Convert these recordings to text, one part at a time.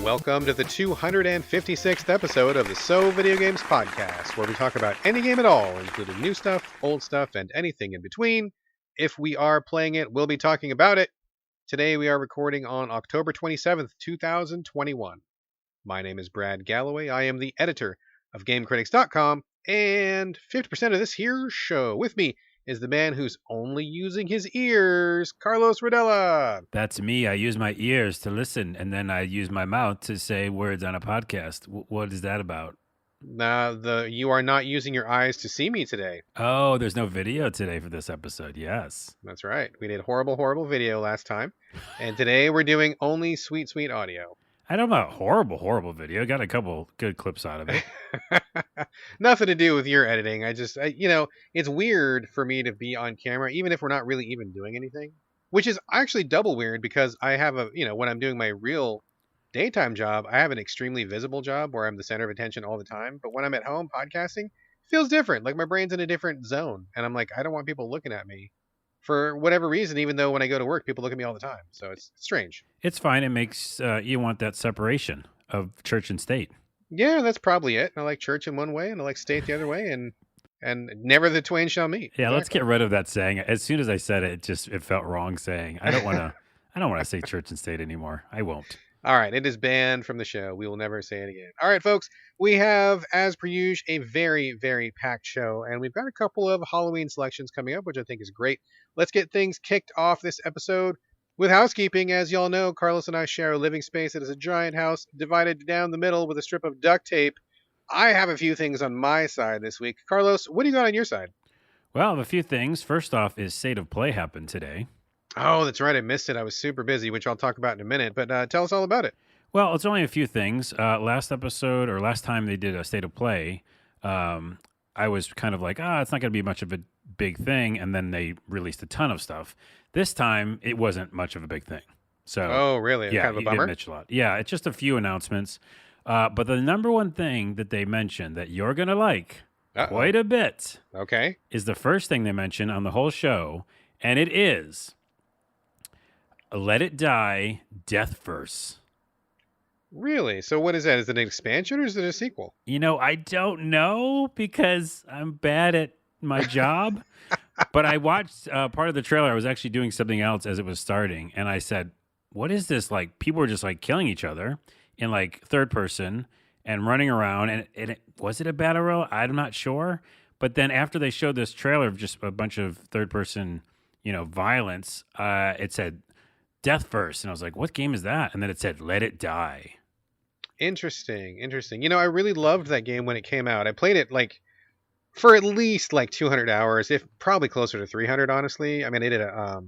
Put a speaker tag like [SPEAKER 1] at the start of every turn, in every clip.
[SPEAKER 1] Welcome to the 256th episode of the Video Games podcast, where we talk about any game at all, including new stuff, old stuff, and anything in between. If we are playing it, we'll be talking about it. Today we are recording on October 27th, 2021. My name is Brad Galloway. I am the editor of GameCritics.com, and 50% of this here show with me is the man who's only using his ears, Carlos Rodella.
[SPEAKER 2] That's me. I use my ears to listen, and then I use my mouth to say words on a podcast. What is that about?
[SPEAKER 1] You are not using your eyes to see me today.
[SPEAKER 2] Oh, there's no video today for this episode. Yes.
[SPEAKER 1] That's right. We did horrible video last time, and today we're doing only sweet audio.
[SPEAKER 2] I don't know about horrible video. Got a couple good clips out of it.
[SPEAKER 1] Nothing to do with your editing. It's weird for me to be on camera, even if we're not really even doing anything, which is actually double weird because I have when I'm doing my real daytime job, I have an extremely visible job where I'm the center of attention all the time. But when I'm at home podcasting, it feels different. Like my brain's in a different zone. And I'm like, I don't want people looking at me for whatever reason, even though when I go to work, people look at me all the time. So it's strange.
[SPEAKER 2] It's fine. It makes you want that separation of church and state.
[SPEAKER 1] Yeah, that's probably it. I like church in one way and I like state the other way, and never the twain shall meet.
[SPEAKER 2] Yeah, exactly. Let's get rid of that saying. As soon as I said it, it felt wrong saying. I don't want to say church and state anymore. I won't.
[SPEAKER 1] All right, it is banned from the show. We will never say it again. All right, folks, we have, as per usual, a very, very packed show, and we've got a couple of Halloween selections coming up, which I think is great. Let's get things kicked off this episode with housekeeping. As y'all know, Carlos and I share a living space that is a giant house divided down the middle with a strip of duct tape. I have a few things on my side this week. Carlos, what do you got on your side?
[SPEAKER 2] Well, I have a few things. First off is State of Play happened today.
[SPEAKER 1] Oh, that's right. I missed it. I was super busy, which I'll talk about in a minute. But tell us all about it.
[SPEAKER 2] Well, it's only a few things. Last time they did a State of Play, I was kind of like, it's not going to be much of a big thing. And then they released a ton of stuff. This time, it wasn't much of a big thing. So,
[SPEAKER 1] oh, really?
[SPEAKER 2] Yeah,
[SPEAKER 1] kind of a bummer?
[SPEAKER 2] Didn't mention a lot. Yeah, it's just a few announcements. But the number one thing that they mentioned that you're going to like quite a bit is the first thing they mention on the whole show. And it is Let It Die, Death Verse.
[SPEAKER 1] Really? So what is that? Is it an expansion or is it a sequel?
[SPEAKER 2] I don't know because I'm bad at my job. But I watched part of the trailer. I was actually doing something else as it was starting. And I said, what is this? Like, people were just like killing each other in like third person and running around. And was it a battle royale? I'm not sure. But then after they showed this trailer of just a bunch of third person, violence, it said Death Verse. And I was like, what game is that? And then it said, Let It Die.
[SPEAKER 1] Interesting. I really loved that game when it came out. I played it for at least 200 hours, if probably closer to 300, honestly. I mean, I did a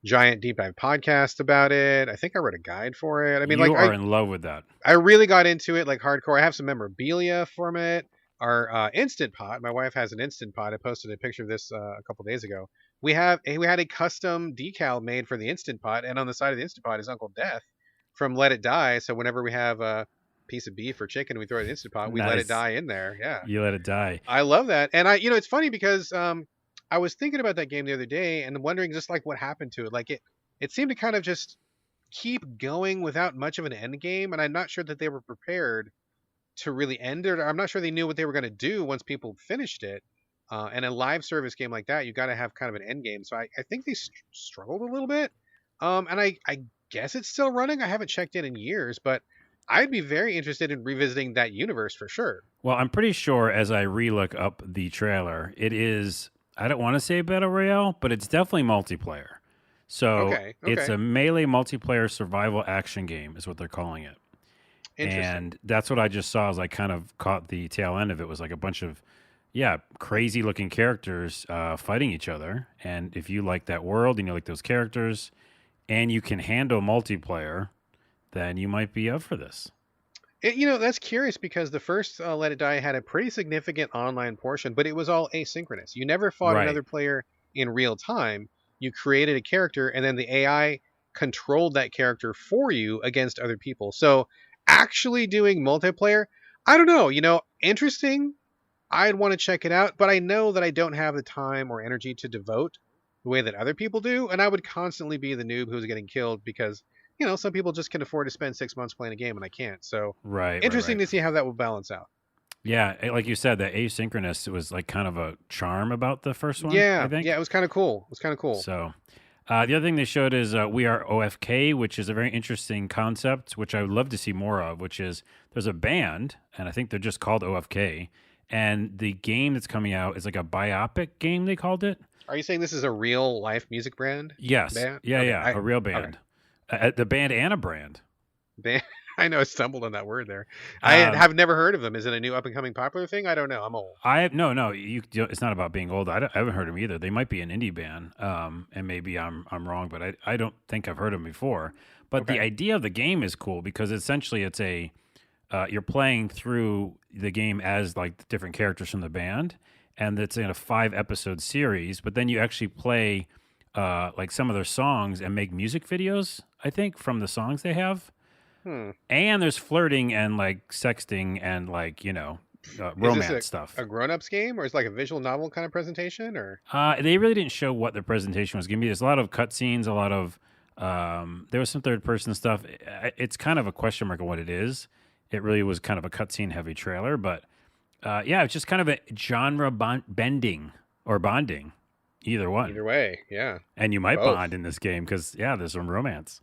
[SPEAKER 1] giant deep dive podcast about it. I think I wrote a guide for it. I mean,
[SPEAKER 2] you are in love with that.
[SPEAKER 1] I really got into it hardcore. I have some memorabilia from it. Our Instant Pot. My wife has an Instant Pot. I posted a picture of this a couple days ago. We had a custom decal made for the Instant Pot, and on the side of the Instant Pot is Uncle Death from Let It Die. So whenever we have a piece of beef or chicken, we throw it in the Instant Pot. We Let it die in there. Yeah,
[SPEAKER 2] you let it die.
[SPEAKER 1] I love that, and it's funny because I was thinking about that game the other day and wondering just what happened to it. It seemed to kind of just keep going without much of an end game, and I'm not sure that they were prepared to really end it. I'm not sure they knew what they were going to do once people finished it. And a live service game like that, you got to have kind of an end game. So I think they struggled a little bit. And I guess it's still running. I haven't checked in years, but I'd be very interested in revisiting that universe for sure.
[SPEAKER 2] Well, I'm pretty sure as I re-look up the trailer, it is, I don't want to say Battle Royale, but it's definitely multiplayer. So It's a melee multiplayer survival action game is what they're calling it. And that's what I just saw as I kind of caught the tail end of it. It was like a bunch of, crazy looking characters fighting each other. And if you like that world and you like those characters and you can handle multiplayer, then you might be up for this.
[SPEAKER 1] That's curious because the first Let It Die had a pretty significant online portion, but it was all asynchronous. You never fought another player in real time. You created a character and then the AI controlled that character for you against other people. So actually doing multiplayer, I don't know, interesting. I'd want to check it out, but I know that I don't have the time or energy to devote the way that other people do. And I would constantly be the noob who's getting killed because some people just can afford to spend 6 months playing a game, and I can't. So
[SPEAKER 2] Right, right,
[SPEAKER 1] interesting
[SPEAKER 2] right.
[SPEAKER 1] to see how that will balance out.
[SPEAKER 2] Yeah, like you said, that asynchronous was like kind of a charm about the first one, I
[SPEAKER 1] Yeah, yeah,
[SPEAKER 2] think.
[SPEAKER 1] it was kind of cool. It was kind of cool.
[SPEAKER 2] So, the other thing they showed is We Are OFK, which is a very interesting concept, which I would love to see more of, which is there's a band, and I think they're just called OFK, and the game that's coming out is like a biopic game, they called it.
[SPEAKER 1] Are you saying this is a real life music brand?
[SPEAKER 2] Yes.
[SPEAKER 1] Band?
[SPEAKER 2] Yeah,
[SPEAKER 1] Okay,
[SPEAKER 2] yeah, a real
[SPEAKER 1] okay.
[SPEAKER 2] band. The band and a brand.
[SPEAKER 1] Band. I know I stumbled on that word there. I
[SPEAKER 2] Um,
[SPEAKER 1] have never heard of them. Is it a new up and coming popular thing? I don't know. I'm old.
[SPEAKER 2] no, it's not about being old. I haven't heard them either. They might be an indie band, and maybe I'm wrong, but I don't think I've heard them before. But the
[SPEAKER 1] Okay.
[SPEAKER 2] idea of the game is cool because essentially it's you're playing through the game as like the different characters from the band, and it's in a 5 episode series. But then you actually play like some of their songs and make music videos. I think from the songs they have,
[SPEAKER 1] Hmm.
[SPEAKER 2] and there's flirting and like sexting and like
[SPEAKER 1] Is this a,
[SPEAKER 2] romance stuff.
[SPEAKER 1] a grown-ups game, or is it like a visual novel kind of presentation, or?
[SPEAKER 2] They really didn't show what the presentation was going to be. There's a lot of cutscenes, a lot of there was some third person stuff. It's kind of a question mark on what it is. It really was kind of a cutscene heavy trailer, but yeah, it's just kind of a genre bending or bonding, either one.
[SPEAKER 1] Either way, yeah.
[SPEAKER 2] And you might
[SPEAKER 1] Both.
[SPEAKER 2] bond in this game because yeah, there's some romance.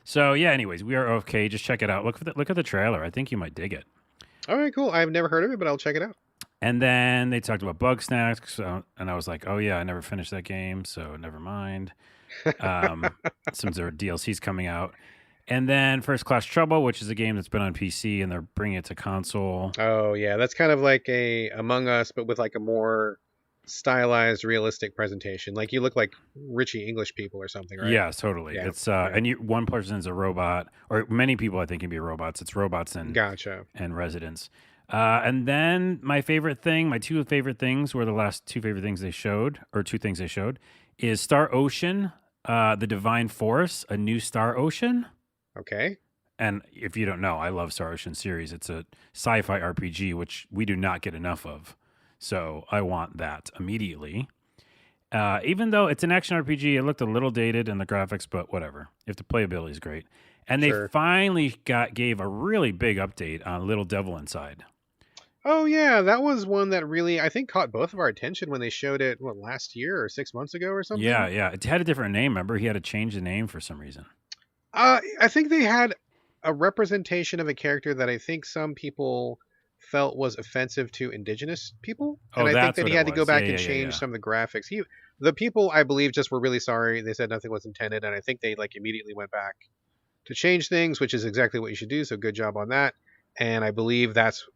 [SPEAKER 2] So yeah, anyways, We Are okay. Just check it out. Look at the trailer. I think you might dig it.
[SPEAKER 1] All right, cool. I've never heard of it, but I'll check it out.
[SPEAKER 2] And then they talked about Bug Snacks, and I was like, oh yeah, I never finished that game, so never mind. Since there are DLCs coming out. And then First Class Trouble, which is a game that's been on PC and they're bringing it to console.
[SPEAKER 1] Oh yeah, that's kind of like a Among Us, but with like a more stylized, realistic presentation. Like you look like Richie English people or something, right?
[SPEAKER 2] Yeah, totally.
[SPEAKER 1] Yeah,
[SPEAKER 2] It's
[SPEAKER 1] yeah.
[SPEAKER 2] and one person's a robot, or many people I think can be robots. It's robots
[SPEAKER 1] Gotcha.
[SPEAKER 2] and residents. And then my two favorite things were the last two favorite things they showed, or two things they showed, is Star Ocean, the Divine Force, a new Star Ocean.
[SPEAKER 1] Okay.
[SPEAKER 2] And if you don't know, I love Star Ocean series. It's a sci-fi RPG, which we do not get enough of. So I want that immediately. Even though it's an action RPG, it looked a little dated in the graphics, but whatever. If the playability is great. And they
[SPEAKER 1] Sure.
[SPEAKER 2] finally gave a really big update on Little Devil Inside.
[SPEAKER 1] Oh yeah, that was one that really I think caught both of our attention when they showed it last year or 6 months ago or
[SPEAKER 2] Yeah,
[SPEAKER 1] something.
[SPEAKER 2] yeah. It had a different name. Remember, he had to change the name for some reason.
[SPEAKER 1] I think they had a representation of a character that I think some people felt was offensive to indigenous people, and
[SPEAKER 2] Oh,
[SPEAKER 1] I think
[SPEAKER 2] that's
[SPEAKER 1] that
[SPEAKER 2] what
[SPEAKER 1] he
[SPEAKER 2] it
[SPEAKER 1] had to go
[SPEAKER 2] was. Yeah,
[SPEAKER 1] back and
[SPEAKER 2] yeah, yeah,
[SPEAKER 1] change
[SPEAKER 2] yeah.
[SPEAKER 1] some of the graphics. The people, I believe, just were really sorry. They said nothing was intended, and I think they like immediately went back to change things, which is exactly what you should do. So good job on that. And I believe that's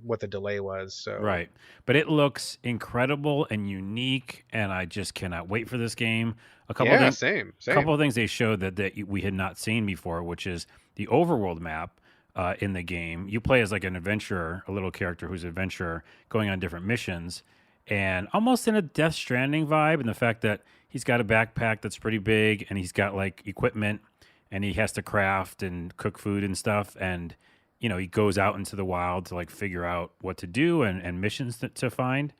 [SPEAKER 1] what the delay was. So
[SPEAKER 2] Right. But it looks incredible and unique, and I just cannot wait for this game. A couple of
[SPEAKER 1] yeah,
[SPEAKER 2] things,
[SPEAKER 1] same,
[SPEAKER 2] couple
[SPEAKER 1] same.
[SPEAKER 2] of things they showed that we had not seen before, which is the overworld map in the game. You play as like an adventurer, a little character who's an adventurer going on different missions, and almost in a Death Stranding vibe, and the fact that he's got a backpack that's pretty big, and he's got like equipment, and he has to craft and cook food and stuff, and he goes out into the wild to like figure out what to do and missions to find.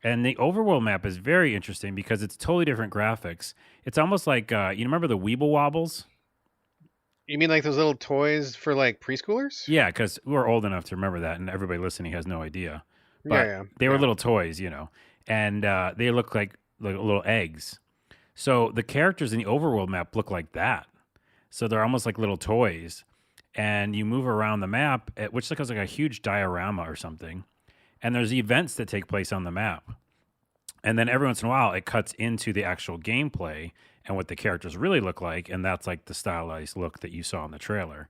[SPEAKER 2] And the overworld map is very interesting because it's totally different graphics. It's almost like you remember the Weeble Wobbles?
[SPEAKER 1] You mean like those little toys for like preschoolers?
[SPEAKER 2] Yeah, because we're old enough to remember that, and everybody listening has no idea.
[SPEAKER 1] Yeah,
[SPEAKER 2] But
[SPEAKER 1] yeah,
[SPEAKER 2] they were
[SPEAKER 1] yeah.
[SPEAKER 2] little toys, and they look like little eggs. So the characters in the overworld map look like that. So they're almost like little toys, and you move around the map, which looks like a huge diorama or something. And there's events that take place on the map. And then every once in a while, it cuts into the actual gameplay and what the characters really look like. And that's like the stylized look that you saw in the trailer.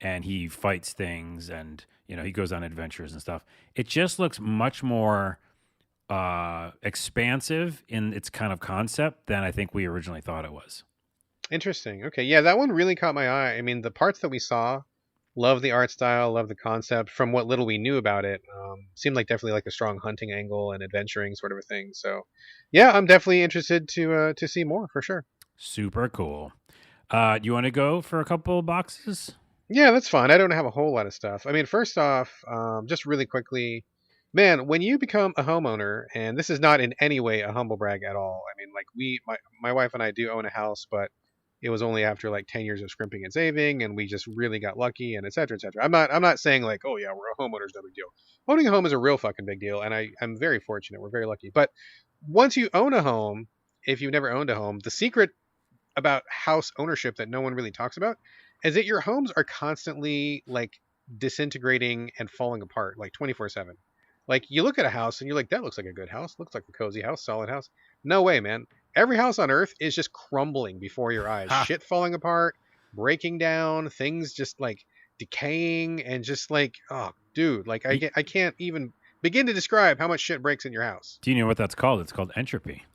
[SPEAKER 2] And he fights things and, he goes on adventures and stuff. It just looks much more expansive in its kind of concept than I think we originally thought it was.
[SPEAKER 1] Interesting. Okay, yeah, that one really caught my eye. I mean, the parts that we saw, love the art style, love the concept. From what little we knew about it, seemed like definitely like a strong hunting angle and adventuring sort of a thing. So, yeah, I'm definitely interested to see more for sure.
[SPEAKER 2] Super cool. Do you want to go for a couple boxes?
[SPEAKER 1] Yeah, that's fine. I don't have a whole lot of stuff. I mean, first off, just really quickly, man, when you become a homeowner, and this is not in any way a humble brag at all. I mean, like my wife and I do own a house, but it was only after like 10 years of scrimping and saving, and we just really got lucky, and et cetera, et cetera. I'm not saying like, oh yeah, we're homeowners, no big deal. Owning a home is a real fucking big deal, and I'm very fortunate. We're very lucky. But once you own a home, if you've never owned a home, the secret about house ownership that no one really talks about is that your homes are constantly like disintegrating and falling apart like 24/7. Like you look at a house and you're like, that looks like a good house, looks like a cozy house, solid house. No way, man. Every house on earth is just crumbling before your eyes.
[SPEAKER 2] Ha.
[SPEAKER 1] Shit falling apart, breaking down, things just like decaying, and just like, oh dude, like I can't even begin to describe how much shit breaks in your house.
[SPEAKER 2] Do you know what that's called? It's called entropy.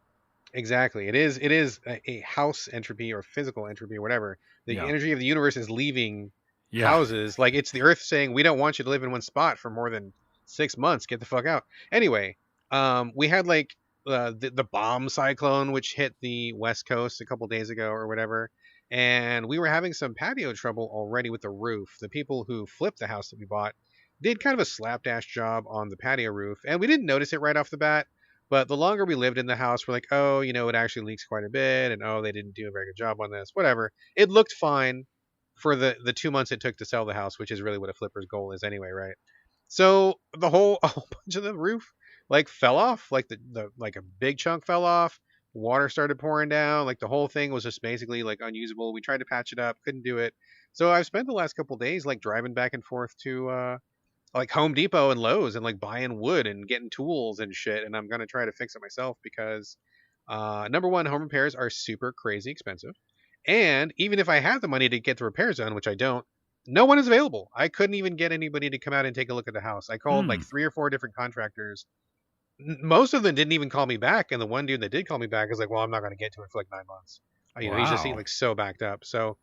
[SPEAKER 1] Exactly. It is a house entropy or physical entropy or whatever. The
[SPEAKER 2] Yeah.
[SPEAKER 1] energy of the universe is leaving
[SPEAKER 2] Yeah.
[SPEAKER 1] houses. Like it's the earth saying, we don't want you to live in one spot for more than 6 months. Get the fuck out. Anyway, we had like the bomb cyclone which hit the west coast a couple days ago or whatever, and we were having some patio trouble already with the roof. The people who flipped the house that we bought did kind of a slapdash job on the patio roof, and we didn't notice it right off the bat. But the longer we lived in the house, we're like, oh, it actually leaks quite a bit, and oh, they didn't do a very good job on this. Whatever. It looked fine for the 2 months it took to sell the house, which is really what a flipper's goal is anyway, right? So the whole a whole bunch of the roof like fell off, like the like a big chunk fell off. Water started pouring down, like the whole thing was just basically like unusable. We tried to patch it up, couldn't do it. So I've spent the last couple days like driving back and forth to like Home Depot and Lowe's and like buying wood and getting tools and shit. And I'm gonna try to fix it myself because number one, home repairs are super crazy expensive. And even if I had the money to get the repairs done, which I don't, no one is available. I couldn't even get anybody to come out and take a look at the house. I called like 3 or 4 different contractors. Most of them didn't even call me back, and the one dude that did call me back is like, "Well, I'm not going to get to it for like 9 months." He's just
[SPEAKER 2] Wow.
[SPEAKER 1] like so backed up. So,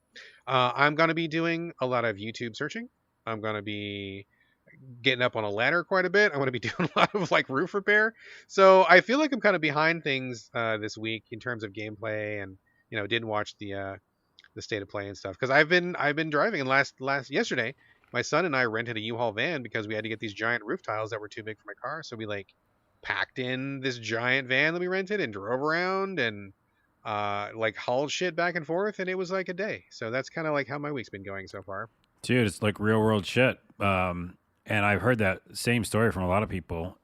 [SPEAKER 1] I'm going to be doing a lot of YouTube searching. I'm going to be getting up on a ladder quite a bit. I'm going to be doing a lot of like roof repair. So I feel like I'm kind of behind things this week in terms of gameplay, and didn't watch the state of play and stuff because I've been driving. And last yesterday, my son and I rented a U-Haul van because we had to get these giant roof tiles that were too big for my car. So we like packed in this giant van that we rented and drove around and like hauled shit back and forth, and it was like a day. So that's kind of like how my week's been going so far.
[SPEAKER 2] Dude, it's like real world shit. And I've heard that same story from a lot of people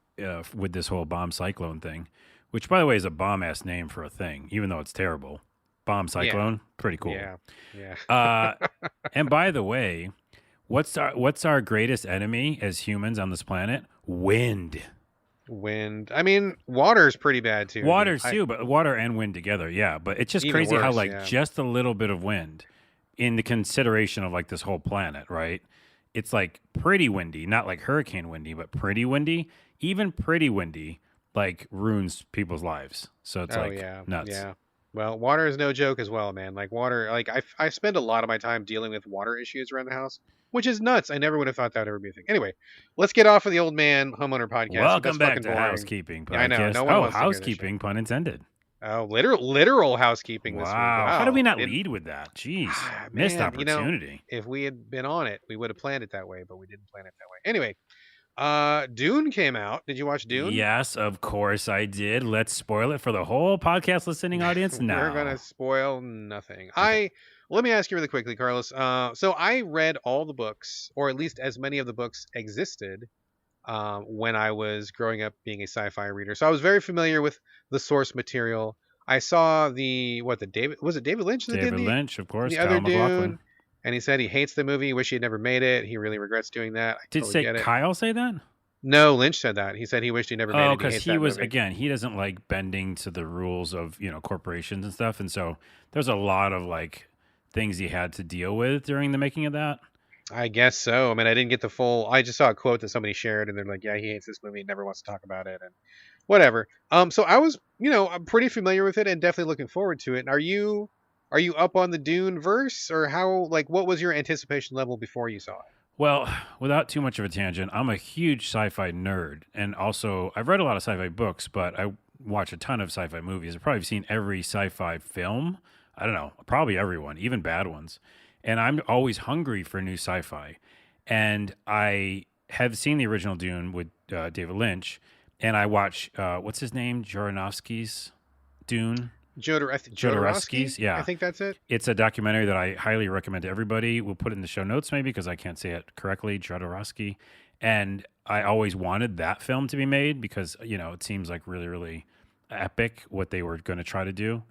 [SPEAKER 2] with this whole bomb cyclone thing, which, by the way, is a bomb ass name for a thing, even though it's terrible. Bomb cyclone, pretty cool.
[SPEAKER 1] Yeah.
[SPEAKER 2] And by the way, what's our greatest enemy as humans on this planet? Wind.
[SPEAKER 1] Wind. I mean, water's pretty bad too.
[SPEAKER 2] Water too, but water and wind together, yeah. But it's just
[SPEAKER 1] Even
[SPEAKER 2] crazy how
[SPEAKER 1] worse,
[SPEAKER 2] like
[SPEAKER 1] yeah.
[SPEAKER 2] just a little bit of wind in the consideration of like this whole planet, right? It's like pretty windy, not like hurricane windy, but pretty windy. Even pretty windy like ruins people's lives. So it's nuts.
[SPEAKER 1] Yeah. Well, water is no joke as well, man. Like water, like I spend a lot of my time dealing with water issues around the house, which is nuts. I never would have thought that would ever be a thing. Anyway, let's get off of the old man homeowner podcast.
[SPEAKER 2] Welcome
[SPEAKER 1] That's
[SPEAKER 2] back
[SPEAKER 1] fucking
[SPEAKER 2] to
[SPEAKER 1] boring.
[SPEAKER 2] housekeeping podcast.
[SPEAKER 1] Yeah, I know. No one wants to hear this
[SPEAKER 2] housekeeping, pun intended.
[SPEAKER 1] Oh, literal housekeeping this week.
[SPEAKER 2] Wow. How did we not
[SPEAKER 1] It-
[SPEAKER 2] lead with that? Jeez.
[SPEAKER 1] Ah,
[SPEAKER 2] Missed
[SPEAKER 1] man,
[SPEAKER 2] opportunity.
[SPEAKER 1] if we had been on it, we would have planned it that way, but we didn't plan it that way. Anyway, Dune came out. Did you watch Dune?
[SPEAKER 2] Yes, of course I did. Let's spoil it for the whole podcast listening audience now.
[SPEAKER 1] We're gonna spoil nothing. Let me ask you really quickly, Carlos. So I read all the books, or at least as many of the books existed, when I was growing up being a sci-fi reader. So I was very familiar with the source material. I saw the David Lynch that did
[SPEAKER 2] David Lynch, of course.
[SPEAKER 1] the
[SPEAKER 2] Kyle
[SPEAKER 1] other
[SPEAKER 2] MacLachlan.
[SPEAKER 1] Dune, and he said he hates the movie, wish he had never made it. He really regrets doing that. I
[SPEAKER 2] Did
[SPEAKER 1] totally get it.
[SPEAKER 2] Kyle say that?
[SPEAKER 1] No, Lynch said that. He said he wished he never made
[SPEAKER 2] Oh,
[SPEAKER 1] it.
[SPEAKER 2] because
[SPEAKER 1] hates
[SPEAKER 2] he
[SPEAKER 1] that
[SPEAKER 2] was
[SPEAKER 1] movie.
[SPEAKER 2] again. He doesn't like bending to the rules of corporations and stuff, and so there's a lot of like things he had to deal with during the making of that.
[SPEAKER 1] I guess so. I mean, I didn't get the full. I just saw a quote that somebody shared, and they're like, "Yeah, he hates this movie. He never wants to talk about it, and whatever." So I was, I'm pretty familiar with it, and definitely looking forward to it. And are you up on the Dune verse, or how? Like, what was your anticipation level before you saw it?
[SPEAKER 2] Well, without too much of a tangent, I'm a huge sci-fi nerd, and also I've read a lot of sci-fi books, but I watch a ton of sci-fi movies. I've probably seen every sci-fi film. I don't know, probably everyone, even bad ones. And I'm always hungry for new sci-fi. And I have seen the original Dune with David Lynch, and I watch what's his name, Joronovsky's Dune. Jodorowsky's.
[SPEAKER 1] I
[SPEAKER 2] Yeah,
[SPEAKER 1] think that's it.
[SPEAKER 2] it's a documentary that I highly recommend to everybody. We'll put it in the show notes maybe because I can't say it correctly. Jodorowsky, and I always wanted that film to be made because it seems like really really epic what they were going to try to do.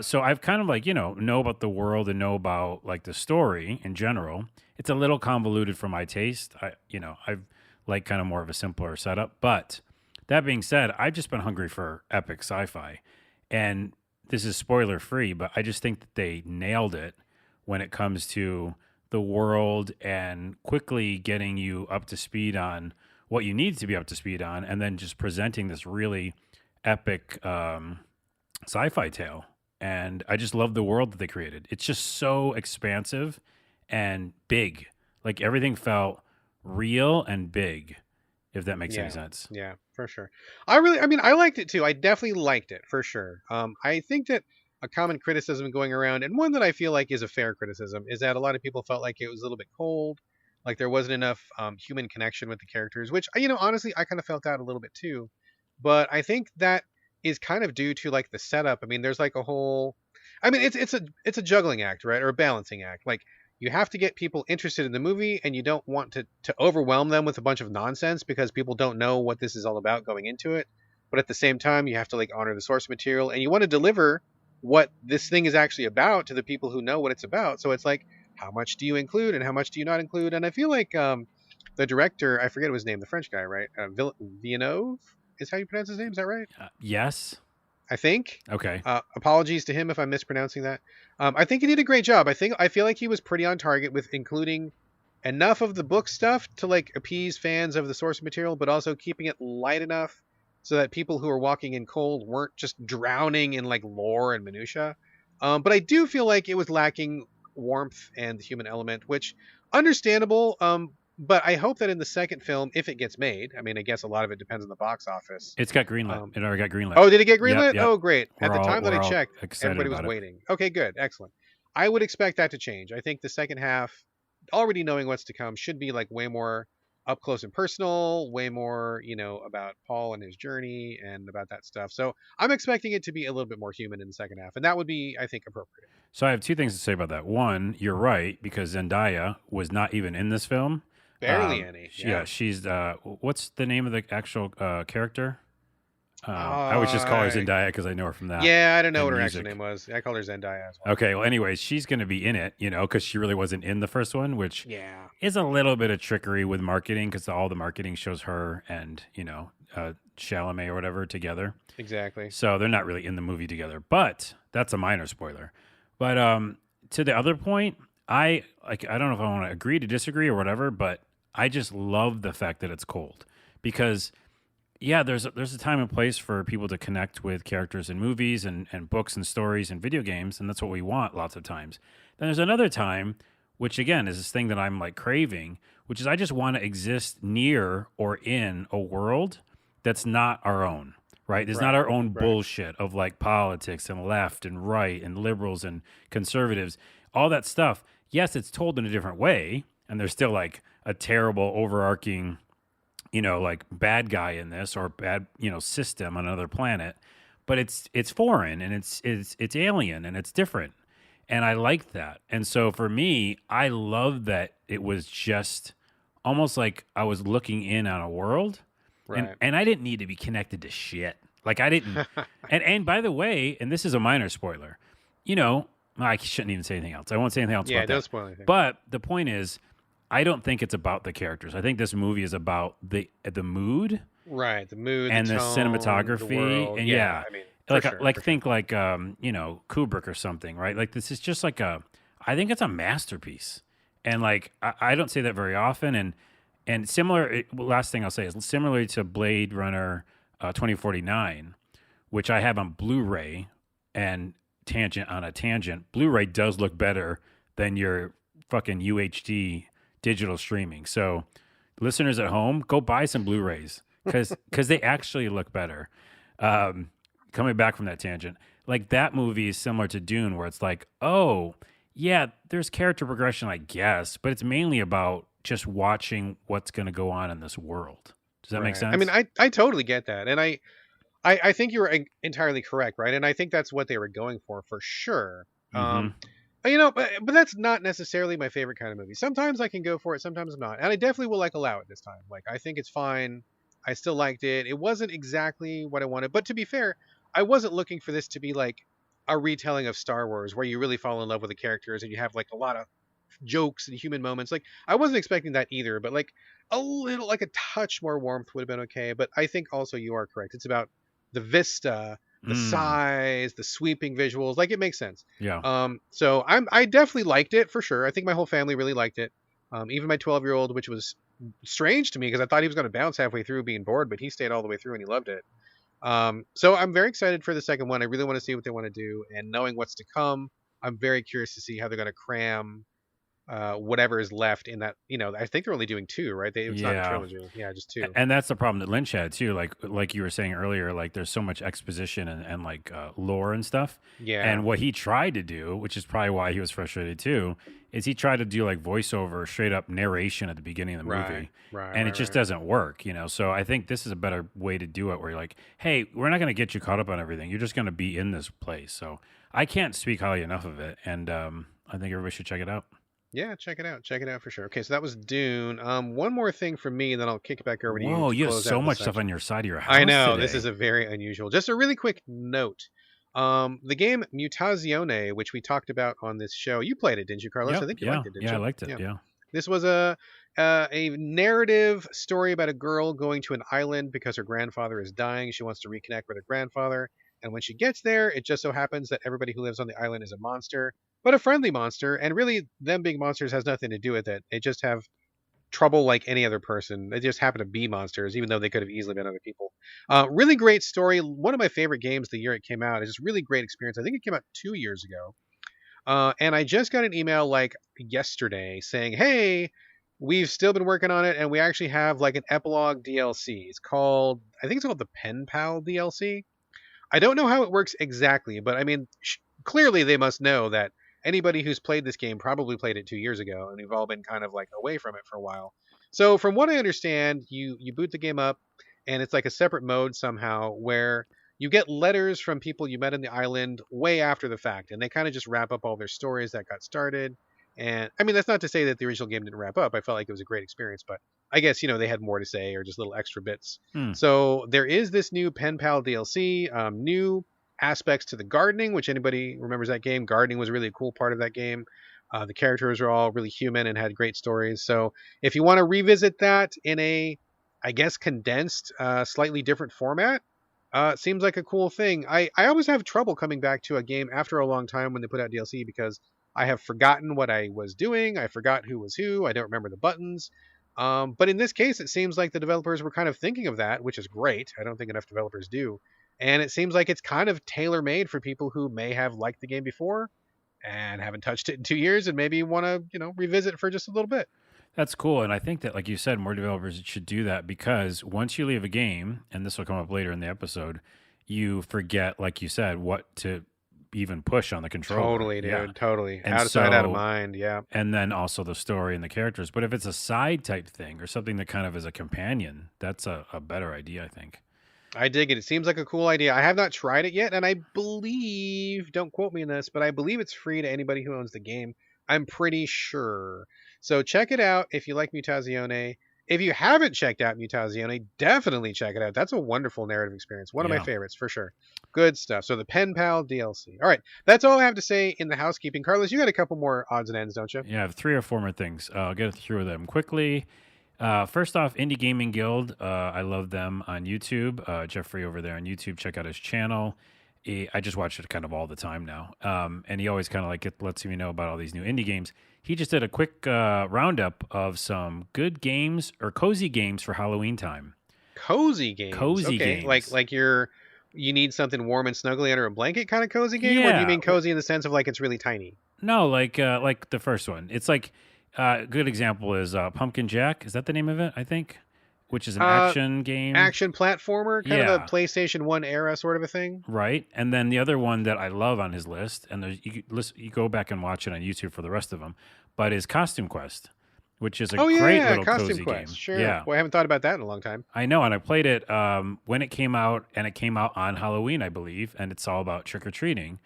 [SPEAKER 2] So I've kind of like know about the world and know about like the story in general. It's a little convoluted for my taste. I've like kind of more of a simpler setup. But that being said, I've just been hungry for epic sci-fi, and this is spoiler free, but I just think that they nailed it when it comes to the world and quickly getting you up to speed on what you need to be up to speed on, and then just presenting this really epic sci-fi tale. And I just love the world that they created. It's just so expansive and big. Like everything felt real and big, if that makes any
[SPEAKER 1] Yeah,
[SPEAKER 2] sense.
[SPEAKER 1] yeah, for sure. I mean, I liked it too. I definitely liked it for sure. I think that a common criticism going around, and one that I feel like is a fair criticism, is that a lot of people felt like it was a little bit cold, like there wasn't enough human connection with the characters. Which, honestly, I kind of felt that a little bit too. But I think that is kind of due to like the setup. I mean, there's like a whole. I mean, it's a juggling act, right, or a balancing act. Like you have to get people interested in the movie, and you don't want to overwhelm them with a bunch of nonsense because people don't know what this is all about going into it. But at the same time, you have to like honor the source material, and you want to deliver what this thing is actually about to the people who know what it's about. So it's like, how much do you include and how much do you not include? And I feel like the director, I forget his name, the French guy, right? Villeneuve is how you pronounce his name. Is that right?
[SPEAKER 2] Yes.
[SPEAKER 1] I think.
[SPEAKER 2] Okay.
[SPEAKER 1] Apologies to him if I'm mispronouncing that. I think he did a great job. I feel like he was pretty on target with including enough of the book stuff to like appease fans of the source material, but also keeping it light enough so that people who are walking in cold weren't just drowning in like lore and minutia. But I do feel like it was lacking warmth and the human element, which understandable. But I hope that in the second film, if it gets made, I mean, I guess a lot of it depends on the box office.
[SPEAKER 2] It's got greenlit. It already got greenlit.
[SPEAKER 1] Oh, did it get
[SPEAKER 2] Yep,
[SPEAKER 1] greenlit?
[SPEAKER 2] yep.
[SPEAKER 1] Oh, great. At the time that
[SPEAKER 2] We're
[SPEAKER 1] I
[SPEAKER 2] all
[SPEAKER 1] checked,
[SPEAKER 2] excited
[SPEAKER 1] everybody was
[SPEAKER 2] about it.
[SPEAKER 1] waiting. Okay, good. Excellent. I would expect that to change. I think the second half, already knowing what's to come, should be like way more up close and personal, way more, about Paul and his journey and about that stuff. So I'm expecting it to be a little bit more human in the second half. And that would be, I think, appropriate.
[SPEAKER 2] So I have two things to say about that. One, you're right, because Zendaya was not even in this film.
[SPEAKER 1] Barely any.
[SPEAKER 2] Yeah, she's what's the name of the actual character? I always just call her Zendaya because I know her from that.
[SPEAKER 1] Yeah, I don't know what her
[SPEAKER 2] music.
[SPEAKER 1] actual name was. I call her Zendaya as well.
[SPEAKER 2] Okay, well, anyways, she's going to be in it, because she really wasn't in the first one, which
[SPEAKER 1] Yeah.
[SPEAKER 2] is a little bit of trickery with marketing because all the marketing shows her and, Chalamet or whatever together.
[SPEAKER 1] Exactly.
[SPEAKER 2] So they're not really in the movie together, but that's a minor spoiler. But to the other point, I don't know if I want to agree to disagree or whatever, but I just love the fact that it's cold because, yeah, there's a time and place for people to connect with characters in movies and books and stories and video games, and that's what we want lots of times. Then there's another time, which again is this thing that I'm like craving, which is I just want to exist near or in a world that's not our own. Right? There's not our own bullshit of like politics and left and right and liberals and conservatives, all that stuff. Yes, it's told in a different way, and there's still like a terrible overarching, like bad guy in this or bad, system on another planet, but it's foreign and it's alien and it's different. And I like that. And so for me, I love that it was just almost like I was looking in on a world.
[SPEAKER 1] Right.
[SPEAKER 2] And I didn't need to be connected to shit. Like I didn't. and by the way, and this is a minor spoiler, I shouldn't even say anything else. I won't say anything else about that.
[SPEAKER 1] Yeah, don't spoil anything.
[SPEAKER 2] But the point is, I don't think it's about the characters. I think this movie is about the mood.
[SPEAKER 1] Right, the mood,
[SPEAKER 2] and the
[SPEAKER 1] tone,
[SPEAKER 2] cinematography.
[SPEAKER 1] the world.
[SPEAKER 2] And yeah,
[SPEAKER 1] I mean,
[SPEAKER 2] think like Kubrick or something, right? Like this is just like I think it's a masterpiece. And like I don't say that very often. And similar, last thing I'll say is similarly to Blade Runner 2049, which I have on Blu-ray, and tangent, Blu-ray does look better than your fucking UHD digital streaming. So listeners at home, go buy some Blu-rays because they actually look better. Coming back from that tangent, like that movie is similar to Dune, where it's like, oh, yeah, there's character progression, I guess, but it's mainly about just watching what's going to go on in this world. Does that make sense?
[SPEAKER 1] I mean, I totally get that. And I I think you were entirely correct, right? And I think that's what they were going for sure.
[SPEAKER 2] Mm-hmm.
[SPEAKER 1] But that's not necessarily my favorite kind of movie. Sometimes I can go for it, sometimes I'm not, and I definitely will like allow it this time. Like I think it's fine. I still liked it. It wasn't exactly what I wanted, but to be fair, I wasn't looking for this to be like a retelling of Star Wars where you really fall in love with the characters and you have like a lot of jokes and human moments. Like I wasn't expecting that either, but like a little, like a touch more warmth would have been okay. But I think also you are correct. It's about the vista, the
[SPEAKER 2] Mm.
[SPEAKER 1] size, the sweeping visuals. Like it makes sense.
[SPEAKER 2] Yeah.
[SPEAKER 1] So I definitely liked it for sure. I think my whole family really liked it. Even my 12-year-old, which was strange to me because I thought he was going to bounce halfway through being bored, but he stayed all the way through and he loved it. So I'm very excited for the second one. I really want to see what they want to do, and knowing what's to come, I'm very curious to see how they're going to cram whatever is left in that. I think they're only doing two, right? It's not a
[SPEAKER 2] Yeah.
[SPEAKER 1] trilogy. Yeah, just two.
[SPEAKER 2] And that's the problem that Lynch had too. Like you were saying earlier, like there's so much exposition and like lore and stuff.
[SPEAKER 1] Yeah.
[SPEAKER 2] And what he tried to do, which is probably why he was frustrated too, is he tried to do like voiceover, straight up narration at the beginning of the
[SPEAKER 1] Right.
[SPEAKER 2] movie,
[SPEAKER 1] Right.
[SPEAKER 2] and it
[SPEAKER 1] Right.
[SPEAKER 2] just
[SPEAKER 1] Right.
[SPEAKER 2] doesn't work. So I think this is a better way to do it, where you're like, hey, we're not going to get you caught up on everything. You're just going to be in this place. So I can't speak highly enough of it, and I think everybody should check it out.
[SPEAKER 1] Yeah, check it out. Check it out for sure. Okay, so that was Dune. One more thing from me, and then I'll kick it back over to you
[SPEAKER 2] Whoa,
[SPEAKER 1] to
[SPEAKER 2] you have
[SPEAKER 1] close
[SPEAKER 2] so
[SPEAKER 1] out this
[SPEAKER 2] much stuff on
[SPEAKER 1] section.
[SPEAKER 2] your side of your
[SPEAKER 1] I
[SPEAKER 2] house
[SPEAKER 1] know this is
[SPEAKER 2] today.
[SPEAKER 1] a very unusual. Just a really quick note. The game Mutazione, which we talked about on this show, you played it, didn't you, Carlos? I
[SPEAKER 2] Yep.
[SPEAKER 1] think you
[SPEAKER 2] Yeah.
[SPEAKER 1] liked it, didn't
[SPEAKER 2] Yeah. I
[SPEAKER 1] you?
[SPEAKER 2] liked it.
[SPEAKER 1] Yeah.
[SPEAKER 2] Yeah.
[SPEAKER 1] This was a narrative story about a girl going to an island because her grandfather is dying. She wants to reconnect with her grandfather, and when she gets there, it just so happens that everybody who lives on the island is a monster, but a friendly monster. And really, them being monsters has nothing to do with it. They just have trouble like any other person. They just happen to be monsters, even though they could have easily been other people. Really great story. One of my favorite games the year it came out. It's just really great experience. I think it came out 2 years ago. And I just got an email like yesterday saying, "Hey, we've still been working on it, and we actually have like an epilogue DLC. I think it's called the Pen Pal DLC. I don't know how it works exactly, but I mean, clearly they must know that anybody who's played this game probably played it 2 years ago, and we've all been kind of like away from it for a while. So from what I understand, you boot the game up, and it's like a separate mode somehow where you get letters from people you met on the island way after the fact, and they kind of just wrap up all their stories that got started. And I mean, that's not to say that the original game didn't wrap up. I felt like it was a great experience, but I guess they had more to say or just little extra bits.
[SPEAKER 2] Hmm.
[SPEAKER 1] So there is this new Pen Pal DLC, new aspects to the gardening, which anybody remembers that game. Gardening was really a cool part of that game. The characters are all really human and had great stories. So if you want to revisit that in a, I guess, condensed, slightly different format, it seems like a cool thing. I always have trouble coming back to a game after a long time when they put out DLC because I have forgotten what I was doing. I forgot who was who. I don't remember the buttons. But in this case, it seems like the developers were kind of thinking of that, which is great. I don't think enough developers do. And it seems like it's kind of tailor made for people who may have liked the game before and haven't touched it in 2 years and maybe want to, revisit it for just a little bit.
[SPEAKER 2] That's cool. And I think that, like you said, more developers should do that, because once you leave a game, and this will come up later in the episode, you forget, like you said, what to even push on the controller.
[SPEAKER 1] Totally,
[SPEAKER 2] Yeah.
[SPEAKER 1] dude. Totally.
[SPEAKER 2] And
[SPEAKER 1] Out of sight, out of
[SPEAKER 2] so,
[SPEAKER 1] mind. Yeah.
[SPEAKER 2] and then also the story and the characters. But if it's a side type thing or something that kind of is a companion, that's a better idea, I think.
[SPEAKER 1] I dig it. It seems like a cool idea. I have not tried it yet, and I believe, don't quote me on this, but I believe it's free to anybody who owns the game. I'm pretty sure. So check it out if you like Mutazione. If you haven't checked out Mutazione, definitely check it out. That's a wonderful narrative experience. One of my
[SPEAKER 2] Yeah.
[SPEAKER 1] favorites for sure. Good stuff. So the Pen Pal DLC. All right, that's all I have to say in the housekeeping. Carlos, you got a couple more odds and ends, don't you?
[SPEAKER 2] Yeah, I have 3 or 4 more things. I'll get through them quickly. First off, Indie Gaming Guild. I love them on YouTube. Jeffrey over there on YouTube. Check out his channel. I just watch it kind of all the time now. And he always kind of like lets me know about all these new indie games. He just did a quick roundup of some good games or cozy games for Halloween time.
[SPEAKER 1] Cozy games.
[SPEAKER 2] Cozy
[SPEAKER 1] Okay,
[SPEAKER 2] games.
[SPEAKER 1] like you need something warm and snuggly under a blanket kind of cozy game, or do you
[SPEAKER 2] Yeah.
[SPEAKER 1] mean cozy in the sense of like it's really tiny?
[SPEAKER 2] No, like the first one. It's like a good example is Pumpkin Jack. Is that the name of it? I think, which is an action game.
[SPEAKER 1] Action platformer, kind of a
[SPEAKER 2] Yeah.
[SPEAKER 1] PlayStation 1 era sort of a thing.
[SPEAKER 2] Right. And then the other one that I love on his list, and you go back and watch it on YouTube for the rest of them, but is Costume Quest. which is a
[SPEAKER 1] Oh yeah,
[SPEAKER 2] great
[SPEAKER 1] yeah,
[SPEAKER 2] little
[SPEAKER 1] Costume
[SPEAKER 2] cozy
[SPEAKER 1] Quest.
[SPEAKER 2] game.
[SPEAKER 1] Sure.
[SPEAKER 2] Yeah.
[SPEAKER 1] Boy, I haven't thought about that in a long time.
[SPEAKER 2] I know, and I played it when it came out, and it came out on Halloween, I believe, and it's all about trick or treating.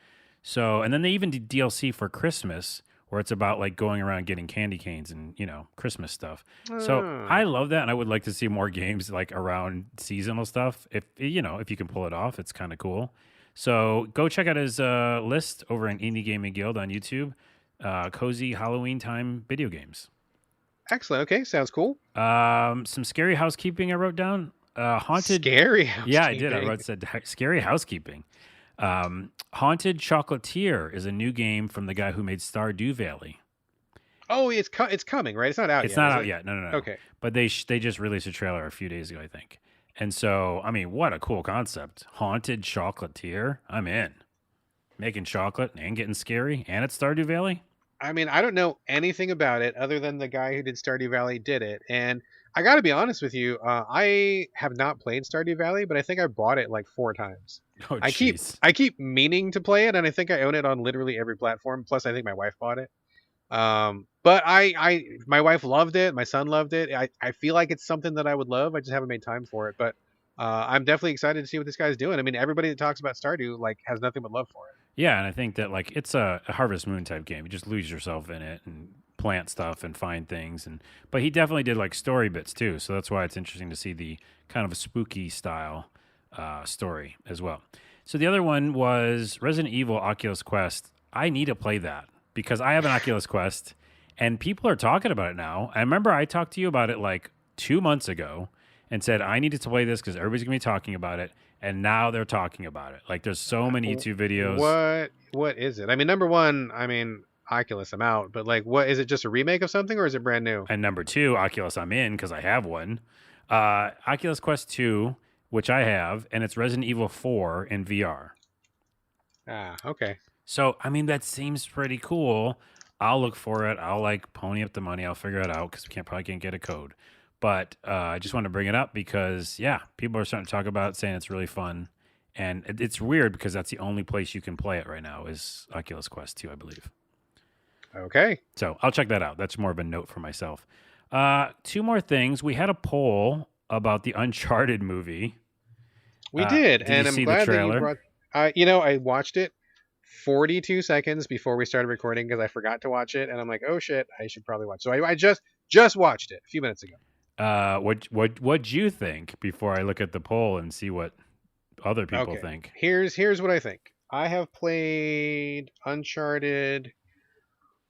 [SPEAKER 2] So, and then they even did DLC for Christmas, where it's about like going around getting candy canes and Christmas stuff. So
[SPEAKER 1] Oh.
[SPEAKER 2] I love that, and I would like to see more games like around seasonal stuff. If you can pull it off, it's kind of cool. So go check out his list over in Indie Gaming Guild on YouTube. Cozy Halloween time video games.
[SPEAKER 1] Excellent. Okay, sounds cool.
[SPEAKER 2] Some scary housekeeping I wrote down. Haunted.
[SPEAKER 1] Scary
[SPEAKER 2] Yeah, I did. I
[SPEAKER 1] housekeeping.
[SPEAKER 2] wrote said scary housekeeping. Haunted Chocolatier is a new game from the guy who made Stardew Valley.
[SPEAKER 1] Oh, it's coming, right? It's not out
[SPEAKER 2] It's
[SPEAKER 1] yet,
[SPEAKER 2] not
[SPEAKER 1] is
[SPEAKER 2] out
[SPEAKER 1] it?
[SPEAKER 2] yet. No, no, no.
[SPEAKER 1] Okay.
[SPEAKER 2] But they just released a trailer a few days ago, I think. And so, I mean, what a cool concept. Haunted Chocolatier. I'm in. Making chocolate and getting scary, and it's Stardew Valley.
[SPEAKER 1] I mean, I don't know anything about it other than the guy who did Stardew Valley did it. And I got to be honest with you, I have not played Stardew Valley, but I think I bought it like 4 times.
[SPEAKER 2] Oh,
[SPEAKER 1] I keep
[SPEAKER 2] jeez.
[SPEAKER 1] I keep meaning to play it, and I think I own it on literally every platform. Plus, I think my wife bought it. But my wife loved it. My son loved it. I feel like it's something that I would love. I just haven't made time for it. But I'm definitely excited to see what this guy's doing. I mean, everybody that talks about Stardew like has nothing but love for it.
[SPEAKER 2] Yeah, and I think that like it's a Harvest Moon type game. You just lose yourself in it and plant stuff and find things. But he definitely did like story bits too. So that's why it's interesting to see the kind of a spooky style story as well. So the other one was Resident Evil Oculus Quest. I need to play that because I have an Oculus Quest and people are talking about it now. I remember I talked to you about it like 2 months ago and said I needed to play this because everybody's gonna be talking about it. And now they're talking about it. Like there's so many YouTube videos.
[SPEAKER 1] What is it? I mean, number one, I mean, Oculus, I'm out. But like, what is it? Just a remake of something, or is it brand new?
[SPEAKER 2] And number two, Oculus, I'm in because I have one. Oculus Quest 2, which I have, and it's Resident Evil 4 in VR.
[SPEAKER 1] Ah, okay.
[SPEAKER 2] So, I mean, that seems pretty cool. I'll look for it. I'll like pony up the money. I'll figure it out because we probably can't get a code. But I just wanted to bring it up because, yeah, people are starting to talk about it, saying it's really fun. And it's weird because that's the only place you can play it right now is Oculus Quest 2, I believe.
[SPEAKER 1] Okay.
[SPEAKER 2] So I'll check that out. That's more of a note for myself. 2 more things. We had a poll about the Uncharted movie.
[SPEAKER 1] We did,
[SPEAKER 2] did
[SPEAKER 1] and
[SPEAKER 2] you
[SPEAKER 1] I'm
[SPEAKER 2] see the
[SPEAKER 1] glad that you
[SPEAKER 2] trailer?
[SPEAKER 1] brought. I watched it 42 seconds before we started recording because I forgot to watch it, and I'm like, oh shit, I should probably watch. So I just watched it a few minutes ago.
[SPEAKER 2] What'd you think before I look at the poll and see what other people
[SPEAKER 1] Okay.
[SPEAKER 2] think?
[SPEAKER 1] Here's what I think. I have played Uncharted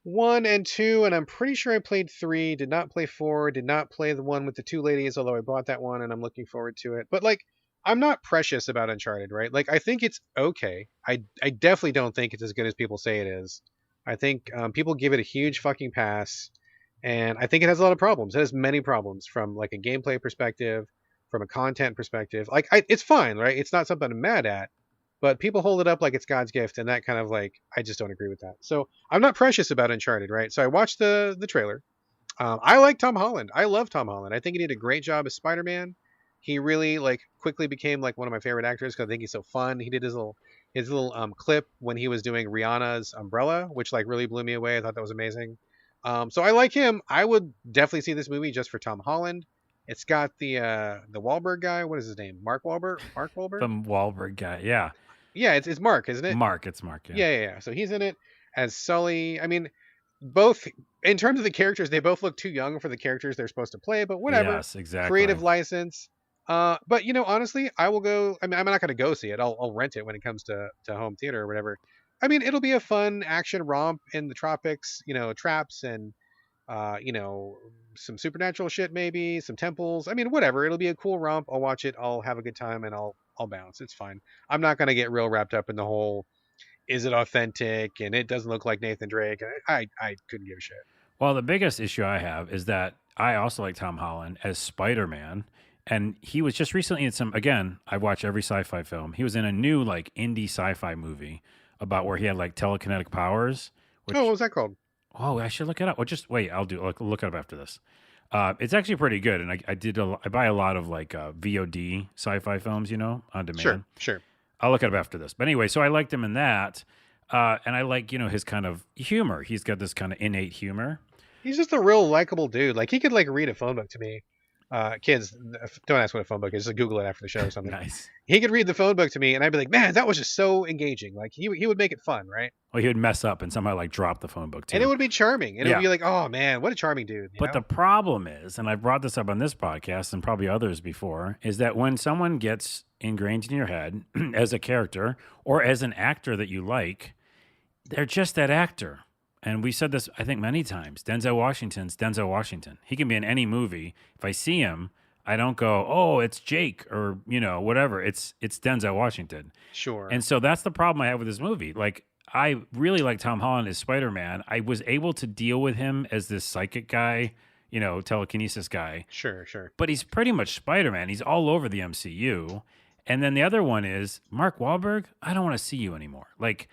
[SPEAKER 1] 1 and 2, and I'm pretty sure I played 3. Did not play 4. Did not play the one with the 2 ladies, although I bought that one and I'm looking forward to it. But like, I'm not precious about Uncharted, right? Like, I think it's okay. I definitely don't think it's as good as people say it is. I think people give it a huge fucking pass, and I think it has a lot of problems. It has many problems from like a gameplay perspective, from a content perspective. Like, it's fine, right? It's not something I'm mad at, but people hold it up like it's God's gift, and that kind of like I just don't agree with that. So I'm not precious about Uncharted, right? So I watched the trailer. I like Tom Holland. I love Tom Holland. I think he did a great job as Spider-Man. He really like quickly became like one of my favorite actors because I think he's so fun. He did his little clip when he was doing Rihanna's Umbrella, which like really blew me away. I thought that was amazing. So I like him. I would definitely see this movie just for Tom Holland. It's got the Wahlberg guy. What is his name? Mark Wahlberg. Mark Wahlberg.
[SPEAKER 2] The Wahlberg guy. Yeah.
[SPEAKER 1] Yeah, it's Mark, isn't it?
[SPEAKER 2] Mark. It's Mark. Yeah.
[SPEAKER 1] Yeah. So he's in it as Sully. I mean, both in terms of the characters, they both look too young for the characters they're supposed to play. But whatever.
[SPEAKER 2] Yes, exactly.
[SPEAKER 1] Creative license. But honestly, I will go. I mean, I'm not going to go see it. I'll rent it when it comes to home theater or whatever. I mean, it'll be a fun action romp in the tropics. Traps and some supernatural shit, maybe some temples. I mean, whatever. It'll be a cool romp. I'll watch it. I'll have a good time, and I'll bounce. It's fine. I'm not gonna get real wrapped up in the whole. Is it authentic? And it doesn't look like Nathan Drake. I couldn't give a shit.
[SPEAKER 2] Well, the biggest issue I have is that I also like Tom Holland as Spider-Man. And he was just recently in some, again, I watch every sci-fi film. He was in a new like indie sci-fi movie about where he had like telekinetic powers.
[SPEAKER 1] What was that called?
[SPEAKER 2] Oh, I should look it up. Well, just wait. I'll look it up after this. It's actually pretty good. And I buy a lot of like VOD sci-fi films, on demand.
[SPEAKER 1] Sure.
[SPEAKER 2] I'll look it up after this. But anyway, so I liked him in that. And I like, his kind of humor. He's got this kind of innate humor.
[SPEAKER 1] He's just a real likable dude. Like he could like read a phone book to me. Kids, don't ask what a phone book is. Just Google it after the show or something.
[SPEAKER 2] Nice.
[SPEAKER 1] He could read the phone book to me, and I'd be like, man, that was just so engaging. Like he would make it fun, right?
[SPEAKER 2] Well, he would mess up and somehow like drop the phone book too.
[SPEAKER 1] And it would be charming. And it
[SPEAKER 2] Yeah.
[SPEAKER 1] would be like, oh man, what a charming dude.
[SPEAKER 2] But the problem is, and I've brought this up on this podcast and probably others before, is that when someone gets ingrained in your head as a character or as an actor that you like, they're just that actor. And we said this, I think, many times. Denzel Washington's Denzel Washington. He can be in any movie. If I see him, I don't go, oh, it's Jake or, whatever. It's Denzel Washington.
[SPEAKER 1] Sure.
[SPEAKER 2] And so that's the problem I have with this movie. Like, I really like Tom Holland as Spider-Man. I was able to deal with him as this psychic guy, telekinesis guy.
[SPEAKER 1] Sure.
[SPEAKER 2] But he's pretty much Spider-Man. He's all over the MCU. And then the other one is Mark Wahlberg. I don't want to see you anymore. Like,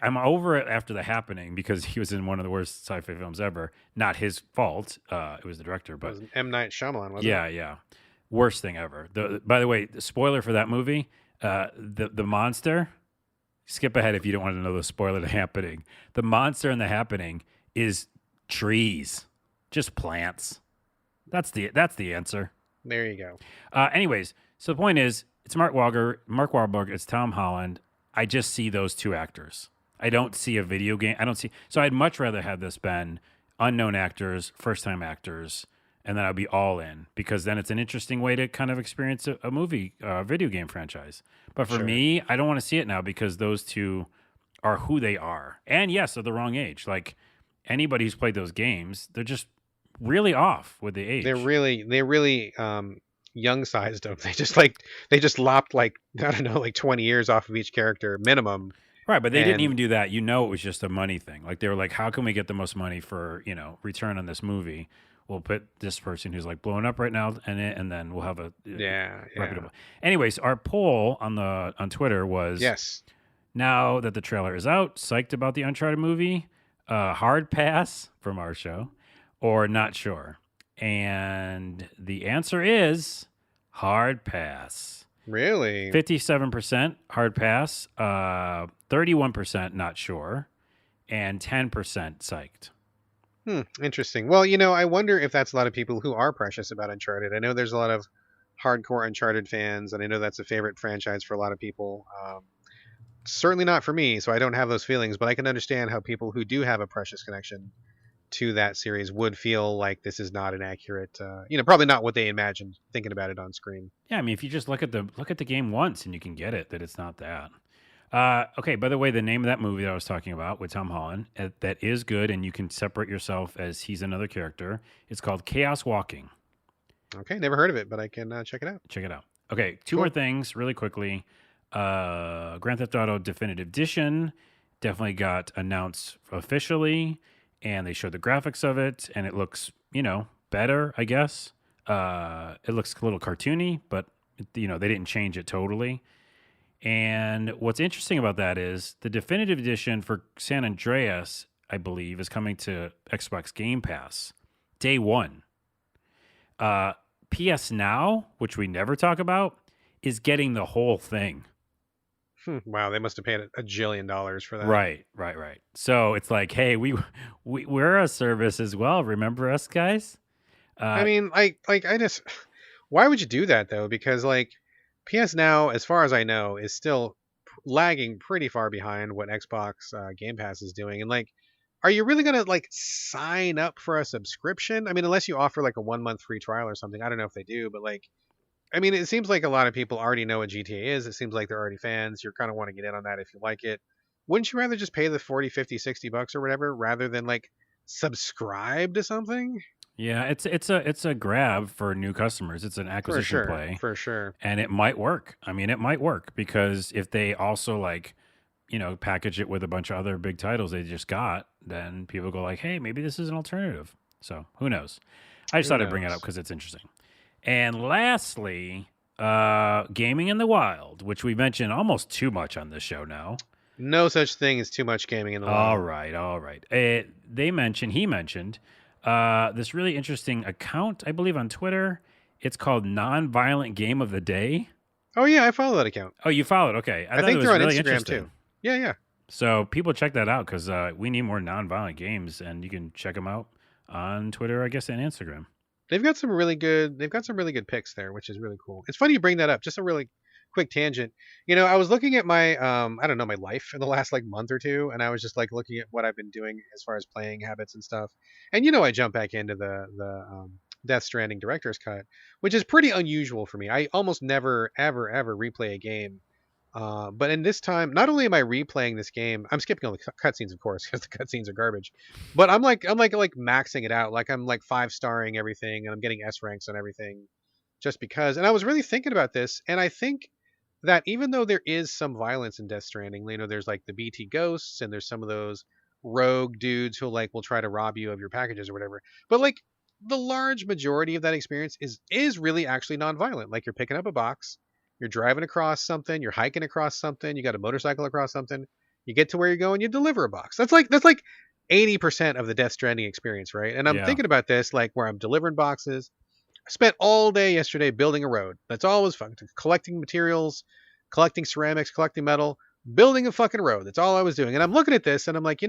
[SPEAKER 2] I'm over it after The Happening because he was in one of the worst sci-fi films ever. Not his fault. It was the director, but
[SPEAKER 1] it was M. Night Shyamalan, wasn't it?
[SPEAKER 2] Yeah. Worst thing ever. By the way, the spoiler for that movie, the monster. Skip ahead if you don't want to know the spoiler of The Happening. The monster in The Happening is trees, just plants. That's the answer.
[SPEAKER 1] There you go.
[SPEAKER 2] Anyways, so the point is, it's Mark Wahlberg, it's Tom Holland. I just see those two actors. I don't see a video game. So I'd much rather have this been unknown actors, first-time actors, and then I'd be all in because then it's an interesting way to kind of experience a movie, video game franchise. But for me, I don't want to see it now because those two are who they are. And yes, they're the wrong age. Like anybody who's played those games, they're just really off with the age.
[SPEAKER 1] They're really young sized them. They just lopped like 20 years off of each character minimum.
[SPEAKER 2] Right, but they didn't even do that. It was just a money thing. Like they were like, how can we get the most money for, return on this movie? We'll put this person who's like blowing up right now and then we'll have a reputable. Anyways, our poll on Twitter was
[SPEAKER 1] yes.
[SPEAKER 2] Now that the trailer is out, psyched about the Uncharted movie, hard pass from our show, or not sure. And the answer is hard pass.
[SPEAKER 1] Really?
[SPEAKER 2] 57% hard pass, 31% not sure, and 10% psyched.
[SPEAKER 1] Interesting. Well, I wonder if that's a lot of people who are precious about Uncharted. I know there's a lot of hardcore Uncharted fans, and I know that's a favorite franchise for a lot of people. Certainly not for me, so I don't have those feelings, but I can understand how people who do have a precious connection to that series would feel like this is not an accurate, probably not what they imagined thinking about it on screen.
[SPEAKER 2] Yeah, I mean, if you just look at the game once and you can get it, that it's not that. Okay, by the way, the name of that movie that I was talking about with Tom Holland, that is good, and you can separate yourself as he's another character. It's called Chaos Walking.
[SPEAKER 1] Okay, never heard of it, but I can check it out.
[SPEAKER 2] Check it out. Okay, two more things really quickly. Grand Theft Auto Definitive Edition definitely got announced officially, and they showed the graphics of it, and it looks, better, I guess. It looks a little cartoony, but, they didn't change it totally. And what's interesting about that is the Definitive Edition for San Andreas, I believe, is coming to Xbox Game Pass day one. PS Now, which we never talk about, is getting the whole thing.
[SPEAKER 1] Wow, they must have paid $1 jillion for that.
[SPEAKER 2] Right. So it's like, hey, we're a service as well. Remember us, guys?
[SPEAKER 1] I mean, why would you do that though? Because PS Now, as far as I know, is still lagging pretty far behind what Xbox Game Pass is doing. And are you really gonna sign up for a subscription? I mean, unless you offer a 1 month free trial or something. I don't know if they do, but I mean, it seems like a lot of people already know what GTA is. It seems like they're already fans. You're kind of want to get in on that if you like it. Wouldn't you rather just pay the 40, 50, 60 bucks or whatever rather than subscribe to something?
[SPEAKER 2] Yeah, it's a grab for new customers. It's an acquisition play.
[SPEAKER 1] For sure.
[SPEAKER 2] And it might work. I mean, it might work because if they also package it with a bunch of other big titles they just got, then people go hey, maybe this is an alternative. So who knows? I just thought I'd bring it up because it's interesting. And lastly, Gaming in the Wild, which we mentioned almost too much on this show now.
[SPEAKER 1] No such thing as too much gaming in the wild.
[SPEAKER 2] All right. He mentioned this really interesting account, I believe, on Twitter. It's called Nonviolent Game of the Day.
[SPEAKER 1] Oh, yeah, I follow that account.
[SPEAKER 2] Oh, you follow it? Okay.
[SPEAKER 1] I think they're on Instagram, too. Yeah.
[SPEAKER 2] So people check that out because we need more nonviolent games, and you can check them out on Twitter, I guess, and Instagram.
[SPEAKER 1] They've got some really good picks there, which is really cool. It's funny you bring that up. Just a really quick tangent. I was looking at my I don't know, my life in the last like month or two, and I was just like looking at what I've been doing as far as playing habits and stuff. And I jump back into the Death Stranding director's cut, which is pretty unusual for me. I almost never ever replay a game. But in this time, not only am I replaying this game, I'm skipping all the cutscenes, of course, because the cutscenes are garbage. But I'm like maxing it out, like I'm like 5-starring everything, and I'm getting S ranks on everything, just because. And I was really thinking about this, and I think that even though there is some violence in Death Stranding, there's like the BT ghosts, and there's some of those rogue dudes who like will try to rob you of your packages or whatever. But like the large majority of that experience is really actually nonviolent. Like you're picking up a box, you're driving across something, you're hiking across something, you got a motorcycle across something, you get to where you're going, you deliver a box. That's like 80% of the Death Stranding experience, right? And I'm
[SPEAKER 2] Yeah.
[SPEAKER 1] thinking about this like where I'm delivering boxes. I spent all day yesterday building a road. That's all I was fucking collecting materials, collecting ceramics, collecting metal, building a fucking road. That's all I was doing. And I'm looking at this and I'm like,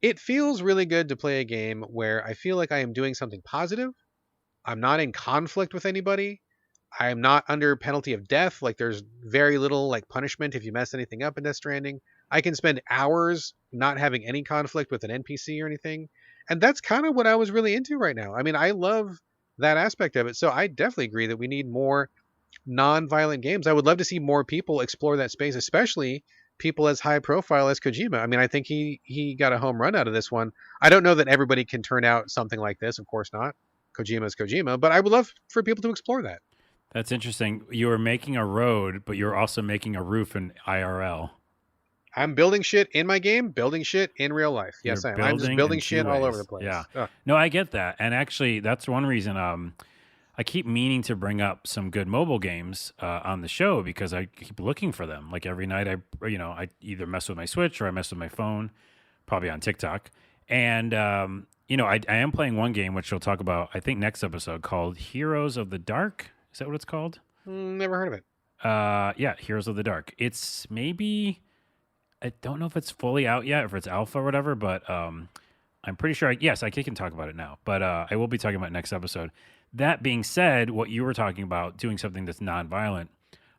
[SPEAKER 1] it feels really good to play a game where I feel like I am doing something positive. I'm not in conflict with anybody. I am not under penalty of death. Like there's very little like punishment if you mess anything up in Death Stranding. I can spend hours not having any conflict with an NPC or anything. And that's kind of what I was really into right now. I mean, I love that aspect of it. So I definitely agree that we need more non-violent games. I would love to see more people explore that space, especially people as high profile as Kojima. I mean, I think he got a home run out of this one. I don't know that everybody can turn out something like this. Of course not. Kojima's Kojima, but I would love for people to explore that.
[SPEAKER 2] That's interesting. You were making a road, but you're also making a roof in IRL.
[SPEAKER 1] I'm building shit in my game, building shit in real life.
[SPEAKER 2] You're
[SPEAKER 1] Yes, I am. I'm just
[SPEAKER 2] building
[SPEAKER 1] building
[SPEAKER 2] in two
[SPEAKER 1] shit all over the
[SPEAKER 2] ways.
[SPEAKER 1] place.
[SPEAKER 2] Yeah.
[SPEAKER 1] Ugh.
[SPEAKER 2] No, I get that. And actually, that's one reason I keep meaning to bring up some good mobile games on the show because I keep looking for them. Like every night, I either mess with my Switch or I mess with my phone, probably on TikTok. And, I am playing one game, which we'll talk about, I think, next episode called Heroes of the Dark. Is that what it's called?
[SPEAKER 1] Never heard of it.
[SPEAKER 2] Yeah, Heroes of the Dark. It's maybe, I don't know if it's fully out yet, if it's alpha or whatever, but I'm pretty sure, yes, I can talk about it now, but I will be talking about it next episode. That being said, what you were talking about, doing something that's non-violent,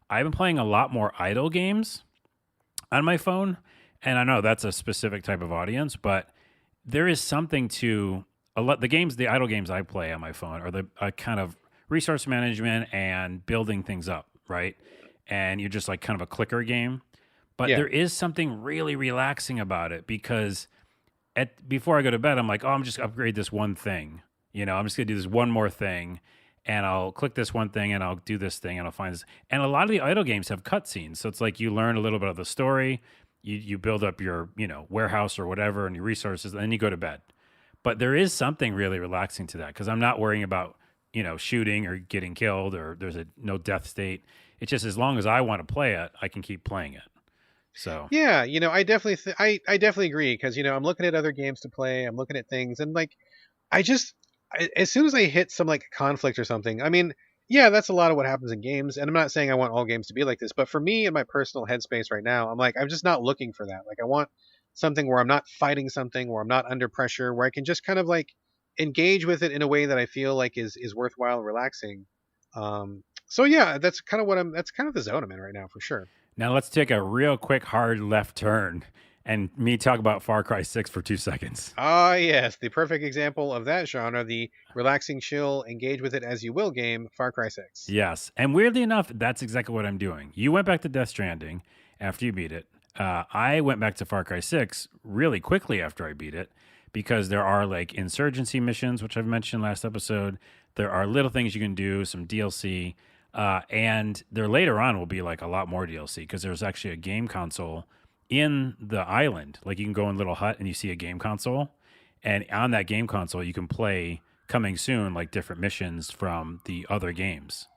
[SPEAKER 2] I've been playing a lot more idle games on my phone, and I know that's a specific type of audience, but there is something to the idle games I play on my phone are the kind of resource management and building things up, right? And you're just like kind of a clicker game. But
[SPEAKER 1] Yeah.
[SPEAKER 2] there is something really relaxing about it because before I go to bed, I'm like, oh, I'm just upgrade this one thing. I'm just gonna do this one more thing, and I'll click this one thing, and I'll do this thing, and I'll find this. And a lot of the idle games have cutscenes, so it's like you learn a little bit of the story, you build up your warehouse or whatever, and your resources, and then you go to bed. But there is something really relaxing to that because I'm not worrying about shooting or getting killed or there's no death state. It's just as long as I want to play it, I can keep playing it. So
[SPEAKER 1] Yeah, I definitely I definitely agree because I'm looking at other games to play. I'm looking at things and like as soon as I hit some like conflict or something, I mean, yeah, that's a lot of what happens in games. And I'm not saying I want all games to be like this, but for me in my personal headspace right now, I'm just not looking for that. Like I want something where I'm not fighting something, where I'm not under pressure, where I can just kind of like engage with it in a way that I feel like is worthwhile and relaxing. So yeah, that's kind of the zone I'm in right now for sure.
[SPEAKER 2] now let's take a real quick hard left turn and me talk about Far Cry 6 for 2 seconds.
[SPEAKER 1] Ah, yes, the perfect example of that genre, the relaxing, chill, engage with it as you will game, Far Cry 6.
[SPEAKER 2] Yes. And weirdly enough, that's exactly what I'm doing. You went back to Death Stranding after you beat it. I went back to Far Cry 6 really quickly after I beat it because there are like insurgency missions, which I've mentioned last episode. There are little things you can do, some DLC. And there later on will be like a lot more DLC because there's actually a game console in the island. Like you can go in a little hut and you see a game console. And on that game console, you can play coming soon, like different missions from the other games.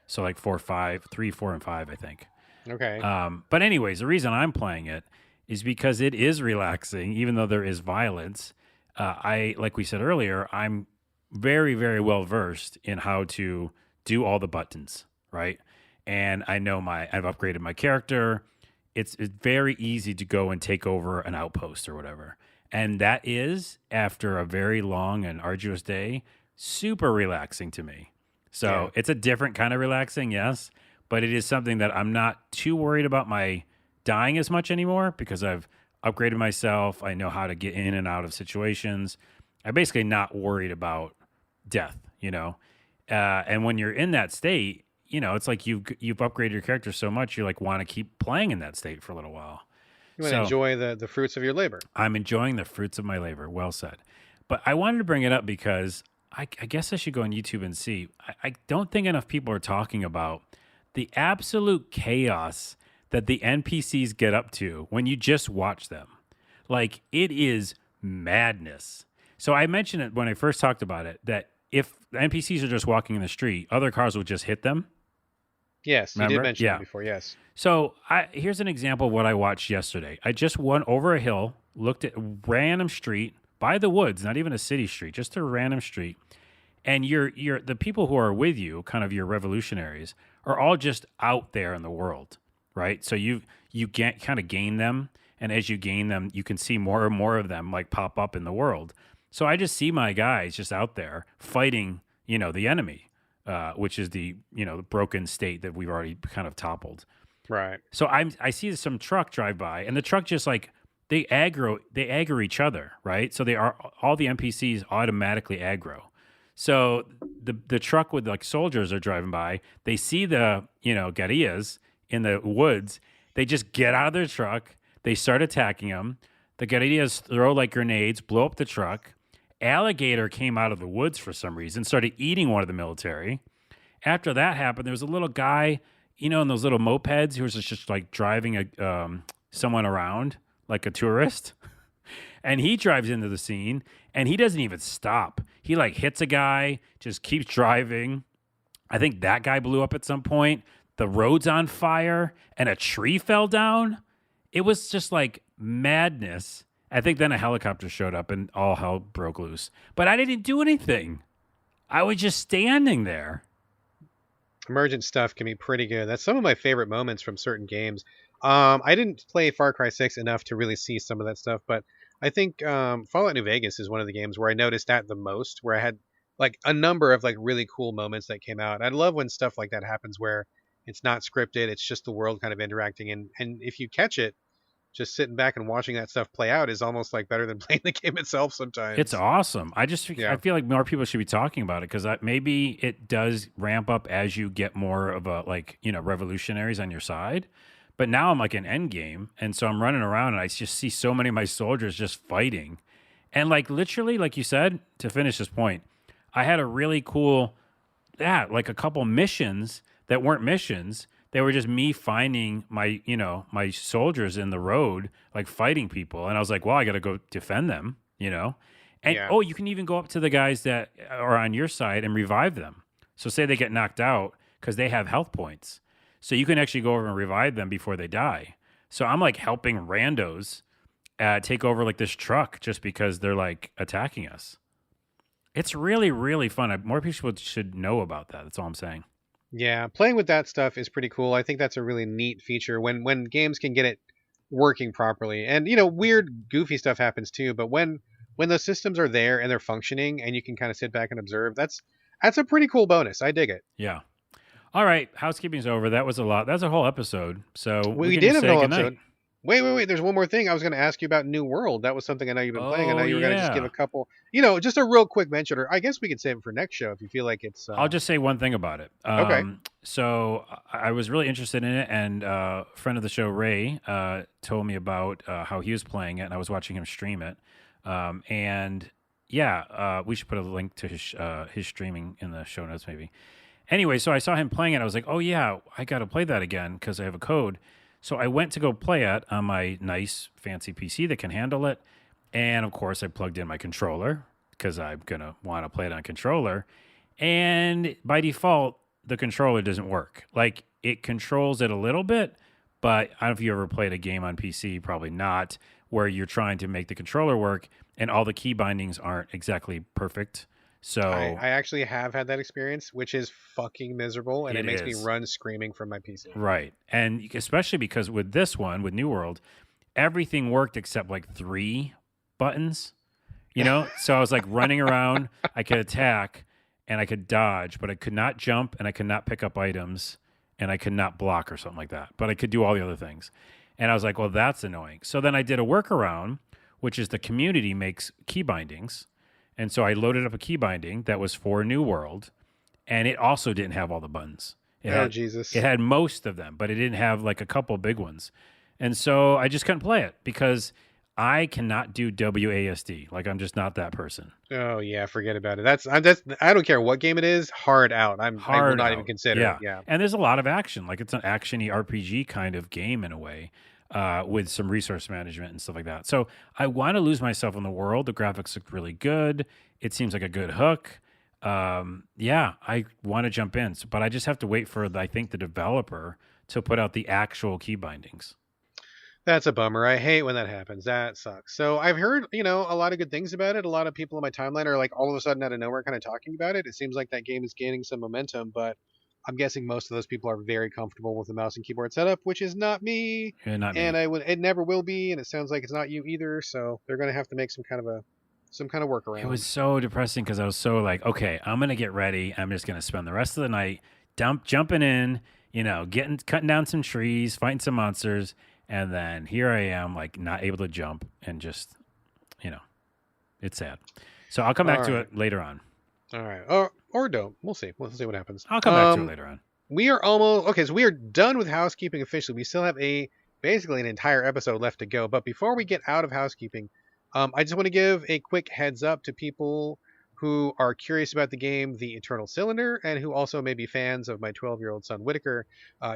[SPEAKER 2] So like 4, 5, 3, 4, and 5, I think.
[SPEAKER 1] Okay.
[SPEAKER 2] But anyways, the reason I'm playing it is because it is relaxing, even though there is violence. Like we said earlier, I'm very, very well versed in how to do all the buttons, right? And I know I've upgraded my character. it's very easy to go and take over an outpost or whatever. And that is, after a very long and arduous day, super relaxing to me.
[SPEAKER 1] Yeah.
[SPEAKER 2] So it's a different kind of relaxing, yes, but it is something that I'm not too worried about my dying as much anymore because I've upgraded myself. I know how to get in and out of situations. I'm basically not worried about death, you know? And when you're in that state, you know, it's like you've upgraded your character so much, you like want to keep playing in that state for a little while.
[SPEAKER 1] You want to
[SPEAKER 2] So
[SPEAKER 1] enjoy the fruits of your labor.
[SPEAKER 2] I'm enjoying the fruits of my labor. Well said. But I wanted to bring it up because I guess I should go on YouTube and see. I don't think enough people are talking about the absolute chaos that the NPCs get up to when you just watch them. Like, it is madness. So I mentioned it when I first talked about it, that if the NPCs are just walking in the street, other cars will just hit them.
[SPEAKER 1] Yes, you
[SPEAKER 2] Remember?
[SPEAKER 1] did mention
[SPEAKER 2] Yeah.
[SPEAKER 1] that before. Yes.
[SPEAKER 2] So here's an example of what I watched yesterday. I just went over a hill, looked at a random street by the woods, not even a city street, just a random street. And you're the people who are with you, kind of your revolutionaries, are all just out there in the world, right? So you get kind of gain them, and as you gain them, you can see more and more of them like pop up in the world. So I just see my guys just out there fighting, you know, the enemy, which is the broken state that we've already kind of toppled.
[SPEAKER 1] Right.
[SPEAKER 2] So I see some truck drive by, and the truck just like they aggro each other, right? So they are all the NPCs automatically aggro. So the truck with like soldiers are driving by. They see the guerrillas in the woods. They just get out of their truck. They start attacking them. The guerrillas throw like grenades, blow up the truck. Alligator came out of the woods for some reason, started eating one of the military. After that happened, there was a little guy, in those little mopeds who was just like driving someone around like a tourist. And he drives into the scene and he doesn't even stop. He like hits a guy, just keeps driving. I think that guy blew up at some point. The road's on fire and a tree fell down. It was just like madness. I think then a helicopter showed up and all hell broke loose. But I didn't do anything. I was just standing there.
[SPEAKER 1] Emergent stuff can be pretty good. That's some of my favorite moments from certain games. I didn't play Far Cry 6 enough to really see some of that stuff, but I think Fallout New Vegas is one of the games where I noticed that the most, where I had like a number of like really cool moments that came out. I love when stuff like that happens where it's not scripted, it's just the world kind of interacting, and if you catch it, just sitting back and watching that stuff play out is almost like better than playing the game itself sometimes.
[SPEAKER 2] It's awesome. I feel like more people should be talking about it because maybe it does ramp up as you get more of a revolutionaries on your side. But now I'm like in end game, and so I'm running around and I just see so many of my soldiers just fighting. And like literally, like you said, to finish this point, I had a really cool like a couple missions that weren't missions. They were just me finding my soldiers in the road, like fighting people. And I was like, well, I got to go defend them, And,
[SPEAKER 1] Yeah.
[SPEAKER 2] you can even go up to the guys that are on your side and revive them. So say they get knocked out because they have health points. So you can actually go over and revive them before they die. So I'm like helping randos take over like this truck just because they're like attacking us. It's really, really fun. More people should know about that. That's all I'm saying.
[SPEAKER 1] Yeah, playing with that stuff is pretty cool. I think that's a really neat feature when games can get it working properly. And weird, goofy stuff happens too. But when those systems are there and they're functioning, and you can kind of sit back and observe, that's a pretty cool bonus. I dig it.
[SPEAKER 2] Yeah. All right, housekeeping's over. That was a lot. That's a whole episode. So
[SPEAKER 1] We
[SPEAKER 2] can
[SPEAKER 1] did
[SPEAKER 2] just
[SPEAKER 1] have
[SPEAKER 2] say
[SPEAKER 1] a whole
[SPEAKER 2] goodnight.
[SPEAKER 1] episode. Wait. There's one more thing. I was going to ask you about New World. That was something I know you've been playing. I know you were going to just give a couple, just a real quick mention. Or I guess we could save it for next show if you feel like it's.
[SPEAKER 2] I'll just say one thing about it.
[SPEAKER 1] Okay.
[SPEAKER 2] So I was really interested in it, and a friend of the show, Ray, told me about how he was playing it, and I was watching him stream it. We should put a link to his streaming in the show notes, maybe. Anyway, so I saw him playing it. I was like, oh, yeah, I got to play that again because I have a code. So I went to go play it on my nice, fancy PC that can handle it. And, of course, I plugged in my controller because I'm going to want to play it on controller. And by default, the controller doesn't work. Like, it controls it a little bit, but I don't know if you ever played a game on PC, probably not, where you're trying to make the controller work and all the key bindings aren't exactly perfect. So
[SPEAKER 1] I actually have had that experience, which is fucking miserable, and it
[SPEAKER 2] it
[SPEAKER 1] makes me
[SPEAKER 2] is.
[SPEAKER 1] run screaming from my PC.
[SPEAKER 2] Right. And especially because with this one, with New World, everything worked except like 3 buttons, So I was like running around. I could attack and I could dodge, but I could not jump and I could not pick up items and I could not block or something like that. But I could do all the other things. And I was like, well, that's annoying. So then I did a workaround, which is the community makes key bindings. And so I loaded up a key binding that was for New World, and it also didn't have all the buttons.
[SPEAKER 1] Oh Jesus!
[SPEAKER 2] It had most of them, but it didn't have like a couple big ones. And so I just couldn't play it because I cannot do WASD. Like I'm just not that person.
[SPEAKER 1] Oh yeah, forget about it. That's I don't care what game it is. Hard out. I will
[SPEAKER 2] Hard
[SPEAKER 1] not even
[SPEAKER 2] out.
[SPEAKER 1] consider
[SPEAKER 2] Yeah.
[SPEAKER 1] it. Yeah.
[SPEAKER 2] And there's a lot of action. Like it's an action-y RPG kind of game in a way, with some resource management and stuff like that. So I want to lose myself in the world. The graphics look really good. It seems like a good hook. Yeah, I want to jump in, but I just have to wait for I think the developer to put out the actual key bindings.
[SPEAKER 1] That's a bummer. I hate when that happens. That sucks. So I've heard, a lot of good things about it. A lot of people in my timeline are like all of a sudden out of nowhere kind of talking about it. It seems like that game is gaining some momentum, but I'm guessing most of those people are very comfortable with the mouse and keyboard setup, which is not me.
[SPEAKER 2] Yeah, not
[SPEAKER 1] And
[SPEAKER 2] me.
[SPEAKER 1] it never will be, and it sounds like it's not you either. So they're going to have to make some kind of
[SPEAKER 2] It was
[SPEAKER 1] workaround.
[SPEAKER 2] so depressing because I was so like, okay, I'm gonna get ready. I'm just gonna spend the rest of the night jumping in, cutting down some trees, fighting some monsters, and then here I am, like not able to jump, and just, you know, it's sad. So I'll come
[SPEAKER 1] All
[SPEAKER 2] back to
[SPEAKER 1] right.
[SPEAKER 2] it later on.
[SPEAKER 1] All right. Or don't. We'll see. We'll see what happens.
[SPEAKER 2] I'll come back to it later on.
[SPEAKER 1] We are almost okay. So we are done with housekeeping officially. We still have basically an entire episode left to go. But before we get out of housekeeping, I just want to give a quick heads up to people who are curious about the game, The Eternal Cylinder, and who also may be fans of my 12-year-old son Whitaker.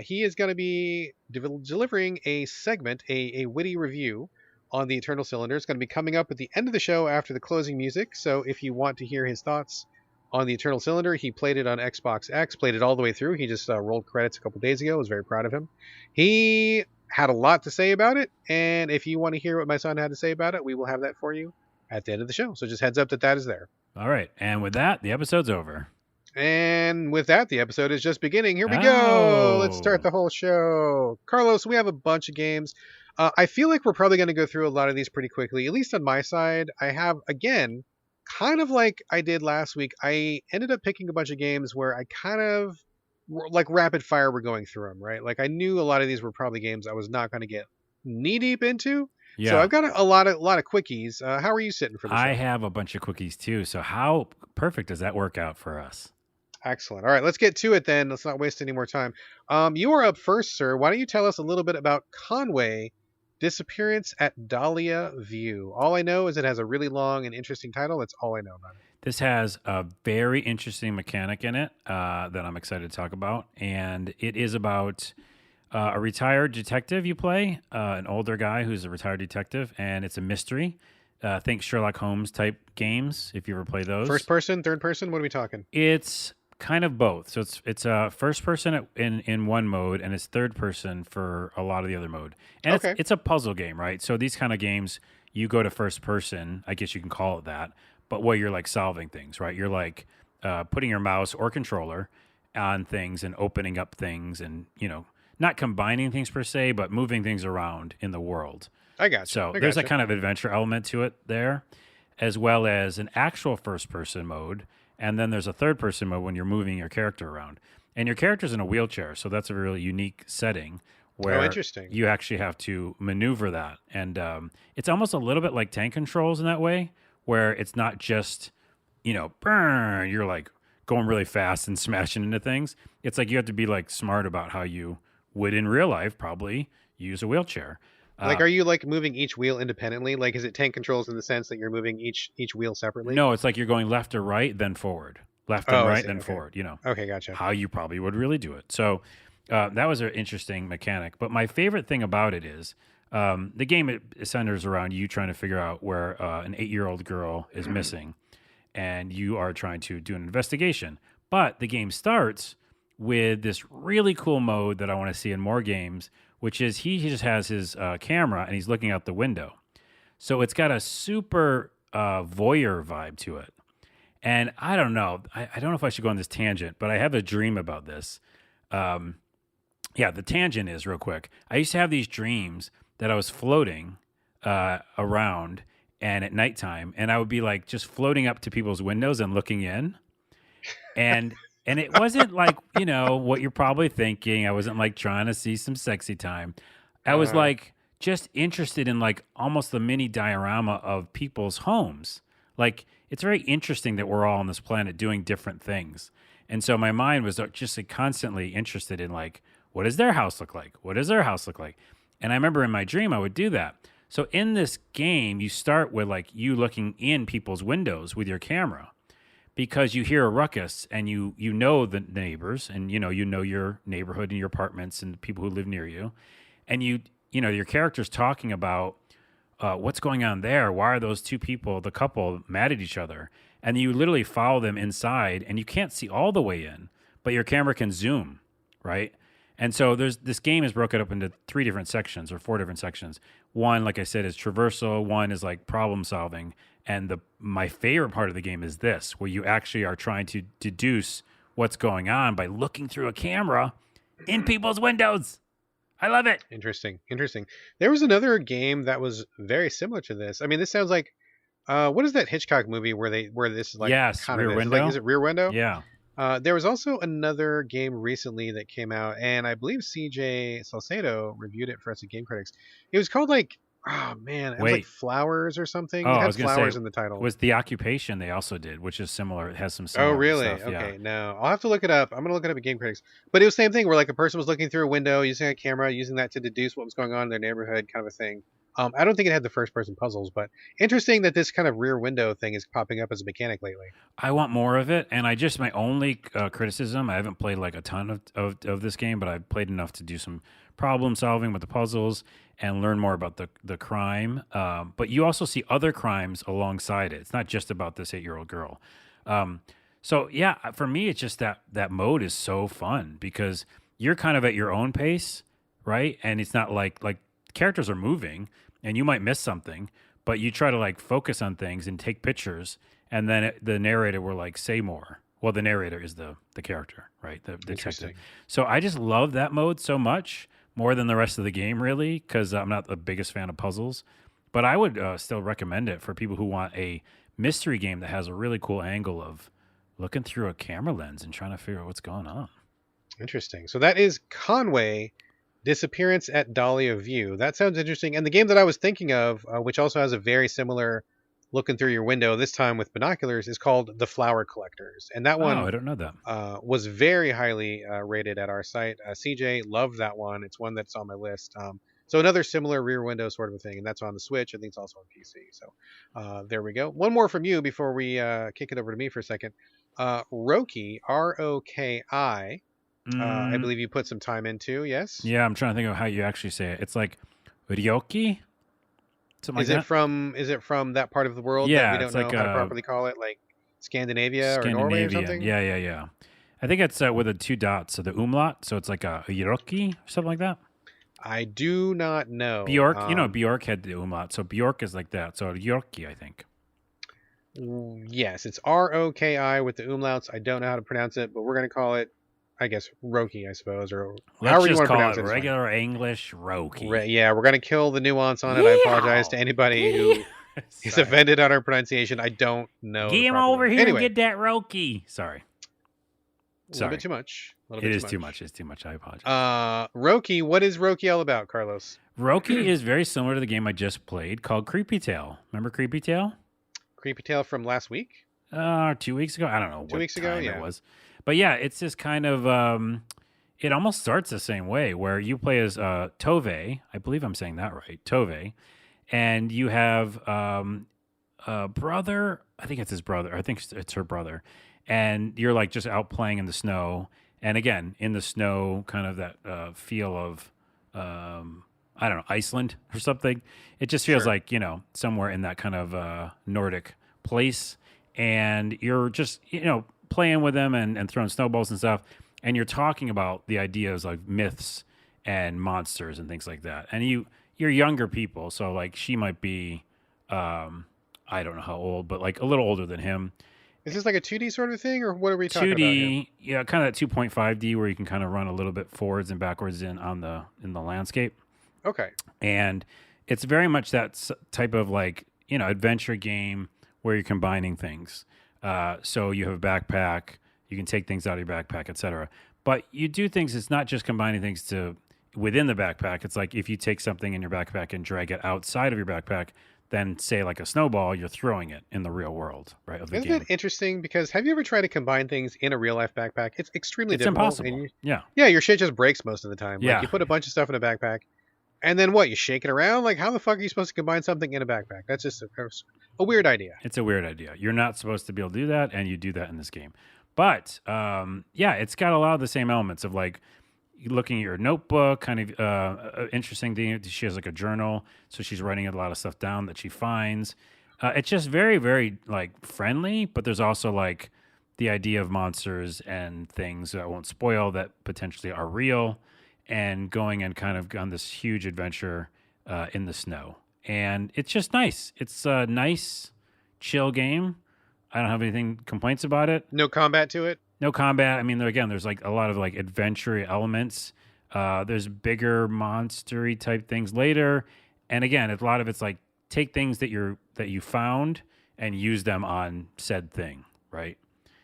[SPEAKER 1] He is going to be delivering a segment, a witty review on The Eternal Cylinder. It's going to be coming up at the end of the show after the closing music. So if you want to hear his thoughts on The Eternal Cylinder, he played it on Xbox X, played it all the way through. He just rolled credits a couple days ago. Was very proud of him. He had a lot to say about it, and if you want to hear what my son had to say about it, we will have that for you at the end of the show. So just heads up that is there.
[SPEAKER 2] All right, and with that, the episode's over.
[SPEAKER 1] And with that, the episode is just beginning. Here we go.
[SPEAKER 2] Oh.
[SPEAKER 1] Let's start the whole show. Carlos, we have a bunch of games. I feel like we're probably going to go through a lot of these pretty quickly, at least on my side. I have, again, kind of like I did last week, I ended up picking a bunch of games where I kind of, like rapid fire, we're going through them, right? Like I knew a lot of these were probably games I was not going to get knee deep into.
[SPEAKER 2] Yeah.
[SPEAKER 1] So I've got a lot of quickies. How are you sitting for the show?
[SPEAKER 2] I have a bunch of cookies too. So how perfect does that work out for us?
[SPEAKER 1] Excellent. All right, let's get to it then. Let's not waste any more time. You are up first, sir. Why don't you tell us a little bit about Conway, Disappearance at Dahlia View? All I know is it has a really long and interesting title. That's all I know about it.
[SPEAKER 2] This has a very interesting mechanic in it that I'm excited to talk about. And it is about a retired detective you play, an older guy who's a retired detective, and it's a mystery. Think Sherlock Holmes type games, if you ever play those.
[SPEAKER 1] First person, third person? What are we talking?
[SPEAKER 2] It's kind of both. So it's first person in one mode, and it's third person for a lot of the other mode. And
[SPEAKER 1] Okay.
[SPEAKER 2] it's a puzzle game, right? So these kind of games, you go to first person, I guess you can call it that, but where you're like solving things, right? You're like putting your mouse or controller on things and opening up things and, not combining things per se, but moving things around in the world.
[SPEAKER 1] I got you.
[SPEAKER 2] So there's a kind of adventure element to it there, as well as an actual first person mode. And then there's a third person mode when you're moving your character around. And your character's in a wheelchair, so that's a really unique setting where
[SPEAKER 1] interesting.
[SPEAKER 2] you actually have to maneuver that. And it's almost a little bit like tank controls in that way, where it's not just, burn, you're like going really fast and smashing into things. It's like you have to be like smart about how you would in real life probably use a wheelchair.
[SPEAKER 1] Like, are you like moving each wheel independently? Like, is it tank controls in the sense that you're moving each wheel separately?
[SPEAKER 2] No, it's like you're going left or right, then forward. Left and right, then forward,
[SPEAKER 1] Okay, gotcha.
[SPEAKER 2] How you probably would really do it. So that was an interesting mechanic. But my favorite thing about it is the game it centers around you trying to figure out where an 8-year-old girl is missing. And you are trying to do an investigation. But the game starts with this really cool mode that I want to see in more games, which is he just has his camera and he's looking out the window. So it's got a super voyeur vibe to it. And I don't know. I don't know if I should go on this tangent, but I have a dream about this. Um, yeah, the tangent is real quick. I used to have these dreams that I was floating around and at nighttime, and I would be like just floating up to people's windows and looking in. And it wasn't like, what you're probably thinking. I wasn't like trying to see some sexy time. I was
[SPEAKER 1] Uh,
[SPEAKER 2] like just interested in like almost the mini diorama of people's homes. Like it's very interesting that we're all on this planet doing different things. And so my mind was just like, constantly interested in like, what does their house look like? What does their house look like? And I remember in my dream I would do that. So in this game, you start with like you looking in people's windows with your camera because you hear a ruckus and you know the neighbors and you know your neighborhood and your apartments and the people who live near you, and your character's talking about what's going on there. Why are those two people, the couple, mad at each other? And you literally follow them inside, and you can't see all the way in, but your camera can zoom, right? And so this game is broken up into 3 different sections or 4 different sections. One, like I said, is traversal. One is like problem solving. And my favorite part of the game is this, where you actually are trying to deduce what's going on by looking through a camera in people's windows. I love it.
[SPEAKER 1] Interesting. Interesting. There was another game that was very similar to this. I mean, this sounds like what is that Hitchcock movie where this is like
[SPEAKER 2] Yes,
[SPEAKER 1] kind
[SPEAKER 2] Rear
[SPEAKER 1] of
[SPEAKER 2] Window.
[SPEAKER 1] like is it Rear Window?
[SPEAKER 2] Yeah.
[SPEAKER 1] There was also another game recently that came out, and I believe CJ Salcedo reviewed it for us at Game Critics. It was called like, oh man, it was like
[SPEAKER 2] Wait.
[SPEAKER 1] Flowers or something.
[SPEAKER 2] Oh,
[SPEAKER 1] It
[SPEAKER 2] I
[SPEAKER 1] had
[SPEAKER 2] was going to
[SPEAKER 1] flowers
[SPEAKER 2] say,
[SPEAKER 1] in the title.
[SPEAKER 2] was The Occupation they also did, which is similar. It has some
[SPEAKER 1] Oh,
[SPEAKER 2] similar
[SPEAKER 1] really?
[SPEAKER 2] stuff. Yeah.
[SPEAKER 1] Okay, no. I'll have to look it up. I'm going to look it up at Game Critics. But it was the same thing where like a person was looking through a window using a camera, using that to deduce what was going on in their neighborhood, kind of a thing. I don't think it had the first person puzzles, but interesting that this kind of rear window thing is popping up as a mechanic lately.
[SPEAKER 2] I want more of it. And my only criticism, I haven't played like a ton of this game, but I've played enough to do some problem solving with the puzzles and learn more about the crime. But you also see other crimes alongside it. It's not just about this 8-year-old girl. So yeah, for me, it's just that mode is so fun because you're kind of at your own pace, right? And it's not like characters are moving and you might miss something, but you try to like focus on things and take pictures, and then the narrator will like say more. Well, the narrator is the character, right? The detective.
[SPEAKER 1] Interesting.
[SPEAKER 2] So I just love that mode so much, more than the rest of the game, really, because I'm not the biggest fan of puzzles. But I would still recommend it for people who want a mystery game that has a really cool angle of looking through a camera lens and trying to figure out what's going on.
[SPEAKER 1] Interesting. So that is Conway, Disappearance at Dahlia View. That sounds interesting. And the game that I was thinking of, which also has a very similar looking through your window, this time with binoculars, is called The Flower Collectors. And that
[SPEAKER 2] Oh,
[SPEAKER 1] one
[SPEAKER 2] I don't know that.
[SPEAKER 1] was very highly rated at our site. CJ loved that one. It's one that's on my list. So another similar rear window sort of a thing, and that's on the Switch. I think it's also on PC. So there we go. One more from you before we kick it over to me for a second. Roki, Roki. I believe you put some time into, yes?
[SPEAKER 2] Yeah, I'm trying to think of how you actually say it. It's like Ryoki? Something
[SPEAKER 1] Is
[SPEAKER 2] like
[SPEAKER 1] it
[SPEAKER 2] that?
[SPEAKER 1] from that part of the world that
[SPEAKER 2] Yeah,
[SPEAKER 1] we don't
[SPEAKER 2] it's
[SPEAKER 1] know
[SPEAKER 2] like
[SPEAKER 1] how to properly call it, like Scandinavia or Norway or
[SPEAKER 2] Scandinavian.
[SPEAKER 1] something?
[SPEAKER 2] Yeah. I think it's with the 2 dots, so the umlaut. So it's like a Ryoki or something like that.
[SPEAKER 1] I do not know.
[SPEAKER 2] Bjork, Bjork had the umlaut, so Bjork is like that. So Ryoki, I think.
[SPEAKER 1] Yes, it's Roki with the umlauts. I don't know how to pronounce it, but we're going to call it, I guess, Roki, I suppose, or
[SPEAKER 2] Let's
[SPEAKER 1] however you
[SPEAKER 2] just
[SPEAKER 1] want to
[SPEAKER 2] call
[SPEAKER 1] pronounce
[SPEAKER 2] it
[SPEAKER 1] it. It's fine.
[SPEAKER 2] regular English Roki.
[SPEAKER 1] Yeah, we're going to kill the nuance on it. I apologize to anybody who is
[SPEAKER 2] Sorry.
[SPEAKER 1] offended on our pronunciation. I don't know.
[SPEAKER 2] Get
[SPEAKER 1] the
[SPEAKER 2] him
[SPEAKER 1] proper
[SPEAKER 2] over
[SPEAKER 1] word.
[SPEAKER 2] here
[SPEAKER 1] Anyway,
[SPEAKER 2] and get that Roki. Sorry.
[SPEAKER 1] a little bit too much.
[SPEAKER 2] It is too much. It's too much. I apologize.
[SPEAKER 1] Roki, what is Roki all about, Carlos?
[SPEAKER 2] Roki is very similar to the game I just played called Creepy Tail. Remember Creepy Tail?
[SPEAKER 1] Creepy Tale from last week?
[SPEAKER 2] 2 weeks ago? I don't know.
[SPEAKER 1] 2 weeks ago,
[SPEAKER 2] time
[SPEAKER 1] yeah.
[SPEAKER 2] It was. But yeah, it's just kind of, it almost starts the same way where you play as Tove. I believe I'm saying that right. Tove. And you have a brother. I think it's his brother. I think it's her brother. And you're like just out playing in the snow. And again, in the snow, kind of that feel of, I don't know, Iceland or something. It just feels
[SPEAKER 1] Sure.
[SPEAKER 2] like, somewhere in that kind of Nordic place. And you're just, playing with them and throwing snowballs and stuff. And you're talking about the ideas like myths and monsters and things like that. And you're younger people. So like she might be, I don't know how old, but like a little older than him.
[SPEAKER 1] Is this like a 2D sort of thing, or what are we talking about here?
[SPEAKER 2] 2D, yeah, kind of that 2.5D where you can kind of run a little bit forwards and backwards in the landscape.
[SPEAKER 1] Okay.
[SPEAKER 2] And it's very much that type of like adventure game where you're combining things. So you have a backpack, you can take things out of your backpack, etc. But you do things. It's not just combining things to within the backpack. It's like if you take something in your backpack and drag it outside of your backpack, then say like a snowball, you're throwing it in the real world, right, of the
[SPEAKER 1] Isn't that
[SPEAKER 2] game.
[SPEAKER 1] interesting? Because have you ever tried to combine things in a real life backpack? It's extremely
[SPEAKER 2] It's
[SPEAKER 1] difficult, and
[SPEAKER 2] impossible. Yeah,
[SPEAKER 1] yeah, your shit just breaks most of the time. Like
[SPEAKER 2] yeah.
[SPEAKER 1] you put a bunch of stuff in a backpack, and then what? You shake it around. Like how the fuck are you supposed to combine something in a backpack? That's just a weird idea.
[SPEAKER 2] It's a weird idea. You're not supposed to be able to do that, and you do that in this game. But yeah, it's got a lot of the same elements of like looking at your notebook, kind of interesting thing. She has like a journal, so she's writing a lot of stuff down that she finds. It's just very, very like friendly, but there's also like the idea of monsters and things that I won't spoil that potentially are real, and going and kind of on this huge adventure in the snow. And it's just nice. It's a nice, chill game. I don't have anything complaints about it.
[SPEAKER 1] No combat to it.
[SPEAKER 2] No combat. I mean, again, there's like a lot of like adventure elements. There's bigger monstery type things later, and again, a lot of it's like take things that you found and use them on said thing, right?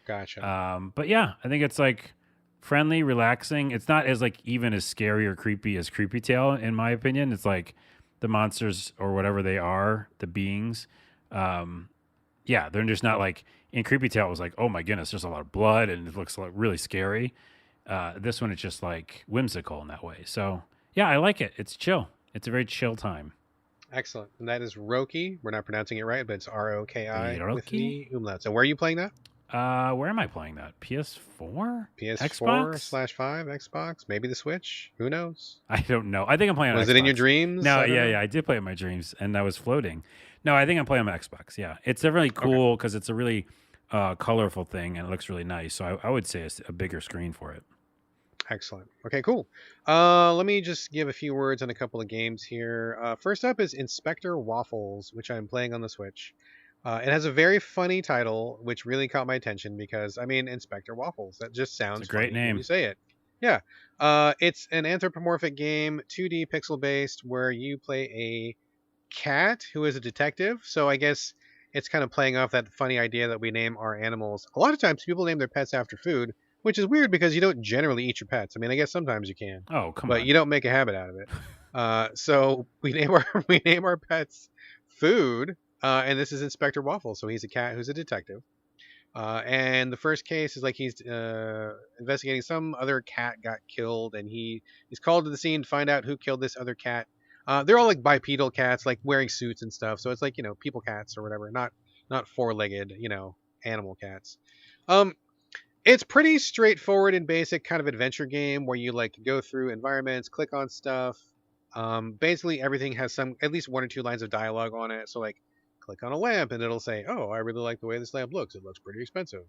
[SPEAKER 1] Gotcha.
[SPEAKER 2] But yeah, I think it's like friendly, relaxing. It's not as like even as scary or creepy as Creepy Tale, in my opinion. It's like the monsters or whatever they are, the beings. Yeah, they're just not like in Creepy Tale. It was like, oh my goodness, there's a lot of blood and it looks like really scary. This one, it's just like whimsical in that way. So yeah, I like it. It's chill. It's a very chill time.
[SPEAKER 1] Excellent. And that is Roki. We're not pronouncing it right, but it's Roki with
[SPEAKER 2] Roki?
[SPEAKER 1] the umlaut. So where are you playing that?
[SPEAKER 2] Where am I playing that? PS4?
[SPEAKER 1] PS4
[SPEAKER 2] Xbox?
[SPEAKER 1] slash 5, Xbox, maybe the Switch. Who knows?
[SPEAKER 2] I don't know. I think I'm playing on
[SPEAKER 1] Was
[SPEAKER 2] Xbox.
[SPEAKER 1] it in your dreams?
[SPEAKER 2] No,
[SPEAKER 1] I don't know.
[SPEAKER 2] yeah. I did play in my dreams, and I was floating. No, I think I'm playing on Xbox. Yeah, it's a really cool because it's a really colorful thing and it looks really nice. So I would say it's a bigger screen for it.
[SPEAKER 1] Excellent. Okay, cool. Let me just give a few words on a couple of games here. First up is Inspector Waffles, which I'm playing on the Switch. It has a very funny title, which really caught my attention because, I mean, Inspector Waffles. That just sounds
[SPEAKER 2] It's a great
[SPEAKER 1] funny when
[SPEAKER 2] name.
[SPEAKER 1] you say it. Yeah. It's an anthropomorphic game, 2D pixel based, where you play a cat who is a detective. So I guess it's kind of playing off that funny idea that we name our animals. A lot of times people name their pets after food, which is weird because you don't generally eat your pets. I mean, I guess sometimes you can,
[SPEAKER 2] Oh, come
[SPEAKER 1] but
[SPEAKER 2] on.
[SPEAKER 1] you don't make a habit out of it. So we name our we name our pets food, and this is Inspector Waffle. So he's a cat who's a detective. And the first case is like he's investigating some other cat got killed, and he's called to the scene to find out who killed this other cat. They're all like bipedal cats, like wearing suits and stuff. So it's like people cats or whatever, not four-legged animal cats. It's pretty straightforward and basic kind of adventure game where you like go through environments, click on stuff. Basically everything has some at least one or two lines of dialogue on it. So like click on a lamp and it'll say, "Oh, I really like the way this lamp looks. It looks pretty expensive."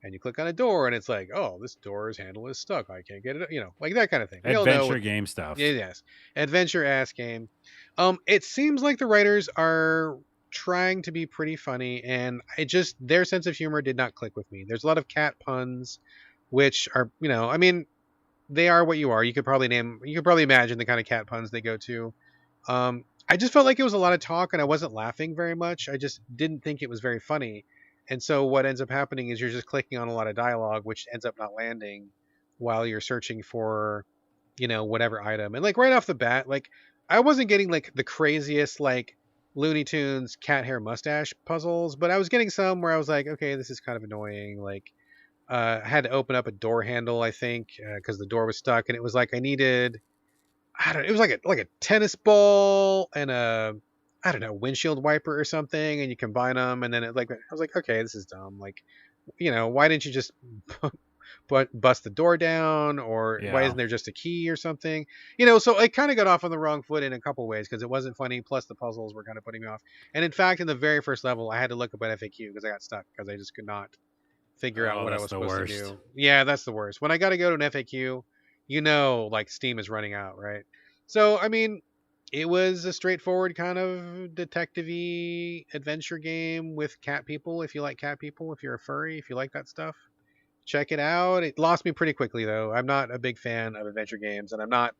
[SPEAKER 1] And you click on a door and it's like, "Oh, this door's handle is stuck. I can't get it." Like that kind of thing. We all know
[SPEAKER 2] Adventure game stuff.
[SPEAKER 1] yes, adventure ass game. It seems like the writers are trying to be pretty funny, and their sense of humor did not click with me. There's a lot of cat puns, which are I mean, they are what you are. You could probably imagine the kind of cat puns they go to. I just felt like it was a lot of talk, and I wasn't laughing very much. I just didn't think it was very funny. And so what ends up happening is you're just clicking on a lot of dialogue, which ends up not landing while you're searching for, whatever item. And like right off the bat, like I wasn't getting like the craziest like Looney Tunes cat hair mustache puzzles, but I was getting some where I was like, okay, this is kind of annoying. Like I had to open up a door handle, I think, because the door was stuck, and it was like I needed, it was like a tennis ball and a, I don't know, windshield wiper or something, and you combine them, and then I was like, okay, this is dumb. Like, why didn't you just bust the door down, or why
[SPEAKER 2] Yeah.
[SPEAKER 1] isn't there just a key or something? So I kind of got off on the wrong foot in a couple ways because it wasn't funny. Plus the puzzles were kind of putting me off. And in fact, in the very first level, I had to look up an FAQ because I got stuck because I just could not figure out
[SPEAKER 2] Oh,
[SPEAKER 1] what I
[SPEAKER 2] that's
[SPEAKER 1] was
[SPEAKER 2] the
[SPEAKER 1] supposed to
[SPEAKER 2] worst.
[SPEAKER 1] do. Yeah, that's the worst. When I got to go to an FAQ, like Steam is running out, right? So I mean, It was a straightforward kind of detective-y adventure game with cat people. If you like cat people, if you're a furry, if you like that stuff, check it out. It lost me pretty quickly though. I'm not a big fan of adventure games, and I'm not.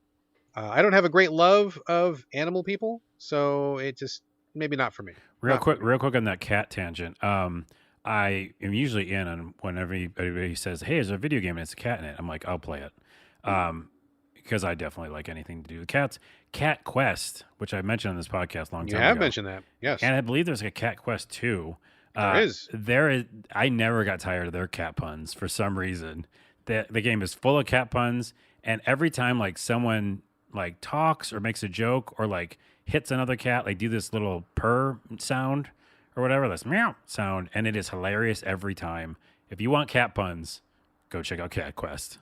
[SPEAKER 1] I don't have a great love of animal people, so it just maybe not for me. Not for me.
[SPEAKER 2] Real quick on that cat tangent. I am usually in on whenever anybody says, "Hey, there's a video game and it's a cat in it." I'm like, "I'll play it," because I definitely like anything to do with cats. Cat Quest, which I mentioned on this podcast a long time
[SPEAKER 1] Yeah, I've
[SPEAKER 2] ago,
[SPEAKER 1] mentioned that. Yes,
[SPEAKER 2] and I believe there's a Cat Quest 2.
[SPEAKER 1] there is.
[SPEAKER 2] There is. I never got tired of their cat puns for some reason. The game is full of cat puns, and every time like someone like talks or makes a joke or like hits another cat, like do this little purr sound or whatever, this meow sound, and it is hilarious every time. If you want cat puns, go check out Cat Quest.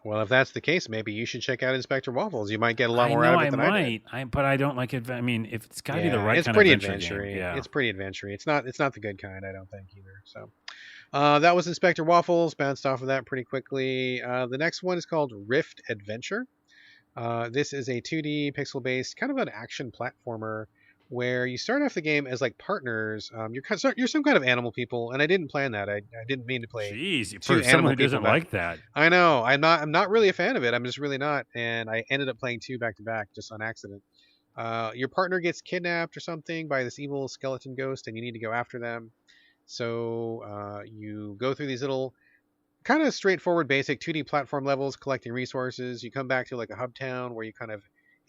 [SPEAKER 1] Well, if that's the case, maybe you should check out Inspector Waffles. You might get a lot more
[SPEAKER 2] know
[SPEAKER 1] out of it than I did.
[SPEAKER 2] but I don't like it. I mean, if it's got to be the
[SPEAKER 1] Yeah,
[SPEAKER 2] right
[SPEAKER 1] it's
[SPEAKER 2] kind
[SPEAKER 1] pretty
[SPEAKER 2] of adventure
[SPEAKER 1] adventure-y.
[SPEAKER 2] game. Yeah.
[SPEAKER 1] It's pretty adventure-y. It's not the good kind, I don't think either. So, that was Inspector Waffles. Bounced off of that pretty quickly. The next one is called Rift Adventure. This is a 2D pixel-based kind of an action platformer where you start off the game as like partners. You're some kind of animal people, and I didn't plan that. I didn't mean to play
[SPEAKER 2] Jeez,
[SPEAKER 1] two
[SPEAKER 2] for someone
[SPEAKER 1] animal
[SPEAKER 2] who
[SPEAKER 1] people
[SPEAKER 2] doesn't
[SPEAKER 1] back.
[SPEAKER 2] like that.
[SPEAKER 1] I know. I'm not really a fan of it. I'm just really not. And I ended up playing two back to back just on accident. Your partner gets kidnapped or something by this evil skeleton ghost, and you need to go after them. So you go through these little kind of straightforward, basic 2D platform levels, collecting resources. You come back to like a hub town where you kind of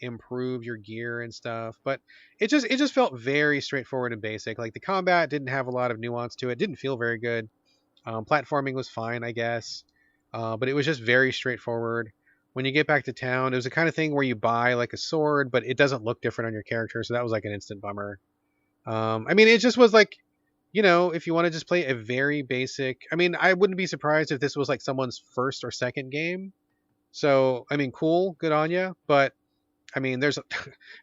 [SPEAKER 1] improve your gear and stuff. But it just felt very straightforward and basic. Like the combat didn't have a lot of nuance to it. Didn't feel very good. Platforming was fine, I guess, but it was just very straightforward. When you get back to town, it was the kind of thing where you buy like a sword, but it doesn't look different on your character, so that was like an instant bummer. I mean, it just was like, if you want to just play a very basic, I mean, I wouldn't be surprised if this was like someone's first or second game. So, I mean, cool, good on you. But I mean,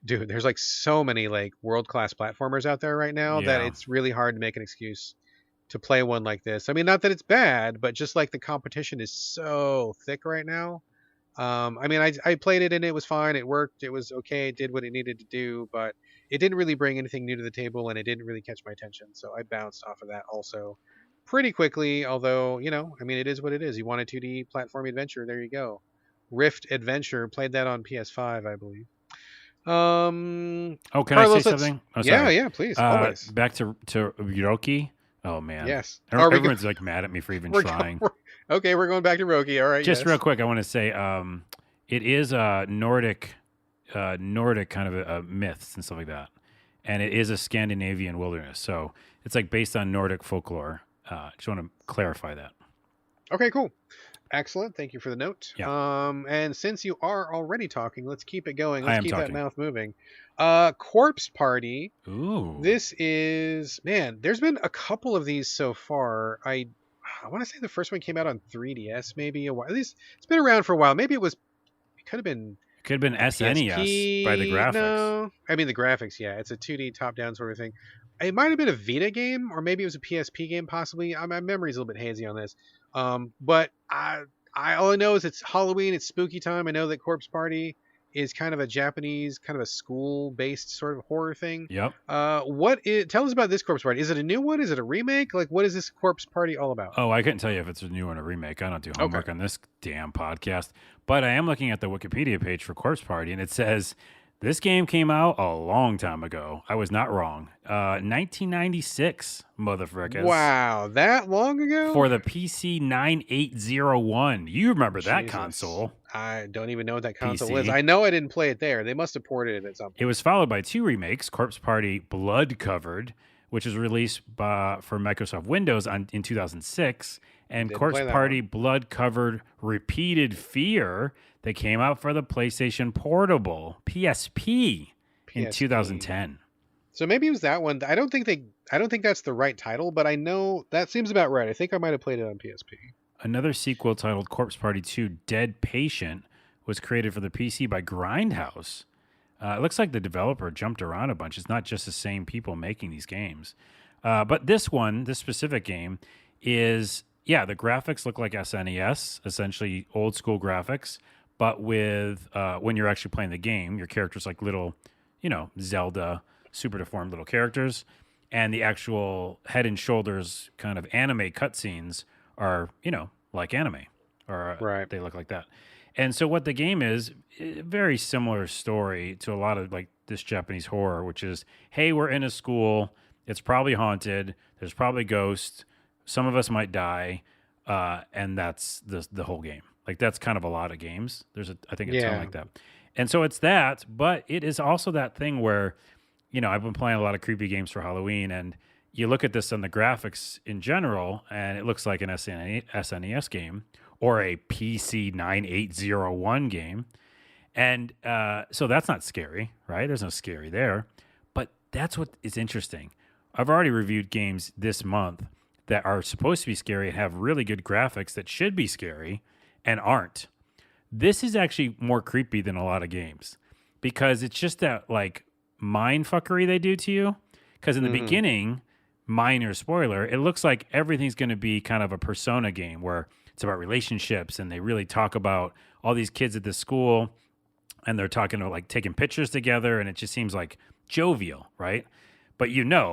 [SPEAKER 1] dude, there's like so many like world class platformers out there right now that
[SPEAKER 2] Yeah.
[SPEAKER 1] it's really hard to make an excuse to play one like this. I mean, not that it's bad, but just like the competition is so thick right now. I mean, I played it and it was fine. It worked. It was okay. It did what it needed to do, but it didn't really bring anything new to the table and it didn't really catch my attention. So I bounced off of that also pretty quickly. Although, I mean, it is what it is. You want a 2D platform adventure. There you go. Rift Adventure. Played that on PS5, I believe.
[SPEAKER 2] Oh, can
[SPEAKER 1] Carlos,
[SPEAKER 2] I say something? Oh,
[SPEAKER 1] yeah,
[SPEAKER 2] sorry.
[SPEAKER 1] yeah, please. Always.
[SPEAKER 2] Back to Roki. Oh man.
[SPEAKER 1] Yes.
[SPEAKER 2] Everyone's like mad at me for even trying.
[SPEAKER 1] Okay, we're going back to Roki. All right.
[SPEAKER 2] Just
[SPEAKER 1] yes.
[SPEAKER 2] real quick, I want to say, it is a Nordic kind of myths and stuff like that, and it is a Scandinavian wilderness, so it's like based on Nordic folklore. Just want to clarify that.
[SPEAKER 1] Okay, cool. Excellent. Thank you for the note.
[SPEAKER 2] Yeah.
[SPEAKER 1] And since you are already talking, let's keep it going.
[SPEAKER 2] I
[SPEAKER 1] Let's
[SPEAKER 2] am
[SPEAKER 1] keep that
[SPEAKER 2] talking.
[SPEAKER 1] mouth moving. Corpse Party.
[SPEAKER 2] Ooh.
[SPEAKER 1] This is, man, there's been a couple of these so far. I want to say the first one came out on 3DS maybe a while. At least it's been around for a while. Maybe it could have been
[SPEAKER 2] Could have been SNES
[SPEAKER 1] PSP.
[SPEAKER 2] by the graphics.
[SPEAKER 1] No, I mean the graphics, yeah. It's a 2D top-down sort of thing. It might have been a Vita game, or maybe it was a PSP game, possibly. My memory's a little bit hazy on this. But all I know is it's Halloween, it's spooky time. I know that Corpse Party is kind of a Japanese, kind of a school-based sort of horror thing.
[SPEAKER 2] Yep.
[SPEAKER 1] Tell us about this Corpse Party. Is it a new one? Is it a remake? Like, what is this Corpse Party all about?
[SPEAKER 2] Oh, I couldn't tell you if it's a new one or remake. I don't do homework on this damn podcast. But I am looking at the Wikipedia page for Corpse Party, and it says this game came out a long time ago. I was not wrong. 1996, motherfuckers.
[SPEAKER 1] Wow, that long ago?
[SPEAKER 2] For the PC 9801. You remember that
[SPEAKER 1] Jesus.
[SPEAKER 2] console.
[SPEAKER 1] I don't even know what that console
[SPEAKER 2] PC.
[SPEAKER 1] is. I know I didn't play it there. They must have ported it at some point.
[SPEAKER 2] It was followed by two remakes, Corpse Party Blood Covered, which was released for Microsoft Windows in 2006, and
[SPEAKER 1] Didn't
[SPEAKER 2] Corpse
[SPEAKER 1] play that
[SPEAKER 2] Party
[SPEAKER 1] one.
[SPEAKER 2] Blood Covered Repeated Fear that came out for the PlayStation Portable PSP in
[SPEAKER 1] PSP.
[SPEAKER 2] 2010.
[SPEAKER 1] So maybe it was that one. I don't think that's the right title, but I know that seems about right. I think I might have played it on PSP.
[SPEAKER 2] Another sequel titled Corpse Party 2 Dead Patient was created for the PC by Grindhouse. It looks like the developer jumped around a bunch. It's not just the same people making these games. But this specific game is, the graphics look like SNES, essentially old school graphics, but with when you're actually playing the game, your character's like little Zelda super deformed little characters, and the actual Head and Shoulders kind of anime cutscenes are like anime, or
[SPEAKER 1] Right.
[SPEAKER 2] they look like that. And so what the game is, a very similar story to a lot of like this Japanese horror, which is, hey, we're in a school, it's probably haunted, there's probably ghosts, some of us might die, and that's the whole game. Like that's kind of a lot of games. There's I think a ton
[SPEAKER 1] Yeah.
[SPEAKER 2] like that. And so it's that, but it is also that thing where, I've been playing a lot of creepy games for Halloween, and you look at this on the graphics in general, and it looks like an SNES game or a PC 9801 game. And so that's not scary, right? There's no scary there. But that's what is interesting. I've already reviewed games this month that are supposed to be scary and have really good graphics that should be scary and aren't. This is actually more creepy than a lot of games because it's just that like mind fuckery they do to you. Because in the beginning, minor spoiler, it looks like everything's going to be kind of a Persona game where it's about relationships, and they really talk about all these kids at this school, and they're talking about like taking pictures together, and it just seems like jovial, right? But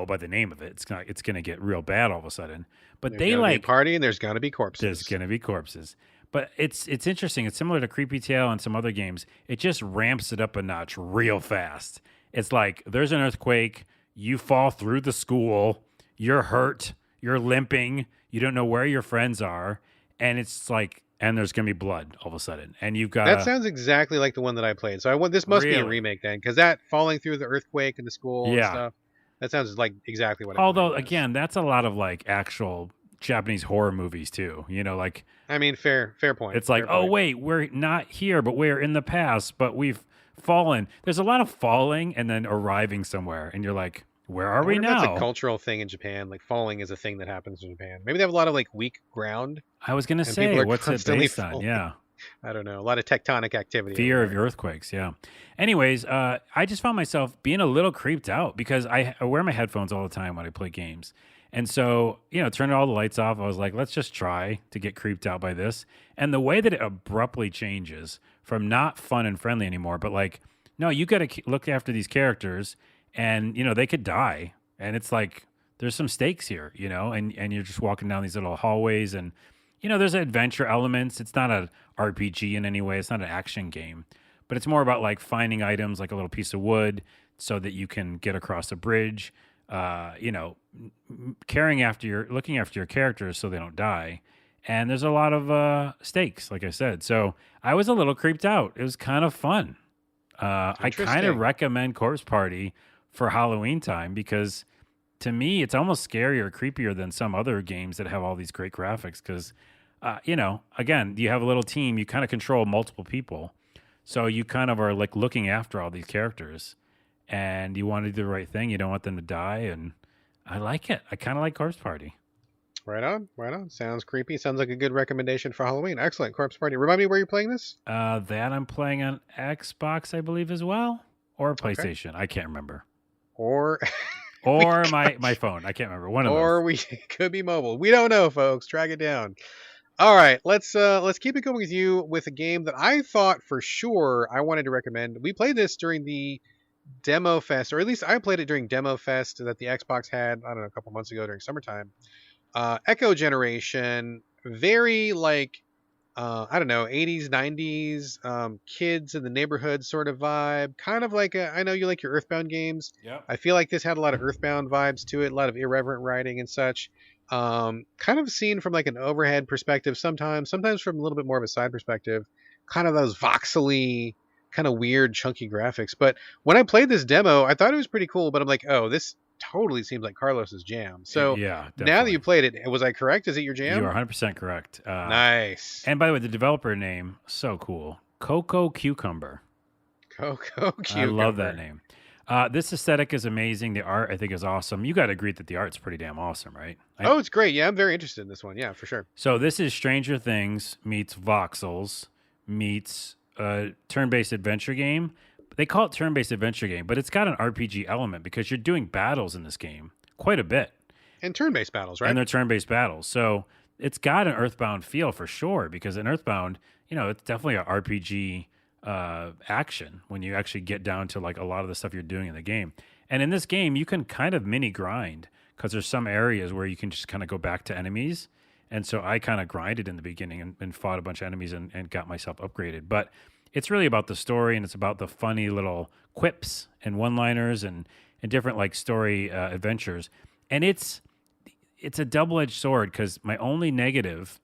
[SPEAKER 2] by the name of it, it's going to get real bad all of a sudden. But
[SPEAKER 1] There's
[SPEAKER 2] they
[SPEAKER 1] gonna be a
[SPEAKER 2] like
[SPEAKER 1] party, and there's gonna be corpses.
[SPEAKER 2] there's going to be corpses. But it's interesting. It's similar to Creepy Tale and some other games. It just ramps it up a notch real fast. It's like there's an earthquake, you fall through the school, you're hurt, you're limping, you don't know where your friends are, and it's like, and there's gonna be blood all of a sudden, and you've got
[SPEAKER 1] That sounds exactly like the one that I played. So this must be a
[SPEAKER 2] Really?
[SPEAKER 1] remake then, because that falling through the earthquake in the school and
[SPEAKER 2] Yeah.
[SPEAKER 1] stuff. That sounds like exactly what I
[SPEAKER 2] Although
[SPEAKER 1] played.
[SPEAKER 2] again, that's a lot of like actual Japanese horror movies too. Like
[SPEAKER 1] I mean, fair point.
[SPEAKER 2] it's like,
[SPEAKER 1] fair
[SPEAKER 2] oh
[SPEAKER 1] point.
[SPEAKER 2] wait, we're not here, but we're in the past, but we've fallen. There's a lot of falling and then arriving somewhere, and you're like, where are
[SPEAKER 1] I
[SPEAKER 2] we
[SPEAKER 1] wonder if
[SPEAKER 2] now?
[SPEAKER 1] that's a cultural thing in Japan. Like falling is a thing that happens in Japan. Maybe they have a lot of like weak ground.
[SPEAKER 2] I was gonna
[SPEAKER 1] and people
[SPEAKER 2] say,
[SPEAKER 1] are
[SPEAKER 2] what's it
[SPEAKER 1] constantly
[SPEAKER 2] based on?
[SPEAKER 1] falling.
[SPEAKER 2] Yeah.
[SPEAKER 1] I don't know. A lot of tectonic activity.
[SPEAKER 2] Fear
[SPEAKER 1] over
[SPEAKER 2] of
[SPEAKER 1] there.
[SPEAKER 2] earthquakes, yeah. Anyways, I just found myself being a little creeped out because I wear my headphones all the time when I play games. And so, turning all the lights off, I was like, let's just try to get creeped out by this. And the way that it abruptly changes from not fun and friendly anymore, but like, no, you got to look after these characters and, they could die. And it's like, there's some stakes here, and you're just walking down these little hallways and, there's adventure elements. It's not an RPG in any way. It's not an action game, but it's more about like finding items like a little piece of wood so that you can get across a bridge, looking after your characters so they don't die. And there's a lot of stakes, like I said. So I was a little creeped out. It was kind of fun. I kind of
[SPEAKER 1] Interesting.
[SPEAKER 2] recommend Corpse Party for Halloween time because to me, it's almost scarier, creepier than some other games that have all these great graphics because, again, you have a little team, you kind of control multiple people. So you kind of are like looking after all these characters and you want to do the right thing. You don't want them to die. And I like it. I kind of like Corpse Party.
[SPEAKER 1] Right on. Right on. Sounds creepy. Sounds like a good recommendation for Halloween. Excellent. Corpse Party. Remind me where you're playing this?
[SPEAKER 2] That I'm playing on Xbox, I believe, as well, or PlayStation. I can't remember.
[SPEAKER 1] Or
[SPEAKER 2] Or my phone. I can't remember. One of
[SPEAKER 1] or
[SPEAKER 2] those.
[SPEAKER 1] we could be mobile. We don't know, folks. Track it down. All right, let's keep it going with you with a game that I thought for sure I wanted to recommend. We played this during the Demo Fest, or at least I played it during Demo Fest that the Xbox had, I don't know, a couple months ago during summertime. Echo Generation, very like I don't know, 80s, 90s, kids in the neighborhood sort of vibe. Kind of like I know you like your Earthbound games.
[SPEAKER 2] Yep.
[SPEAKER 1] I feel like this had a lot of Earthbound vibes to it, a lot of irreverent writing and such. Kind of seen from like an overhead perspective sometimes from a little bit more of a side perspective. Kind of those voxely, kind of weird, chunky graphics. But when I played this demo, I thought it was pretty cool. But I'm like, oh, this totally seems like Carlos's jam. So
[SPEAKER 2] yeah,
[SPEAKER 1] now that you played it, was I correct? Is it your jam?
[SPEAKER 2] You are 100% correct.
[SPEAKER 1] Nice.
[SPEAKER 2] And by the way, the developer name, so cool. Coco Cucumber.
[SPEAKER 1] Coco Cucumber.
[SPEAKER 2] I love that name. This aesthetic is amazing. The art, I think, is awesome. You got to agree that the art's pretty damn awesome, right?
[SPEAKER 1] Oh, it's great. Yeah, I'm very interested in this one. Yeah, for sure.
[SPEAKER 2] So this is Stranger Things meets Voxels meets turn-based adventure game. They call it turn-based adventure game, but it's got an RPG element because you're doing battles in this game quite a bit.
[SPEAKER 1] And turn-based battles, right?
[SPEAKER 2] And they're turn-based battles. So it's got an Earthbound feel for sure because in Earthbound, it's definitely an RPG action when you actually get down to like a lot of the stuff you're doing in the game. And in this game, you can kind of mini grind because there's some areas where you can just kind of go back to enemies. And so I kind of grinded in the beginning and fought a bunch of enemies and got myself upgraded. But it's really about the story, and it's about the funny little quips and one-liners and different like story adventures. And it's a double-edged sword because my only negative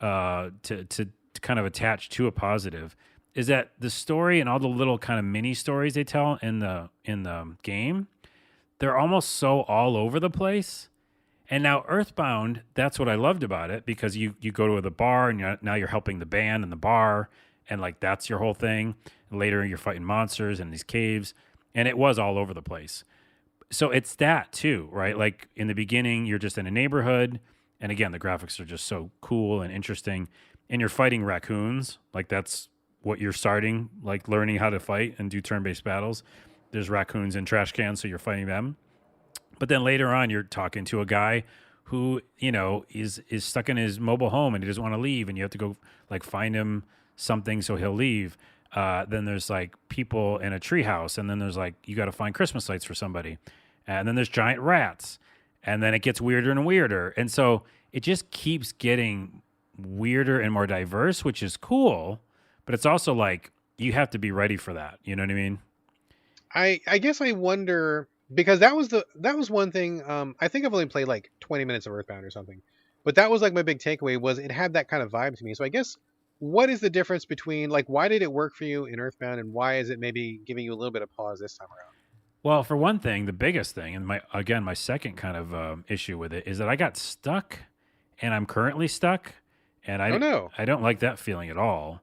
[SPEAKER 2] to kind of attach to a positive is that the story and all the little kind of mini stories they tell in the game, they're almost so all over the place. And now Earthbound, that's what I loved about it, because you go to the bar and now you're helping the band in the bar, and like that's your whole thing. And later you're fighting monsters in these caves, and it was all over the place. So it's that too, right? Like in the beginning, you're just in a neighborhood, and again, the graphics are just so cool and interesting, and you're fighting raccoons. Like that's what you're starting, like learning how to fight and do turn-based battles. There's raccoons in trash cans, so you're fighting them. But then later on, you're talking to a guy who, is stuck in his mobile home and he doesn't want to leave, and you have to go like find him something so he'll leave. Then there's like people in a treehouse, and then there's like you got to find Christmas lights for somebody, and then there's giant rats, and then it gets weirder and weirder, and so it just keeps getting weirder and more diverse, which is cool. But it's also like you have to be ready for that. You know what I mean?
[SPEAKER 1] I guess I wonder, because that was one thing. I think I've only played like 20 minutes of Earthbound or something, but that was like my big takeaway, was it had that kind of vibe to me. So I guess, what is the difference between, like, why did it work for you in Earthbound, and why is it maybe giving you a little bit of pause this time around?
[SPEAKER 2] Well, for one thing, the biggest thing, and my second kind of issue with it is that I got stuck, and I'm currently stuck, and
[SPEAKER 1] Oh no.
[SPEAKER 2] I don't like that feeling at all.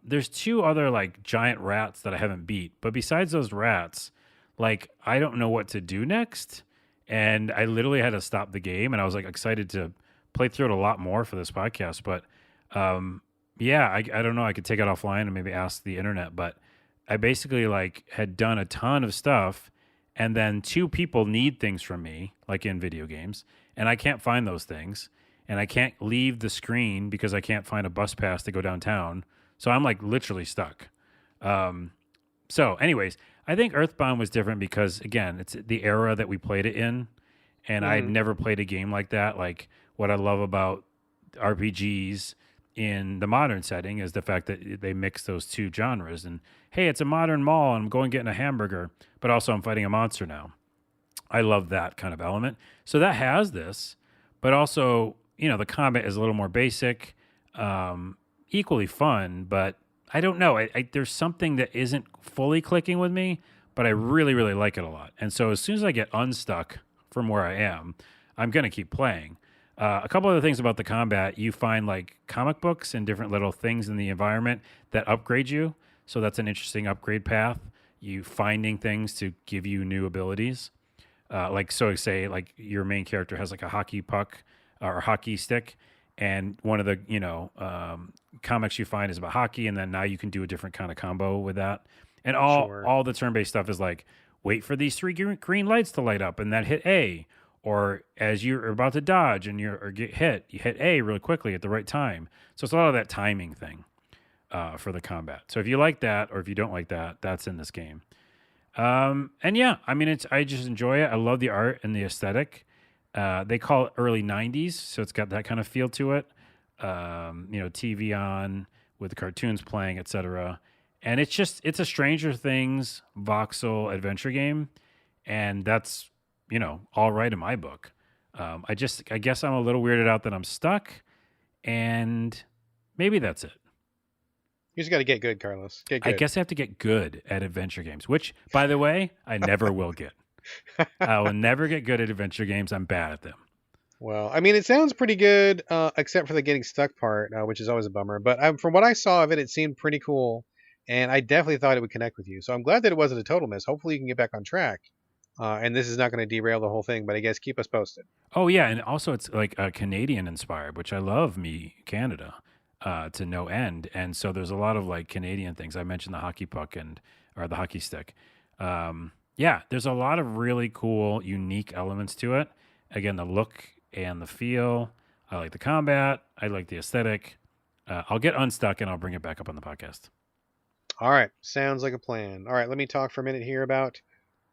[SPEAKER 2] There's two other like giant rats that I haven't beat, but besides those rats, like I don't know what to do next, and I literally had to stop the game, and I was like excited to play through it a lot more for this podcast, but yeah, I don't know. I could take it offline and maybe ask the internet, but I basically like had done a ton of stuff, and then two people need things from me, like in video games, and I can't find those things, and I can't leave the screen because I can't find a bus pass to go downtown. So I'm like literally stuck. So anyways, I think Earthbound was different because, again, it's the era that we played it in, and I'd never played a game like that. Like, what I love about RPGs in the modern setting is the fact that they mix those two genres. And hey, it's a modern mall, and I'm going getting a hamburger, but also I'm fighting a monster now. I love that kind of element. So that has this, but also, the combat is a little more basic, equally fun, but I don't know. There's something that isn't fully clicking with me, but I really, really like it a lot. And so as soon as I get unstuck from where I am, I'm going to keep playing. A couple other things about the combat: you find like comic books and different little things in the environment that upgrade you. So that's an interesting upgrade path. You finding things to give you new abilities. Like, so say like your main character has like a hockey puck or a hockey stick, and one of the comics you find is about hockey, and then now you can do a different kind of combo with that. And all the turn-based stuff is like, wait for these three green lights to light up, and then hit A. Or as you're about to dodge and or get hit, you hit A really quickly at the right time. So it's a lot of that timing thing for the combat. So if you like that, or if you don't like that, that's in this game. And yeah, I mean, I just enjoy it. I love the art and the aesthetic. They call it early 90s, so it's got that kind of feel to it. TV on with the cartoons playing, etc. And it's a Stranger Things voxel adventure game, and that's all right in my book. I guess I'm a little weirded out that I'm stuck, and maybe that's it.
[SPEAKER 1] You just got to get good, Carlos. Get good.
[SPEAKER 2] I guess I have to get good at adventure games, which, by the way, I never will get. I will never get good at adventure games. I'm bad at them.
[SPEAKER 1] Well, I mean, it sounds pretty good, except for the getting stuck part, which is always a bummer. But from what I saw of it, it seemed pretty cool, and I definitely thought it would connect with you. So I'm glad that it wasn't a total miss. Hopefully, you can get back on track, and this is not going to derail the whole thing. But I guess keep us posted.
[SPEAKER 2] Oh yeah, and also it's like Canadian inspired, which I love. Canada, to no end, and so there's a lot of like Canadian things. I mentioned the hockey puck or the hockey stick. Yeah, there's a lot of really cool, unique elements to it. Again, the look and the feel. I like the combat. I like the aesthetic. I'll get unstuck and I'll bring it back up on the podcast.
[SPEAKER 1] All right, sounds like a plan. All right, let me talk for a minute here about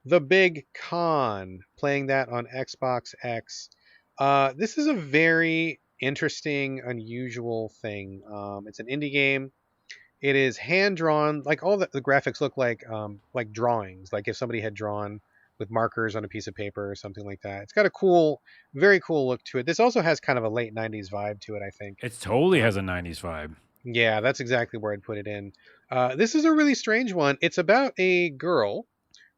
[SPEAKER 1] The Big Con, playing that on Xbox X. This is a very interesting, unusual thing. It's an indie game. It is hand drawn, like all the graphics look like drawings, like if somebody had drawn with markers on a piece of paper or something like that. It's got a cool, very cool look to it. This also has kind of a late '90s vibe to it, I think.
[SPEAKER 2] It totally has
[SPEAKER 1] Um,
[SPEAKER 2] a 90s vibe.
[SPEAKER 1] yeah, that's exactly where I'd put it in. This is a really strange one. It's about a girl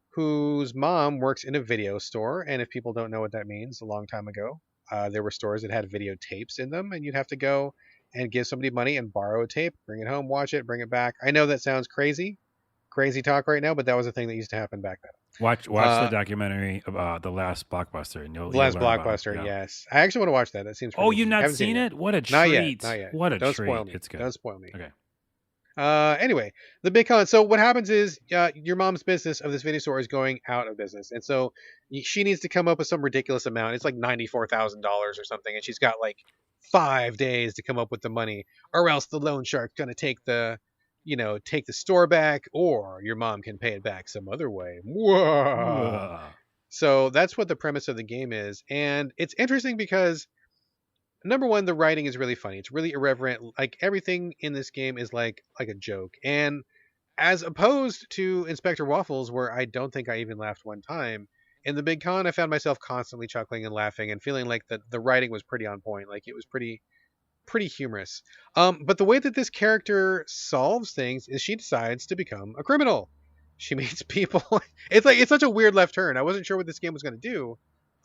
[SPEAKER 1] whose mom works in a video store. And if people don't know what that means, a long time ago, there were stores that had videotapes in them, and you'd have to go and give somebody money and borrow a tape, bring it home, watch it, bring it back. I know that sounds crazy, crazy talk right now, but that was a thing that used to happen back then.
[SPEAKER 2] Watch the documentary about the last blockbuster, and
[SPEAKER 1] The
[SPEAKER 2] you'll
[SPEAKER 1] last
[SPEAKER 2] learn about it.
[SPEAKER 1] blockbuster,
[SPEAKER 2] Yeah.
[SPEAKER 1] yes. I actually want to watch that. That seems
[SPEAKER 2] Oh,
[SPEAKER 1] pretty
[SPEAKER 2] you've
[SPEAKER 1] interesting. I
[SPEAKER 2] not
[SPEAKER 1] haven't seen
[SPEAKER 2] seen
[SPEAKER 1] it
[SPEAKER 2] it? What a
[SPEAKER 1] yet. Not yet,
[SPEAKER 2] treat!
[SPEAKER 1] not yet.
[SPEAKER 2] What a
[SPEAKER 1] Don't spoil
[SPEAKER 2] treat!
[SPEAKER 1] me.
[SPEAKER 2] It's good.
[SPEAKER 1] Don't spoil me.
[SPEAKER 2] Okay.
[SPEAKER 1] Anyway, the big con. So what happens is your mom's business of this video store is going out of business, and so she needs to come up with some ridiculous amount. It's like $94,000 or something, and she's got like 5 days to come up with the money, or else the loan shark's gonna take the store back, or your mom can pay it back some other way. Whoa.
[SPEAKER 2] Ugh.
[SPEAKER 1] So that's what the premise of the game is, and it's interesting because number one, the writing is really funny. It's really irreverent. Like everything in this game is like a joke. And as opposed to Inspector Waffles, where I don't think I even laughed one time, in the Big Con, I found myself constantly chuckling and laughing and feeling like the writing was pretty on point. Like it was pretty humorous. But the way that this character solves things is she decides to become a criminal. She meets people. It's such a weird left turn. I wasn't sure what this game was going to do.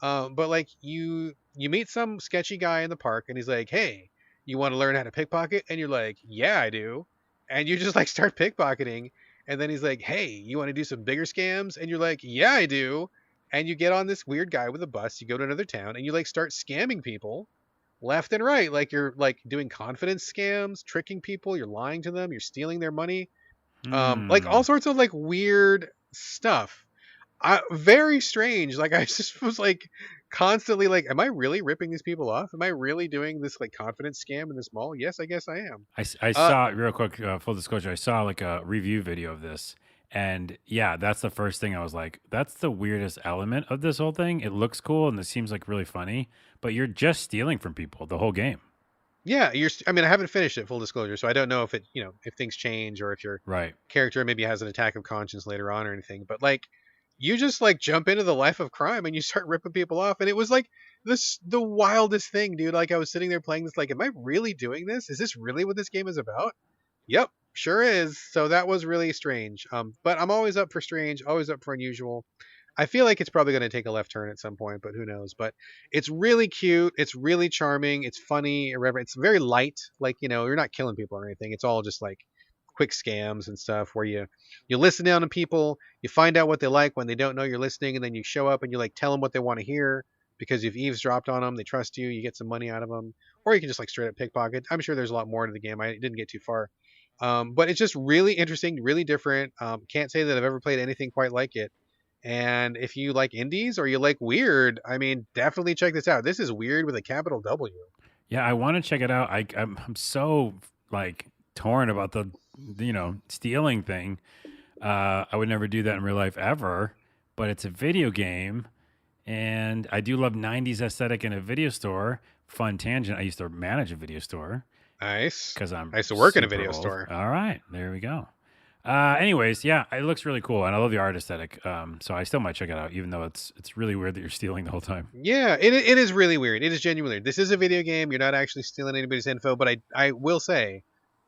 [SPEAKER 1] But like you meet some sketchy guy in the park and he's like, "Hey, you want to learn how to pickpocket?" And you're like, "Yeah, I do." And you just like start pickpocketing. And then he's like, "Hey, you want to do some bigger scams?" And you're like, "Yeah, I do." And you get on this weird guy with a bus, you go to another town and you like start scamming people left and right. Like you're like doing confidence scams, tricking people, you're lying to them, you're stealing their money. Like
[SPEAKER 2] Hmm.
[SPEAKER 1] all sorts of like weird stuff. Very strange. Like I just was like constantly like, am I really ripping these people off? Am I really doing this like confidence scam in this mall? Yes, I guess I am.
[SPEAKER 2] I
[SPEAKER 1] Uh,
[SPEAKER 2] saw real quick. Full disclosure, I saw like a review video of this, and yeah, that's the first thing I was like, that's the weirdest element of this whole thing. It looks cool and it seems like really funny, but you're just stealing from people the whole game.
[SPEAKER 1] yeah, I mean, I haven't finished it. Full disclosure, so I don't know if if things change or if your
[SPEAKER 2] Right.
[SPEAKER 1] character maybe has an attack of conscience later on or anything. But like, you just like jump into the life of crime and you start ripping people off, and it was like the wildest thing, dude. Like I was sitting there playing this, like, am I really doing this? Is this really what this game is about? Yep, sure is. So that was really strange. But I'm always up for strange, always up for unusual. I feel like it's probably going to take a left turn at some point, but who knows? But it's really cute. It's really charming. It's funny, irreverent. It's very light. Like, you're not killing people or anything. It's all just like quick scams and stuff where you listen down to people, you find out what they like when they don't know you're listening, and then you show up and you like tell them what they want to hear because you've eavesdropped on them. They trust you. You get some money out of them, or you can just like straight up pickpocket. I'm sure there's a lot more to the game. I didn't get too far. But it's just really interesting, really different. Can't say that I've ever played anything quite like it. And if you like indies or you like weird, I mean, definitely check this out. This is weird with a capital W.
[SPEAKER 2] Yeah, I want to check it out. I'm so like torn about the stealing thing. I would never do that in real life ever, but it's a video game, and I do love '90s aesthetic in a video store. Fun tangent. I used to manage a video store
[SPEAKER 1] Nice.
[SPEAKER 2] because I'm
[SPEAKER 1] I used to work in a
[SPEAKER 2] super
[SPEAKER 1] video
[SPEAKER 2] old.
[SPEAKER 1] store.
[SPEAKER 2] All right, there we go. Anyways, yeah, it looks really cool, and I love the art aesthetic. So I still might check it out, even though it's really weird that you're stealing the whole time.
[SPEAKER 1] Yeah, it is really weird. It is genuinely weird. This is a video game. You're not actually stealing anybody's info, but I will say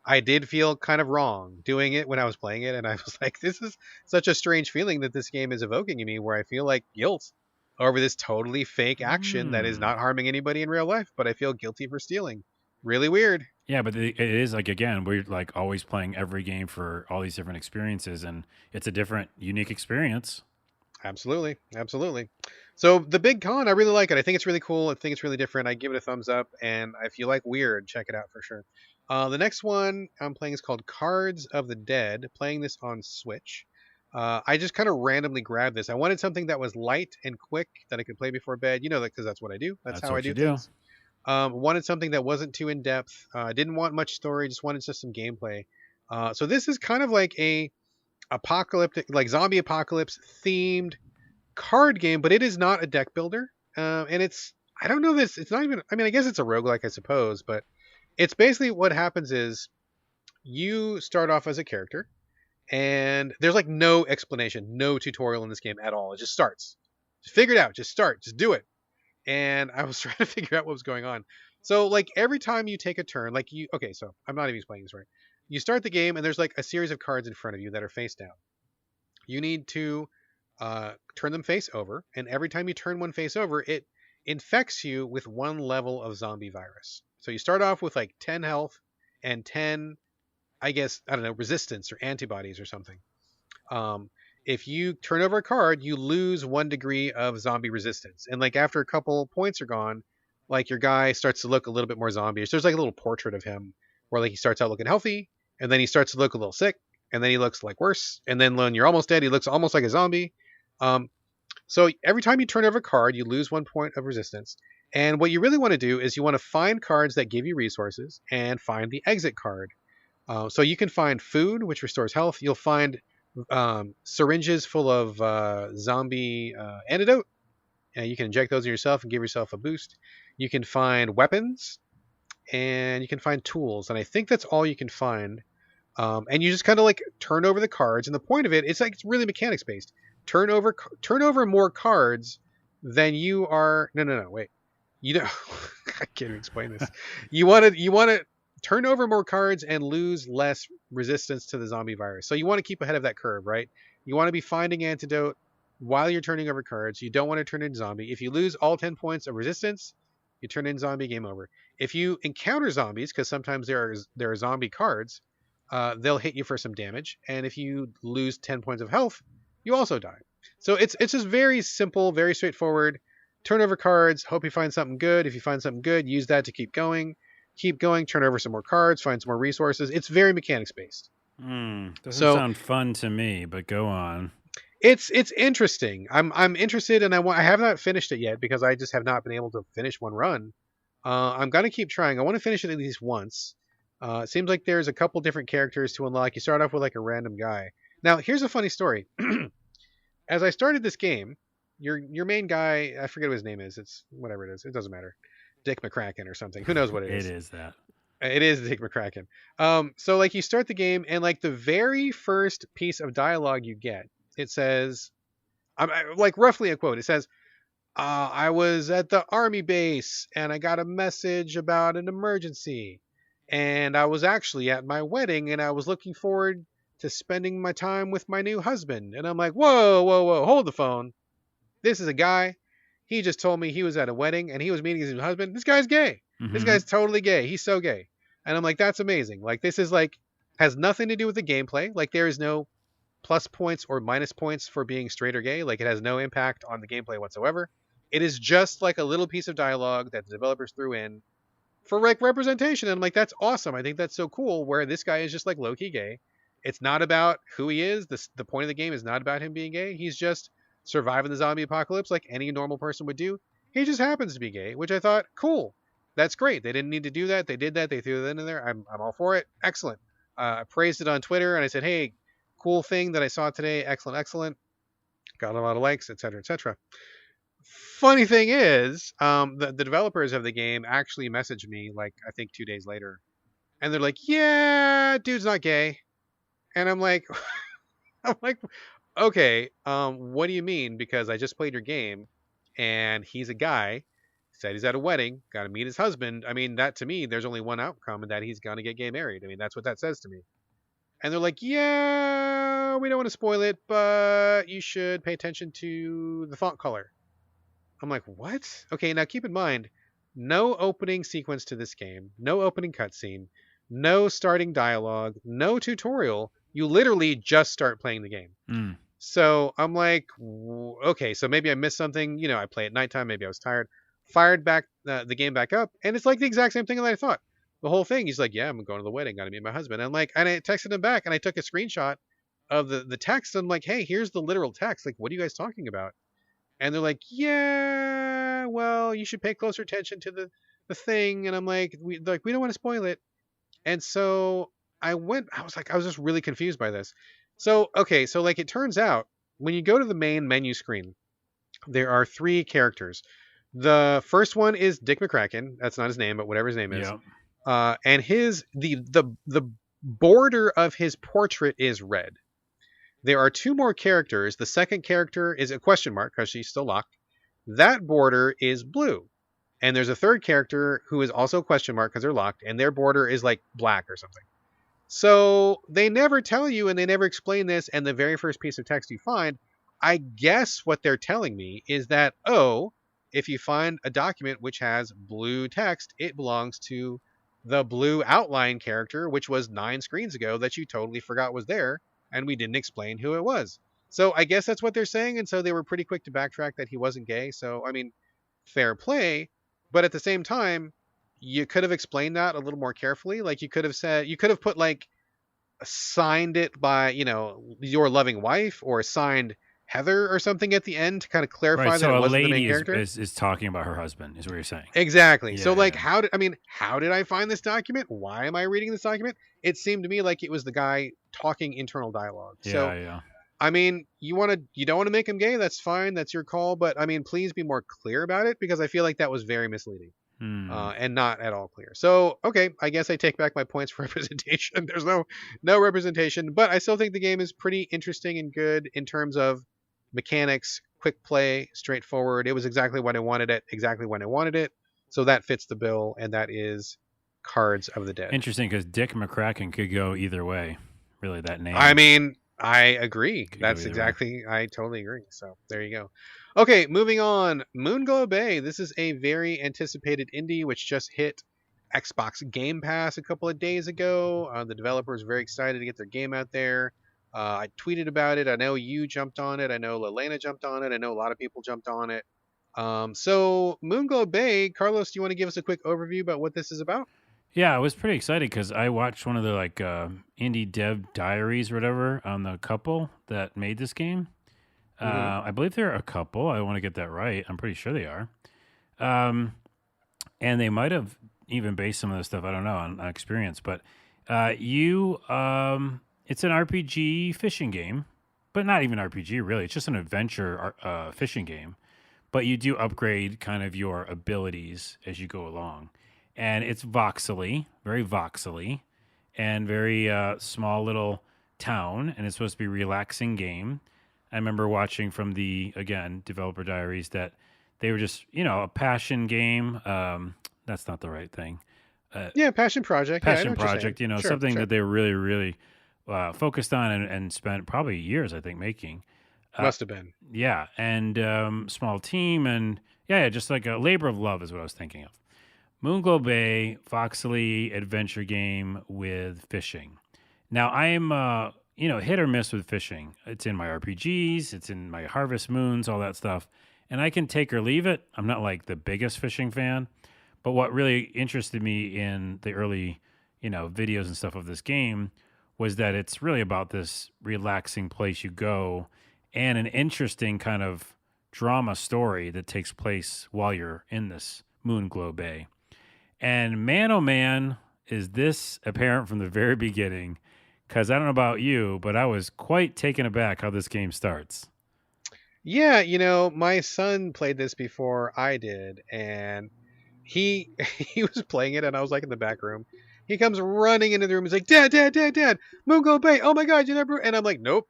[SPEAKER 1] I did feel kind of wrong doing it when I was playing it, and I was like, this is such a strange feeling that this game is evoking in me, where I feel like guilt over this totally fake action that is
[SPEAKER 2] Hmm.
[SPEAKER 1] not harming anybody in real life, but I feel guilty for stealing. Really weird.
[SPEAKER 2] Yeah, but it is like again, we're like always playing every game for all these different experiences, and it's a different, unique experience.
[SPEAKER 1] Absolutely, absolutely. So the big con, I really like it. I think it's really cool. I think it's really different. I give it a thumbs up. And if you like weird, check it out for sure. The next one I'm playing is called Cards of the Dead. Playing this on Switch. I just kind of randomly grabbed this. I wanted something that was light and quick that I could play before bed. You know that because that's what I do. That's
[SPEAKER 2] That's
[SPEAKER 1] how I
[SPEAKER 2] what you
[SPEAKER 1] do
[SPEAKER 2] do.
[SPEAKER 1] things. Wanted something that wasn't too in depth. Didn't want much story. Just wanted just some gameplay. So this is kind of like a apocalyptic, like zombie apocalypse themed card game, but it is not a deck builder. And it's, I don't know this. It's not even. I mean, I guess it's a roguelike, I suppose, but it's basically what happens is you start off as a character, and there's like no explanation, no tutorial in this game at all. It just starts. Just figure it out. Just start. Just do it. And I was trying to figure out what was going on. So like every time you take a turn, like you, okay, so I'm not even explaining this right. You start the game, and there's like a series of cards in front of you that are face down. You need to turn them face over, and every time you turn one face over, it infects you with one level of zombie virus. So you start off with like 10 health and 10, I guess, I don't know, resistance or antibodies or something. Um, if you turn over a card, you lose 1 degree of zombie resistance. And like after a couple points are gone, like your guy starts to look a little bit more zombie. So there's like a little portrait of him where like he starts out looking healthy, and then he starts to look a little sick, and then he looks like worse. And then when you're almost dead, he looks almost like a zombie. Um, so every time you turn over a card, you lose 1 point of resistance. And what you really want to do is you want to find cards that give you resources and find the exit card. So you can find food, which restores health. You'll find syringes full of zombie antidote. You can inject those in yourself and give yourself a boost. You can find weapons, and you can find tools. And I think that's all you can find. And you just kind of like turn over the cards. And the point of it, it's like it's really mechanics based. Turn over more cards than you are. No, wait. You know, I can't even explain this. You want to turn over more cards and lose less resistance to the zombie virus. So you want to keep ahead of that curve, right? You want to be finding antidote while you're turning over cards. You don't want to turn into zombie. If you lose all 10 points of resistance, you turn in zombie, game over. If you encounter zombies, because sometimes there are zombie cards, they'll hit you for some damage. And if you lose 10 points of health, you also die. So it's just very simple, very straightforward. Turn over cards, hope you find something good. If you find something good, use that to keep going. Keep going, turn over some more cards, find some more resources. It's very mechanics based.
[SPEAKER 2] Doesn't
[SPEAKER 1] So
[SPEAKER 2] sound fun to me, but go on.
[SPEAKER 1] it's interesting. I'm interested, and I have not finished it yet because I just have not been able to finish one run. I'm gonna keep trying. I want to finish it at least once. It seems like there's a couple different characters to unlock. You start off with like a random guy. Now, here's a funny story. As I started this game, your main guy, I forget what his name is. It's whatever it is. It doesn't matter. Dick McCracken or something. Who knows what it is?
[SPEAKER 2] It is that.
[SPEAKER 1] It is Dick McCracken. So like you start the game, and like the very first piece of dialogue you get, it says, like roughly a quote. It says, I was at the army base and I got a message about an emergency. And I was actually at my wedding, and I was looking forward to spending my time with my new husband. And I'm like, whoa, whoa, whoa, hold the phone. This is a guy. He just told me he was at a wedding and he was meeting his new husband. This guy's gay. This
[SPEAKER 2] Mm-hmm.
[SPEAKER 1] guy's totally gay. He's so gay. And I'm like, that's amazing. Like, this is like, has nothing to do with the gameplay. Like, there is no plus points or minus points for being straight or gay. Like, it has no impact on the gameplay whatsoever. It is just like a little piece of dialogue that the developers threw in for like representation. And I'm like, that's awesome. I think that's so cool, where this guy is just like low-key gay. It's not about who he is. The point of the game is not about him being gay. He's just surviving the zombie apocalypse like any normal person would do. He just happens to be gay, which I thought, cool. That's great. They didn't need to do that. They did that. They threw that in there. I'm all for it. Excellent. I praised it on Twitter, and I said, hey, cool thing that I saw today. Excellent, excellent. Got a lot of likes, etc., etc. Funny thing is, the developers of the game actually messaged me like I think 2 days later, and they're like, "Yeah, dude's not gay," and I'm like, I'm like, okay, what do you mean? Because I just played your game, and he's a guy, said he's at a wedding, got to meet his husband. I mean, that to me, there's only one outcome, and that he's gonna get gay married. I mean, that's what that says to me. And they're like, "Yeah, we don't want to spoil it, but you should pay attention to the font color." I'm like, what? Okay, now keep in mind, no opening sequence to this game, no opening cutscene, no starting dialogue, no tutorial. You literally just start playing the game.
[SPEAKER 2] Mm.
[SPEAKER 1] So I'm like, okay, so maybe I missed something. You know, I play at nighttime. Maybe I was tired. Fired back the game back up, and it's like the exact same thing that I thought. The whole thing. He's like, yeah, I'm going to the wedding. Got to meet my husband. And I'm like, and I texted him back, and I took a screenshot of the text. And I'm like, hey, here's the literal text. Like, what are you guys talking about? And they're like, yeah, well, you should pay closer attention to the thing. And I'm like, we don't want to spoil it. And so I was just really confused by this. So, okay, so like it turns out when you go to the main menu screen, there are three characters. The first one is Dick McCracken. That's not his name, but whatever his name is.
[SPEAKER 2] Yeah.
[SPEAKER 1] And the border of his portrait is red. There are two more characters. The second character is a question mark because she's still locked. That border is blue. And there's a third character who is also a question mark because they're locked, and their border is like black or something. So they never tell you and they never explain this. And the very first piece of text you find, I guess what they're telling me is that, oh, if you find a document which has blue text, it belongs to the blue outline character, which was 9 screens ago that you totally forgot was there. And we didn't explain who it was. So I guess that's what they're saying. And so they were pretty quick to backtrack that he wasn't gay. So, I mean, fair play. But at the same time, you could have explained that a little more carefully. Like you could have put like signed it by, your loving wife or signed Heather or something at the end to kind of clarify
[SPEAKER 2] Right.
[SPEAKER 1] that it
[SPEAKER 2] So a
[SPEAKER 1] wasn't the main
[SPEAKER 2] lady
[SPEAKER 1] character.
[SPEAKER 2] is talking about her husband, is what you're saying.
[SPEAKER 1] Exactly. So
[SPEAKER 2] Yeah.
[SPEAKER 1] like
[SPEAKER 2] Yeah.
[SPEAKER 1] how did I find this document? Why am I reading this document? It seemed to me like it was the guy talking internal dialogue.
[SPEAKER 2] Yeah.
[SPEAKER 1] So
[SPEAKER 2] Yeah.
[SPEAKER 1] I mean, you don't want to make him gay, that's fine, that's your call, but I mean, please be more clear about it because I feel like that was very misleading.
[SPEAKER 2] Hmm.
[SPEAKER 1] And not at all clear. So, okay, I guess I take back my points for representation. There's no representation, but I still think the game is pretty interesting and good in terms of mechanics, quick play, straightforward. It was exactly what I wanted it, exactly when I wanted it. So that fits the bill, and that is Cards of the Dead.
[SPEAKER 2] Interesting, because Dick McCracken could go either way. Really, that name.
[SPEAKER 1] I mean, I agree.
[SPEAKER 2] Could go
[SPEAKER 1] That's
[SPEAKER 2] either way.
[SPEAKER 1] exactly, I totally agree. So there you go. Okay, moving on. Moonglow Bay. This is a very anticipated indie which just hit Xbox Game Pass a couple of days ago. The developers are very excited to get their game out there. I tweeted about it. I know you jumped on it. I know Lelena jumped on it. I know a lot of people jumped on it. So Moonglow Bay, Carlos, do you want to give us a quick overview about what this is about?
[SPEAKER 2] Yeah, I was pretty excited because I watched one of the indie dev diaries or whatever on the couple that made this game.
[SPEAKER 1] Mm-hmm.
[SPEAKER 2] I believe they're a couple. I want to get that right. I'm pretty sure they are. And they might have even based some of this stuff, I don't know, on experience. But it's an RPG fishing game, but not even RPG really. It's just an adventure fishing game. But you do upgrade kind of your abilities as you go along. And it's voxely, very voxely, and very small little town. And it's supposed to be a relaxing game. I remember watching from the, again, developer diaries that they were just, a passion game. That's not the right thing.
[SPEAKER 1] Yeah, passion project.
[SPEAKER 2] Passion
[SPEAKER 1] Yeah, I know what you're
[SPEAKER 2] project,
[SPEAKER 1] saying. Sure,
[SPEAKER 2] something
[SPEAKER 1] sure.
[SPEAKER 2] that they were really, really focused on and spent probably years, I think, making.
[SPEAKER 1] Must have been.
[SPEAKER 2] Yeah, and small team, and yeah, just like a labor of love is what I was thinking of. Moonglow Bay, Foxley adventure game with fishing. Now I am, hit or miss with fishing. It's in my RPGs, it's in my Harvest Moons, all that stuff, and I can take or leave it. I'm not like the biggest fishing fan, but what really interested me in the early, videos and stuff of this game was that it's really about this relaxing place you go and an interesting kind of drama story that takes place while you're in this Moonglow Bay. And man, oh man, is this apparent from the very beginning. Because I don't know about you, but I was quite taken aback how this game starts.
[SPEAKER 1] Yeah, my son played this before I did, and he he was playing it, and I was like in the back room. He comes running into the room. He's like, "Dad, Dad, Dad, Dad, Moonglow Bay! Oh my God, you never!" And I'm like, "Nope,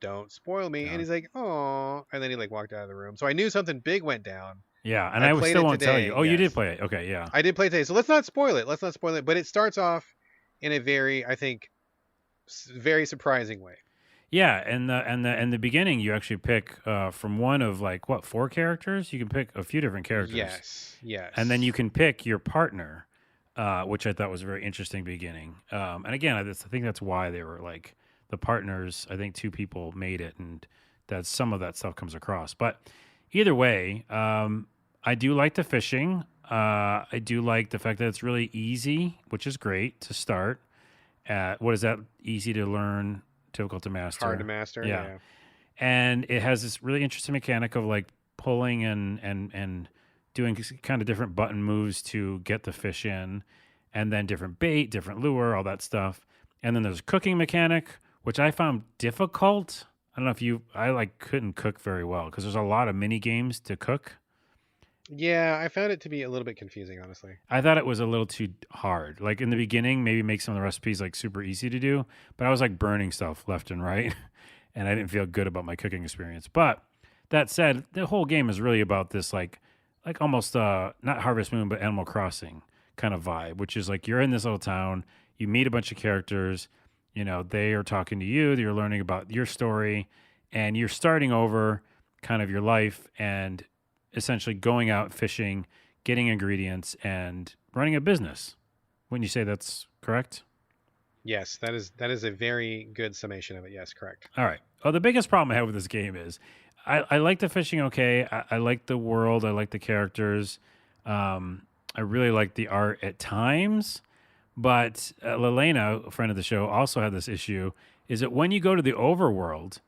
[SPEAKER 1] don't spoil me." And
[SPEAKER 2] Yeah.
[SPEAKER 1] he's like, "Oh," and then he like walked out of the room. So I knew something big went down.
[SPEAKER 2] Yeah, and
[SPEAKER 1] I
[SPEAKER 2] I
[SPEAKER 1] played
[SPEAKER 2] still
[SPEAKER 1] it
[SPEAKER 2] won't tell
[SPEAKER 1] today.
[SPEAKER 2] you. Oh, you did
[SPEAKER 1] Yes,
[SPEAKER 2] play it. Okay, yeah.
[SPEAKER 1] I did play it today. So let's not spoil it. Let's not spoil it. But it starts off in a very, I think, very surprising way.
[SPEAKER 2] Yeah, and the beginning you actually pick from one of 4 characters? You can pick a few different characters.
[SPEAKER 1] Yes, yes.
[SPEAKER 2] And then you can pick your partner, which I thought was a very interesting beginning. And again, I think that's why they were the partners. I think 2 people made it, and that some of that stuff comes across. But either way, I do like the fishing. I do like the fact that it's really easy, which is great to start. What is that? Easy to learn, difficult to master.
[SPEAKER 1] Hard to master.
[SPEAKER 2] Yeah.
[SPEAKER 1] Yeah.
[SPEAKER 2] And it has this really interesting mechanic of pulling and doing kind of different button moves to get the fish in, and then different bait, different lure, all that stuff. And then there's a cooking mechanic, which I found difficult. I don't know if I like couldn't cook very well because there's a lot of mini games to cook.
[SPEAKER 1] Yeah, I found it to be a little bit confusing, honestly.
[SPEAKER 2] I thought it was a little too hard. Like in the beginning, maybe make some of the recipes like super easy to do, but I was like burning stuff left and right, and I didn't feel good about my cooking experience. But that said, the whole game is really about this like almost not Harvest Moon but Animal Crossing kind of vibe, which is like you're in this little town, you meet a bunch of characters, they are talking to you, you're learning about your story, and you're starting over kind of your life and essentially going out fishing, getting ingredients, and running a business. Wouldn't you say that's correct?
[SPEAKER 1] Yes, that is a very good summation of it. Yes, correct.
[SPEAKER 2] All right. Well, the biggest problem I have with this game is I like the fishing okay. I like the world. I like the characters. I really like the art at times. But Lelena, a friend of the show, also had this issue, is that when you go to the overworld,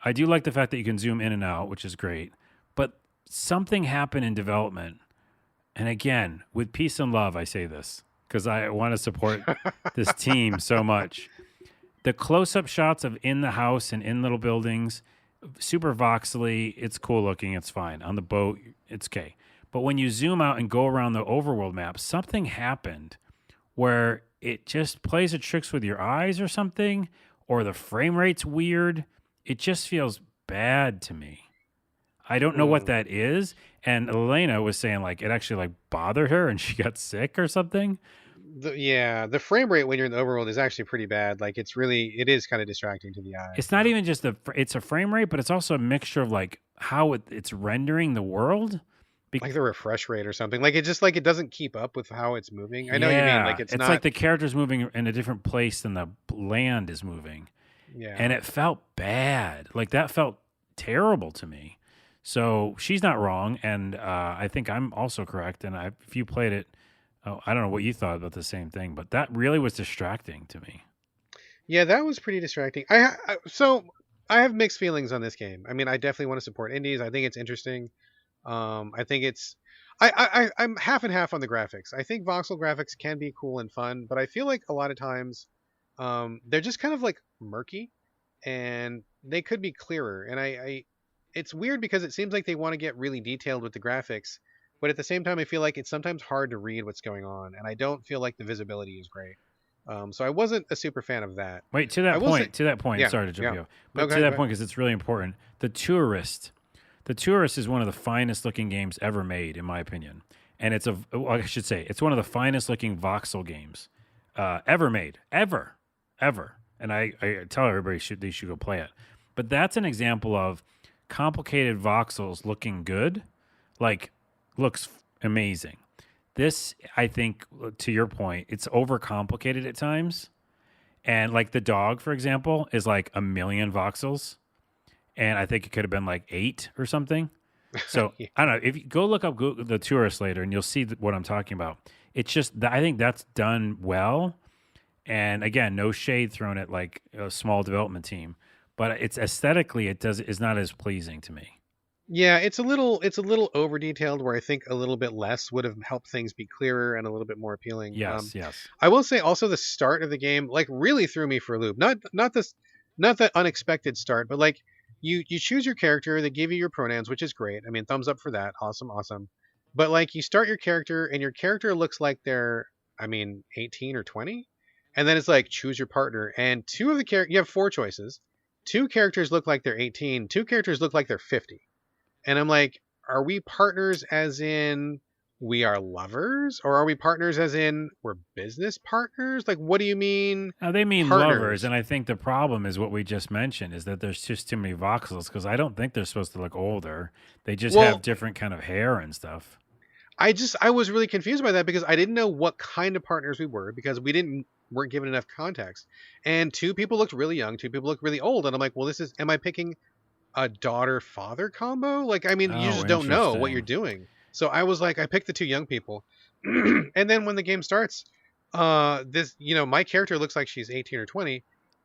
[SPEAKER 2] I do like the fact that you can zoom in and out, which is great. But something happened in development. And again, with peace and love, I say this because I want to support this team so much. The close-up shots of in the house and in little buildings, super voxely, it's cool looking, it's fine. On the boat, it's okay. But when you zoom out and go around the overworld map, something happened where it just plays the tricks with your eyes or something, or the frame rate's weird. It just feels bad to me. I don't know what that is. And Elena was saying like it actually like bothered her and she got sick or something.
[SPEAKER 1] The frame rate when you're in the overworld is actually pretty bad. Like it is kind of distracting to the eye.
[SPEAKER 2] It's not even just it's a frame rate, but it's also a mixture of like how it's rendering the world.
[SPEAKER 1] Like the refresh rate or something. Like it just like it doesn't keep up with how it's moving. I know what you mean. Like it's not
[SPEAKER 2] like the character's moving in a different place than the land is moving.
[SPEAKER 1] Yeah.
[SPEAKER 2] And it felt bad. Like that felt terrible to me. So she's not wrong, and I think I'm also correct. And if you played it, I don't know what you thought about the same thing, but that really was distracting to me.
[SPEAKER 1] Yeah, that was pretty distracting. So I have mixed feelings on this game. I mean, I definitely want to support indies. I think it's interesting. I think I'm half and half on the graphics. I think voxel graphics can be cool and fun, but I feel like a lot of times they're just kind of like murky, and they could be clearer. And it's weird because it seems like they want to get really detailed with the graphics, but at the same time, I feel like it's sometimes hard to read what's going on, and I don't feel like the visibility is great. So I wasn't a super fan of that.
[SPEAKER 2] Wait, to that point,
[SPEAKER 1] yeah,
[SPEAKER 2] sorry to jump
[SPEAKER 1] yeah.
[SPEAKER 2] you, but to that point, because it's really important, The Tourist is one of the finest looking games ever made, in my opinion. And it's I should say, it's one of the finest looking voxel games ever made, ever. And I tell everybody they should go play it. But that's an example of complicated voxels looking good, like looks amazing. This, I think, to your point, it's overcomplicated at times. And like the dog, for example, is like a million voxels. And I think it could have been like 8 or something. So yeah. I don't know. If you go look up The Tourist later, and you'll see what I'm talking about. It's just I think that's done well. And again, no shade thrown at like a small development team, but it's aesthetically is not as pleasing to me.
[SPEAKER 1] Yeah, it's a little over detailed. Where I think a little bit less would have helped things be clearer and a little bit more appealing.
[SPEAKER 2] Yes.
[SPEAKER 1] I will say also the start of the game like really threw me for a loop. Not that unexpected start, but like. You choose your character, they give you your pronouns, which is great. I mean, thumbs up for that. Awesome. But like you start your character and your character looks like they're 18 or 20. And then it's like choose your partner, and two of the characters, you have 4 choices. 2 characters look like they're 18, 2 characters look like they're 50. And I'm like, are we partners as in we are lovers, or are we partners as in we're business partners? Like, what do you mean?
[SPEAKER 2] They mean
[SPEAKER 1] partners?
[SPEAKER 2] Lovers, and I think the problem is what we just mentioned is that there's just too many voxels, because I don't think they're supposed to look older. They just have different kind of hair and stuff.
[SPEAKER 1] I was really confused by that because I didn't know what kind of partners we were, because weren't given enough context. And 2 people looked really young, 2 people looked really old, and I'm like, well, am I picking a daughter-father combo? Like, I mean, you just don't know what you're doing. So I was like, I picked the 2 young people. And then when the game starts, my character looks like she's 18 or 20.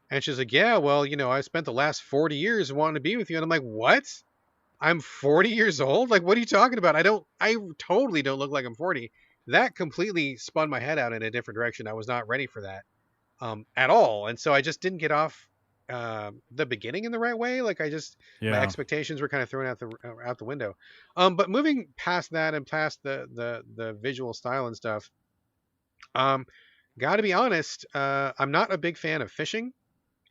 [SPEAKER 1] And she's like, yeah, well, I spent the last 40 years wanting to be with you. And I'm like, what? I'm 40 years old? Like, what are you talking about? I totally don't look like I'm 40. That completely spun my head out in a different direction. I was not ready for that. at all. And so I just didn't get off the beginning in the right way. Like my
[SPEAKER 2] Yeah.
[SPEAKER 1] expectations were kind of thrown out the window. But moving past that and past the visual style and stuff, um, got to be honest, I'm not a big fan of fishing,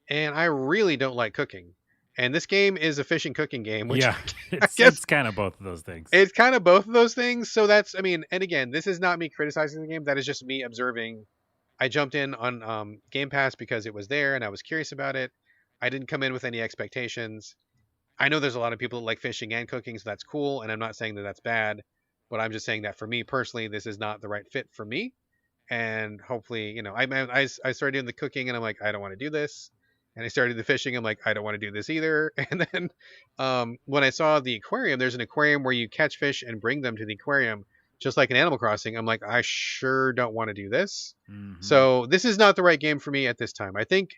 [SPEAKER 1] and I really don't like cooking. And this game is a fishing cooking game, which
[SPEAKER 2] Yeah.
[SPEAKER 1] I
[SPEAKER 2] It's
[SPEAKER 1] guess
[SPEAKER 2] it's kind of both of those things.
[SPEAKER 1] it's kind of both of those things. So that's, I mean, and again, this is not me criticizing the game. That is just me observing. I jumped in on Game Pass because it was there and I was curious about it. I didn't come in with any expectations. I know there's a lot of people that like fishing and cooking, so that's cool. And I'm not saying that that's bad, but I'm just saying that for me personally, this is not the right fit for me. And hopefully, I started doing the cooking and I'm like, I don't want to do this. And I started the fishing. I'm like, I don't want to do this either. And then when I saw the aquarium, there's an aquarium where you catch fish and bring them to the aquarium, just like in Animal Crossing. I'm like, I sure don't want to do this.
[SPEAKER 2] Hmm.
[SPEAKER 1] So this is not the right game for me at this time. I think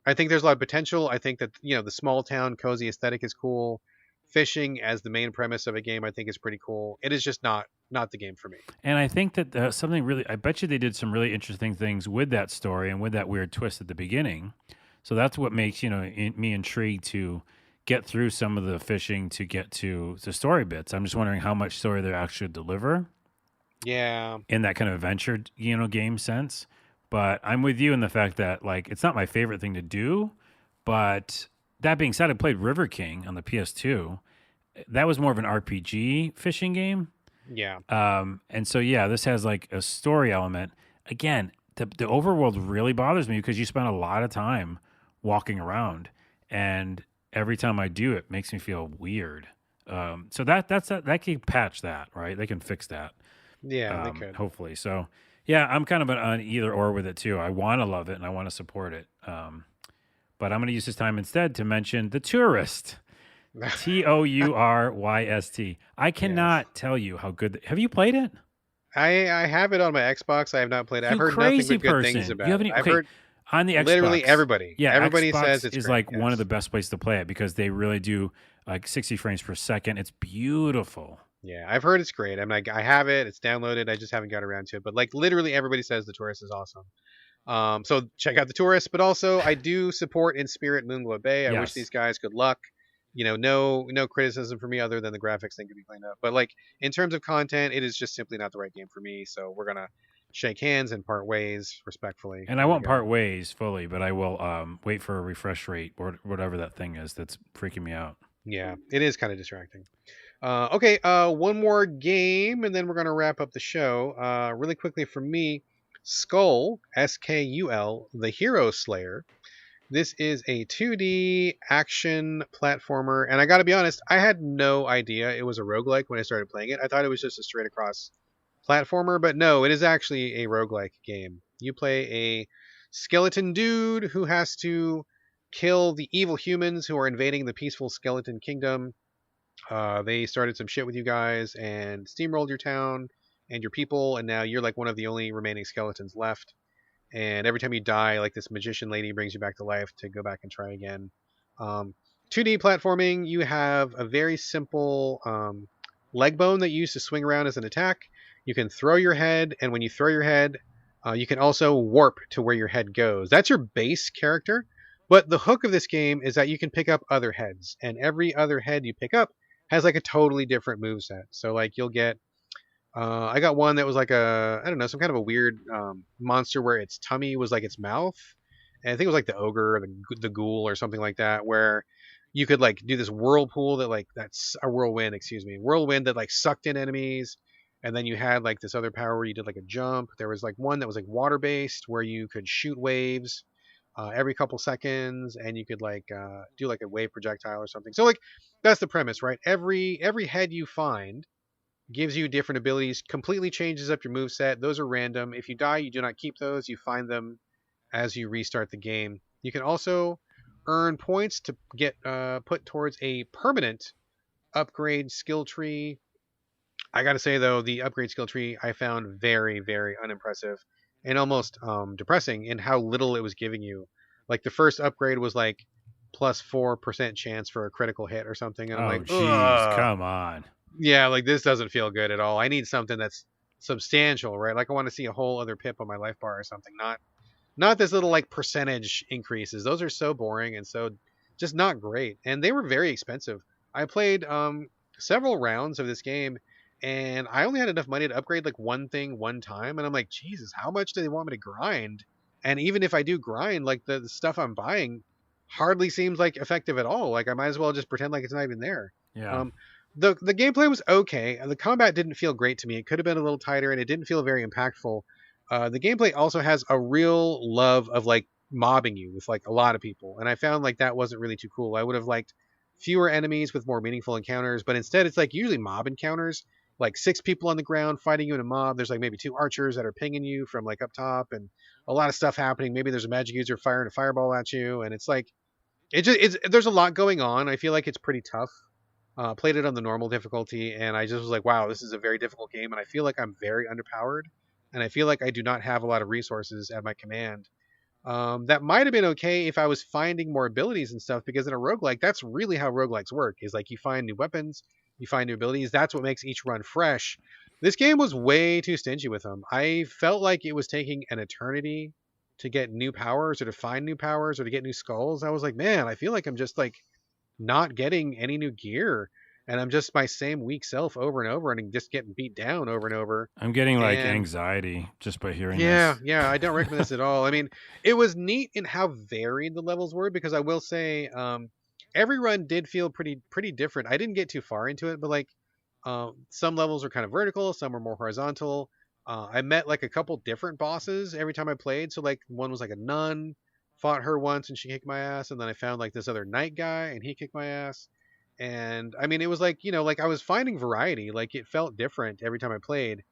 [SPEAKER 1] there's a lot of potential. I think that the small town cozy aesthetic is cool. Fishing as the main premise of a game, I think, is pretty cool. It is just not the game for me.
[SPEAKER 2] And I think that something really, I bet you they did some really interesting things with that story and with that weird twist at the beginning. So that's what makes, me intrigued to get through some of the fishing to get to the story bits. I'm just wondering how much story they actually deliver
[SPEAKER 1] Yeah,
[SPEAKER 2] in that kind of adventure, game sense. But I'm with you in the fact that, like, it's not my favorite thing to do. But that being said, I played River King on the PS2. That was more of an RPG fishing game.
[SPEAKER 1] yeah,
[SPEAKER 2] And so, yeah, this has like a story element. Again, the overworld really bothers me because you spend a lot of time walking around, and every time I do, it makes me feel weird. So that can patch that, right? They can fix that,
[SPEAKER 1] yeah. They could.
[SPEAKER 2] hopefully. So, yeah, I'm kind of on either or with it too. I want to love it and I want to support it. But I'm going to use this time instead to mention The Tourist. Tourist. I
[SPEAKER 1] Yes.
[SPEAKER 2] cannot tell you how good. Have you played it?
[SPEAKER 1] I have it on my Xbox. I have not played it. I've
[SPEAKER 2] You
[SPEAKER 1] heard nothing
[SPEAKER 2] crazy
[SPEAKER 1] but good things
[SPEAKER 2] person. You
[SPEAKER 1] about it.
[SPEAKER 2] haven't
[SPEAKER 1] I've
[SPEAKER 2] okay
[SPEAKER 1] heard
[SPEAKER 2] on the
[SPEAKER 1] literally
[SPEAKER 2] Xbox.
[SPEAKER 1] everybody.
[SPEAKER 2] Yeah,
[SPEAKER 1] Everybody says
[SPEAKER 2] Xbox
[SPEAKER 1] it's
[SPEAKER 2] is
[SPEAKER 1] great.
[SPEAKER 2] like one of
[SPEAKER 1] Yes.
[SPEAKER 2] the best places to play it because they really do like 60 frames per second. It's beautiful.
[SPEAKER 1] Yeah, I've heard it's great. I'm like, I have it. It's downloaded. I just haven't got around to it. But like literally everybody says the tourist is awesome. So check out the tourist. But also I do support in spirit Moonglow Bay. I wish
[SPEAKER 2] Yes.
[SPEAKER 1] these guys good luck. No criticism for me other than the graphics thing could be cleaned up. But like in terms of content, it is just simply not the right game for me. So we're gonna shake hands and part ways respectfully.
[SPEAKER 2] And I
[SPEAKER 1] There we
[SPEAKER 2] won't
[SPEAKER 1] go.
[SPEAKER 2] part ways fully, but I will wait for a refresh rate or whatever that thing is that's freaking me out.
[SPEAKER 1] Yeah, it is kind of distracting. Okay, one more game, and then we're gonna wrap up the show. Really quickly for me, Skul, Skul, the Hero Slayer. This is a 2D action platformer, and I gotta be honest, I had no idea it was a roguelike when I started playing it. I thought it was just a straight across platformer, but no, it is actually a roguelike game. You play a skeleton dude who has to kill the evil humans who are invading the peaceful skeleton kingdom. They started some shit with you guys and steamrolled your town and your people, and now you're like one of the only remaining skeletons left. And every time you die, like this magician lady brings you back to life to go back and try again. Um, 2D platforming, you have a very simple leg bone that you use to swing around as an attack. You can throw your head, and when you throw your head, you can also warp to where your head goes. That's your base character. But the hook of this game is that you can pick up other heads, and every other head you pick up has like a totally different move set. So like you'll get I got one that was like I don't know, some kind of a weird monster where its tummy was like its mouth. And I think it was like the ogre or the ghoul or something like that, where you could like do this whirlpool that's a whirlwind, excuse me, whirlwind that like sucked in enemies. And then you had like this other power where you did like a jump. There was like one that was like water based where you could shoot waves every couple seconds, and you could like do like a wave projectile or something. So like that's the premise, right? Every head you find gives you different abilities, completely changes up your move set. Those are random. If you die, you do not keep those. You find them as you restart the game. You can also earn points to get put towards a permanent upgrade skill tree. I gotta say though, the upgrade skill tree I found very, very unimpressive and almost depressing in how little it was giving you. Like the first upgrade was like plus 4% chance for a critical hit or something, and I'm
[SPEAKER 2] Oh,
[SPEAKER 1] like,
[SPEAKER 2] jeez,
[SPEAKER 1] ugh,
[SPEAKER 2] come on.
[SPEAKER 1] yeah, like this doesn't feel good at all. I need something that's substantial, right? Like I want to see a whole other pip on my life bar or something, Not this little like percentage increases. Those are so boring and so just not great. And they were very expensive. I played several rounds of this game and I only had enough money to upgrade like one thing one time and I'm like, Jesus, how much do they want me to grind? And even if I do grind, like the stuff I'm buying hardly seems like effective at all. Like I might as well just pretend like it's not even there.
[SPEAKER 2] Yeah.
[SPEAKER 1] Um the gameplay was okay. The combat didn't feel great to me. It could have been a little tighter and it didn't feel very impactful. The gameplay also has a real love of like mobbing you with like a lot of people, and I found like that wasn't really too cool. I would have liked fewer enemies with more meaningful encounters, but instead it's like usually mob encounters, like six people on the ground fighting you in a mob. There's like maybe two archers that are pinging you from like up top, and a lot of stuff happening. Maybe there's a magic user firing a fireball at you, and it's like there's a lot going on. I feel like it's pretty tough. Played it on the normal difficulty, and I just was like, wow, this is a very difficult game, and I feel like I'm very underpowered, and I feel like I do not have a lot of resources at my command. That might have been okay if I was finding more abilities and stuff, because in a roguelike, that's really how roguelikes work, is like you find new weapons, you find new abilities, that's what makes each run fresh. This game was way too stingy with them. I felt like it was taking an eternity to get new powers or to find new powers or to get new skulls. I was like, man, I feel like I'm just like not getting any new gear and I'm just my same weak self over and over and just getting beat down over and over.
[SPEAKER 2] I'm getting like
[SPEAKER 1] And
[SPEAKER 2] anxiety just by hearing
[SPEAKER 1] yeah,
[SPEAKER 2] this.
[SPEAKER 1] yeah, I don't recommend this at all. I mean, it was neat in how varied the levels were because I will say every run did feel pretty different. I didn't get too far into it, but like some levels were kind of vertical, some were more horizontal. I met like a couple different bosses every time I played. So like one was like a nun, fought her once and she kicked my ass, and then I found like this other knight guy and he kicked my ass. And I mean, it was like, like I was finding variety. Like it felt different every time I played,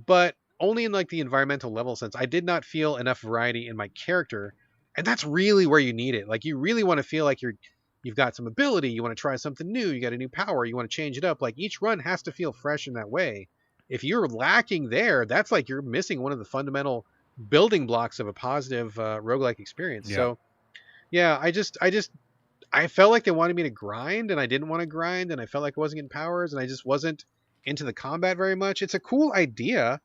[SPEAKER 1] but only in like the environmental level sense. I did not feel enough variety in my character, and that's really where you need it. Like you really want to feel like you've got some ability, you want to try something new, you got a new power, you want to change it up. Like each run has to feel fresh in that way. If you're lacking there, that's like you're missing one of the fundamental building blocks of a positive roguelike experience.
[SPEAKER 2] Yeah.
[SPEAKER 1] So yeah, I felt like they wanted me to grind and I didn't want to grind, and I felt like I wasn't getting powers and I just wasn't into the combat very much. It's a cool idea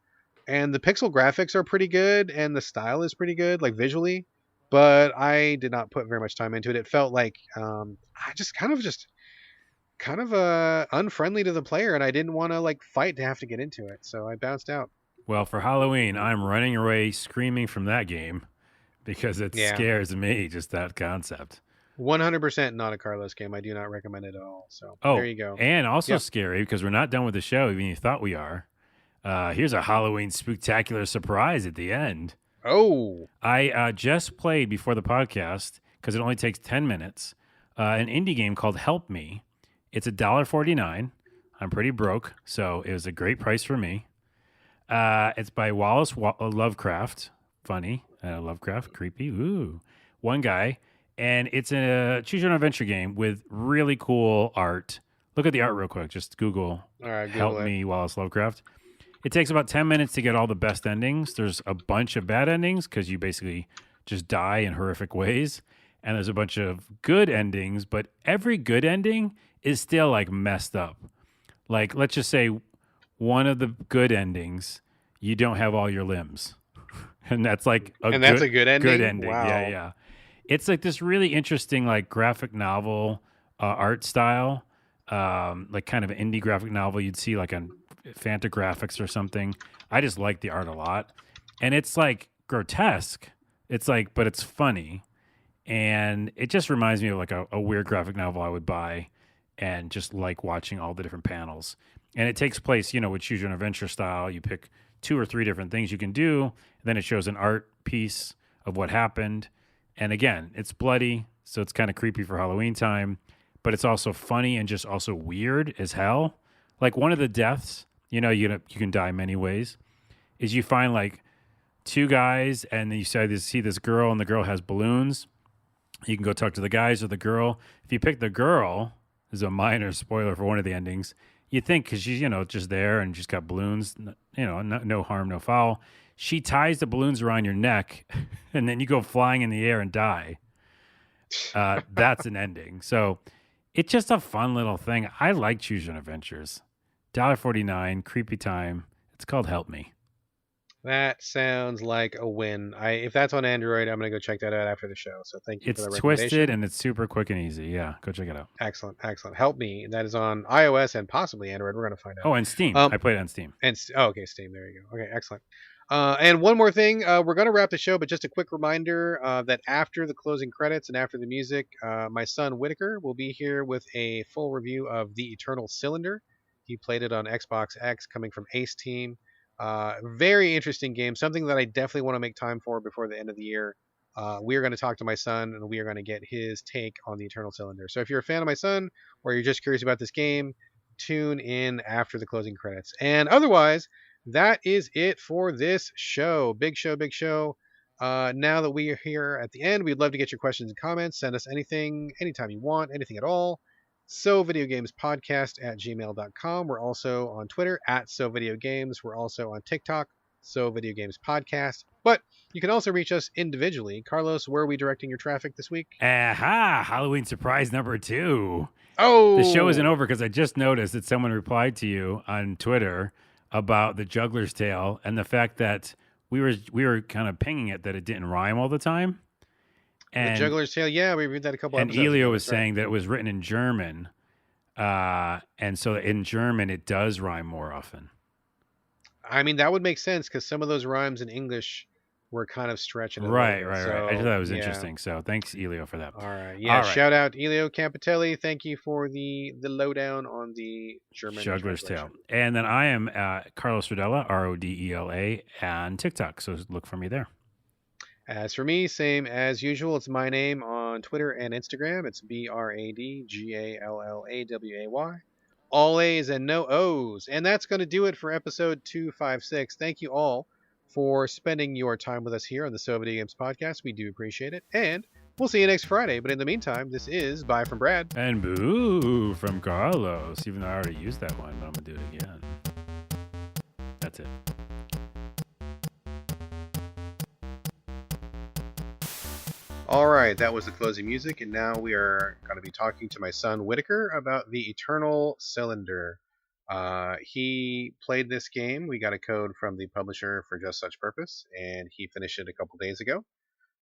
[SPEAKER 1] and the pixel graphics are pretty good and the style is pretty good, like visually, but I did not put very much time into it. It felt like I just kind of unfriendly to the player, and I didn't want to like fight to have to get into it, so I bounced out.
[SPEAKER 2] Well, for Halloween, I'm running away screaming from that game because it
[SPEAKER 1] Yeah,
[SPEAKER 2] scares me, just that concept.
[SPEAKER 1] 100% not a Carlos game. I do not recommend it at all. So there
[SPEAKER 2] Oh,
[SPEAKER 1] you go.
[SPEAKER 2] and also
[SPEAKER 1] Yep.
[SPEAKER 2] scary because we're not done with the show, even you thought we are. Here's a Halloween spectacular surprise at the end.
[SPEAKER 1] Oh,
[SPEAKER 2] I just played before the podcast because it only takes 10 minutes. An indie game called Help Me. It's $1.49. I'm pretty broke, so it was a great price for me. It's by Wallace Lovecraft. Funny. Lovecraft. Creepy. Ooh. One guy. And it's a choose your own adventure game with really cool art. Look at the art real quick. Just Google
[SPEAKER 1] all right.
[SPEAKER 2] Help
[SPEAKER 1] Google it.
[SPEAKER 2] Me Wallace Lovecraft. It takes about 10 minutes to get all the best endings. There's a bunch of bad endings because you basically just die in horrific ways. And there's a bunch of good endings, but every good ending is still like messed up. Like, let's just say one of the good endings, you don't have all your limbs. And that's like
[SPEAKER 1] And that's a good ending?
[SPEAKER 2] Good ending.
[SPEAKER 1] Wow.
[SPEAKER 2] Yeah, yeah. It's like this really interesting, like graphic novel art style, like kind of an indie graphic novel you'd see like on Fantagraphics or something. I just like the art a lot, and it's like grotesque. It's like, but it's funny, and it just reminds me of like a weird graphic novel I would buy, and just like watching all the different panels. And it takes place, with choose your own adventure style. You pick 2 or 3 different things you can do, and then it shows an art piece of what happened. And again, it's bloody, so it's kind of creepy for Halloween time, but it's also funny and just also weird as hell. Like one of the deaths, you can die many ways, is you find like 2 guys and then you see this girl and the girl has balloons. You can go talk to the guys or the girl. If you pick the girl, there's a minor spoiler for one of the endings. You think because she's, just there and she's got balloons, no harm, no foul. She ties the balloons around your neck, and then you go flying in the air and die. That's an ending. So it's just a fun little thing. I like Choose Your Own Adventures. $1.49, creepy time. It's called Help Me.
[SPEAKER 1] That sounds like a win. If that's on Android, I'm gonna go check that out after the show. So thank you for
[SPEAKER 2] It's
[SPEAKER 1] the
[SPEAKER 2] twisted
[SPEAKER 1] recommendation.
[SPEAKER 2] and it's super quick and easy. Yeah, go check it out.
[SPEAKER 1] Excellent, excellent. Help me. That is on iOS and possibly Android. We're gonna find
[SPEAKER 2] Oh,
[SPEAKER 1] out.
[SPEAKER 2] and Steam.
[SPEAKER 1] Um,
[SPEAKER 2] I played it on Steam.
[SPEAKER 1] okay, Steam. There you go. Okay, excellent. And one more thing, we're gonna wrap the show, but just a quick reminder that after the closing credits and after the music, my son Whitaker will be here with a full review of The Eternal Cylinder. He played it on Xbox X, coming from Ace Team. Very interesting game, something that I definitely want to make time for before the end of the year. We are going to talk to my son and we are going to get his take on the Eternal Cylinder. So if you're a fan of my son or you're just curious about this game, tune in after the closing credits. And otherwise, that is it for this show. Big show, big show. Now that we are here at the end, we'd love to get your questions and comments. Send us anything, anytime you want, anything at all. So videogamespodcast at gmail.com. We're also on Twitter at So Video Games. We're also on TikTok, So Video Games Podcast. But you can also reach us individually. Carlos, where are we directing your traffic this week?
[SPEAKER 2] Aha! Halloween surprise number 2. The show isn't
[SPEAKER 1] Oh,
[SPEAKER 2] over because I just noticed that someone replied to you on Twitter about the Juggler's Tale and the fact that we were kind of pinging it that it didn't rhyme all the time.
[SPEAKER 1] the
[SPEAKER 2] And
[SPEAKER 1] Juggler's Tale. Yeah, we reviewed that a couple
[SPEAKER 2] and
[SPEAKER 1] episodes
[SPEAKER 2] Elio
[SPEAKER 1] ago.
[SPEAKER 2] was
[SPEAKER 1] That's right.
[SPEAKER 2] saying that it was written in German, and so in German it does rhyme more often.
[SPEAKER 1] I mean, that would make sense because some of those rhymes in English were kind of stretching it a little
[SPEAKER 2] Right,
[SPEAKER 1] bit.
[SPEAKER 2] right, right. I thought
[SPEAKER 1] So,
[SPEAKER 2] that was
[SPEAKER 1] yeah.
[SPEAKER 2] interesting. So thanks, Elio, for that.
[SPEAKER 1] All right. Yeah.
[SPEAKER 2] All right,
[SPEAKER 1] Shout out Elio Campitelli. Thank you for the lowdown on the German
[SPEAKER 2] Juggler's Tale.
[SPEAKER 1] translation.
[SPEAKER 2] And then I am Carlos Rodella, Rodela, on TikTok. So look for me there.
[SPEAKER 1] As for me, same as usual. It's my name on Twitter and Instagram. It's BradGallaway. All A's and no O's. And that's going to do it for episode 256. Thank you all for spending your time with us here on the So Video Games Podcast. We do appreciate it. And we'll see you next Friday. But in the meantime, this is Bye from Brad.
[SPEAKER 2] And boo from Carlos, even though I already used that one, but I'm going to do it again. That's it.
[SPEAKER 1] All right, that was the closing music, and now we are going to be talking to my son Whitaker about the Eternal Cylinder. He played this game. We got a code from the publisher for just such purpose, and he finished it a couple days ago.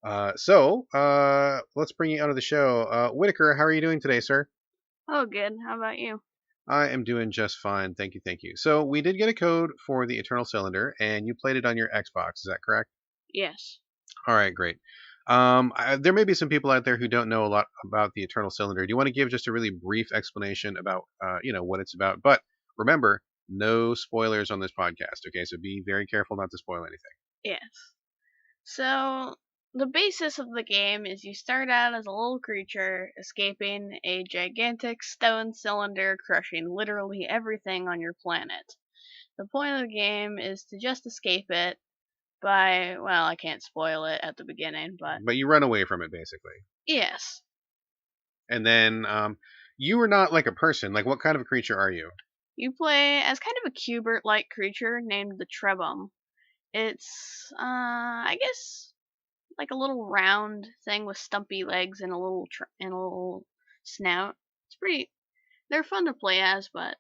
[SPEAKER 1] Let's bring you onto the show. Whitaker, how are you doing today, sir?
[SPEAKER 3] Oh, good. How about you?
[SPEAKER 1] I am doing just fine. Thank you, thank you. So we did get a code for the Eternal Cylinder, and you played it on your Xbox. Is that correct?
[SPEAKER 3] Yes.
[SPEAKER 1] All right, great. There may be some people out there who don't know a lot about the Eternal Cylinder. Do you want to give just a really brief explanation about, what it's about? But remember, no spoilers on this podcast. Okay, so be very careful not to spoil anything.
[SPEAKER 3] Yes. So, the basis of the game is you start out as a little creature escaping a gigantic stone cylinder crushing literally everything on your planet. The point of the game is to just escape it by, well, I can't spoil it at the beginning, but
[SPEAKER 1] But you run away from it basically,
[SPEAKER 3] yes.
[SPEAKER 1] and then you are not like a person. Like, what kind of a creature are you?
[SPEAKER 3] You play as kind of a Cubert-like creature named the Trebum. It's, I guess, like a little round thing with stumpy legs and and a little snout. It's pretty. They're fun to play as, but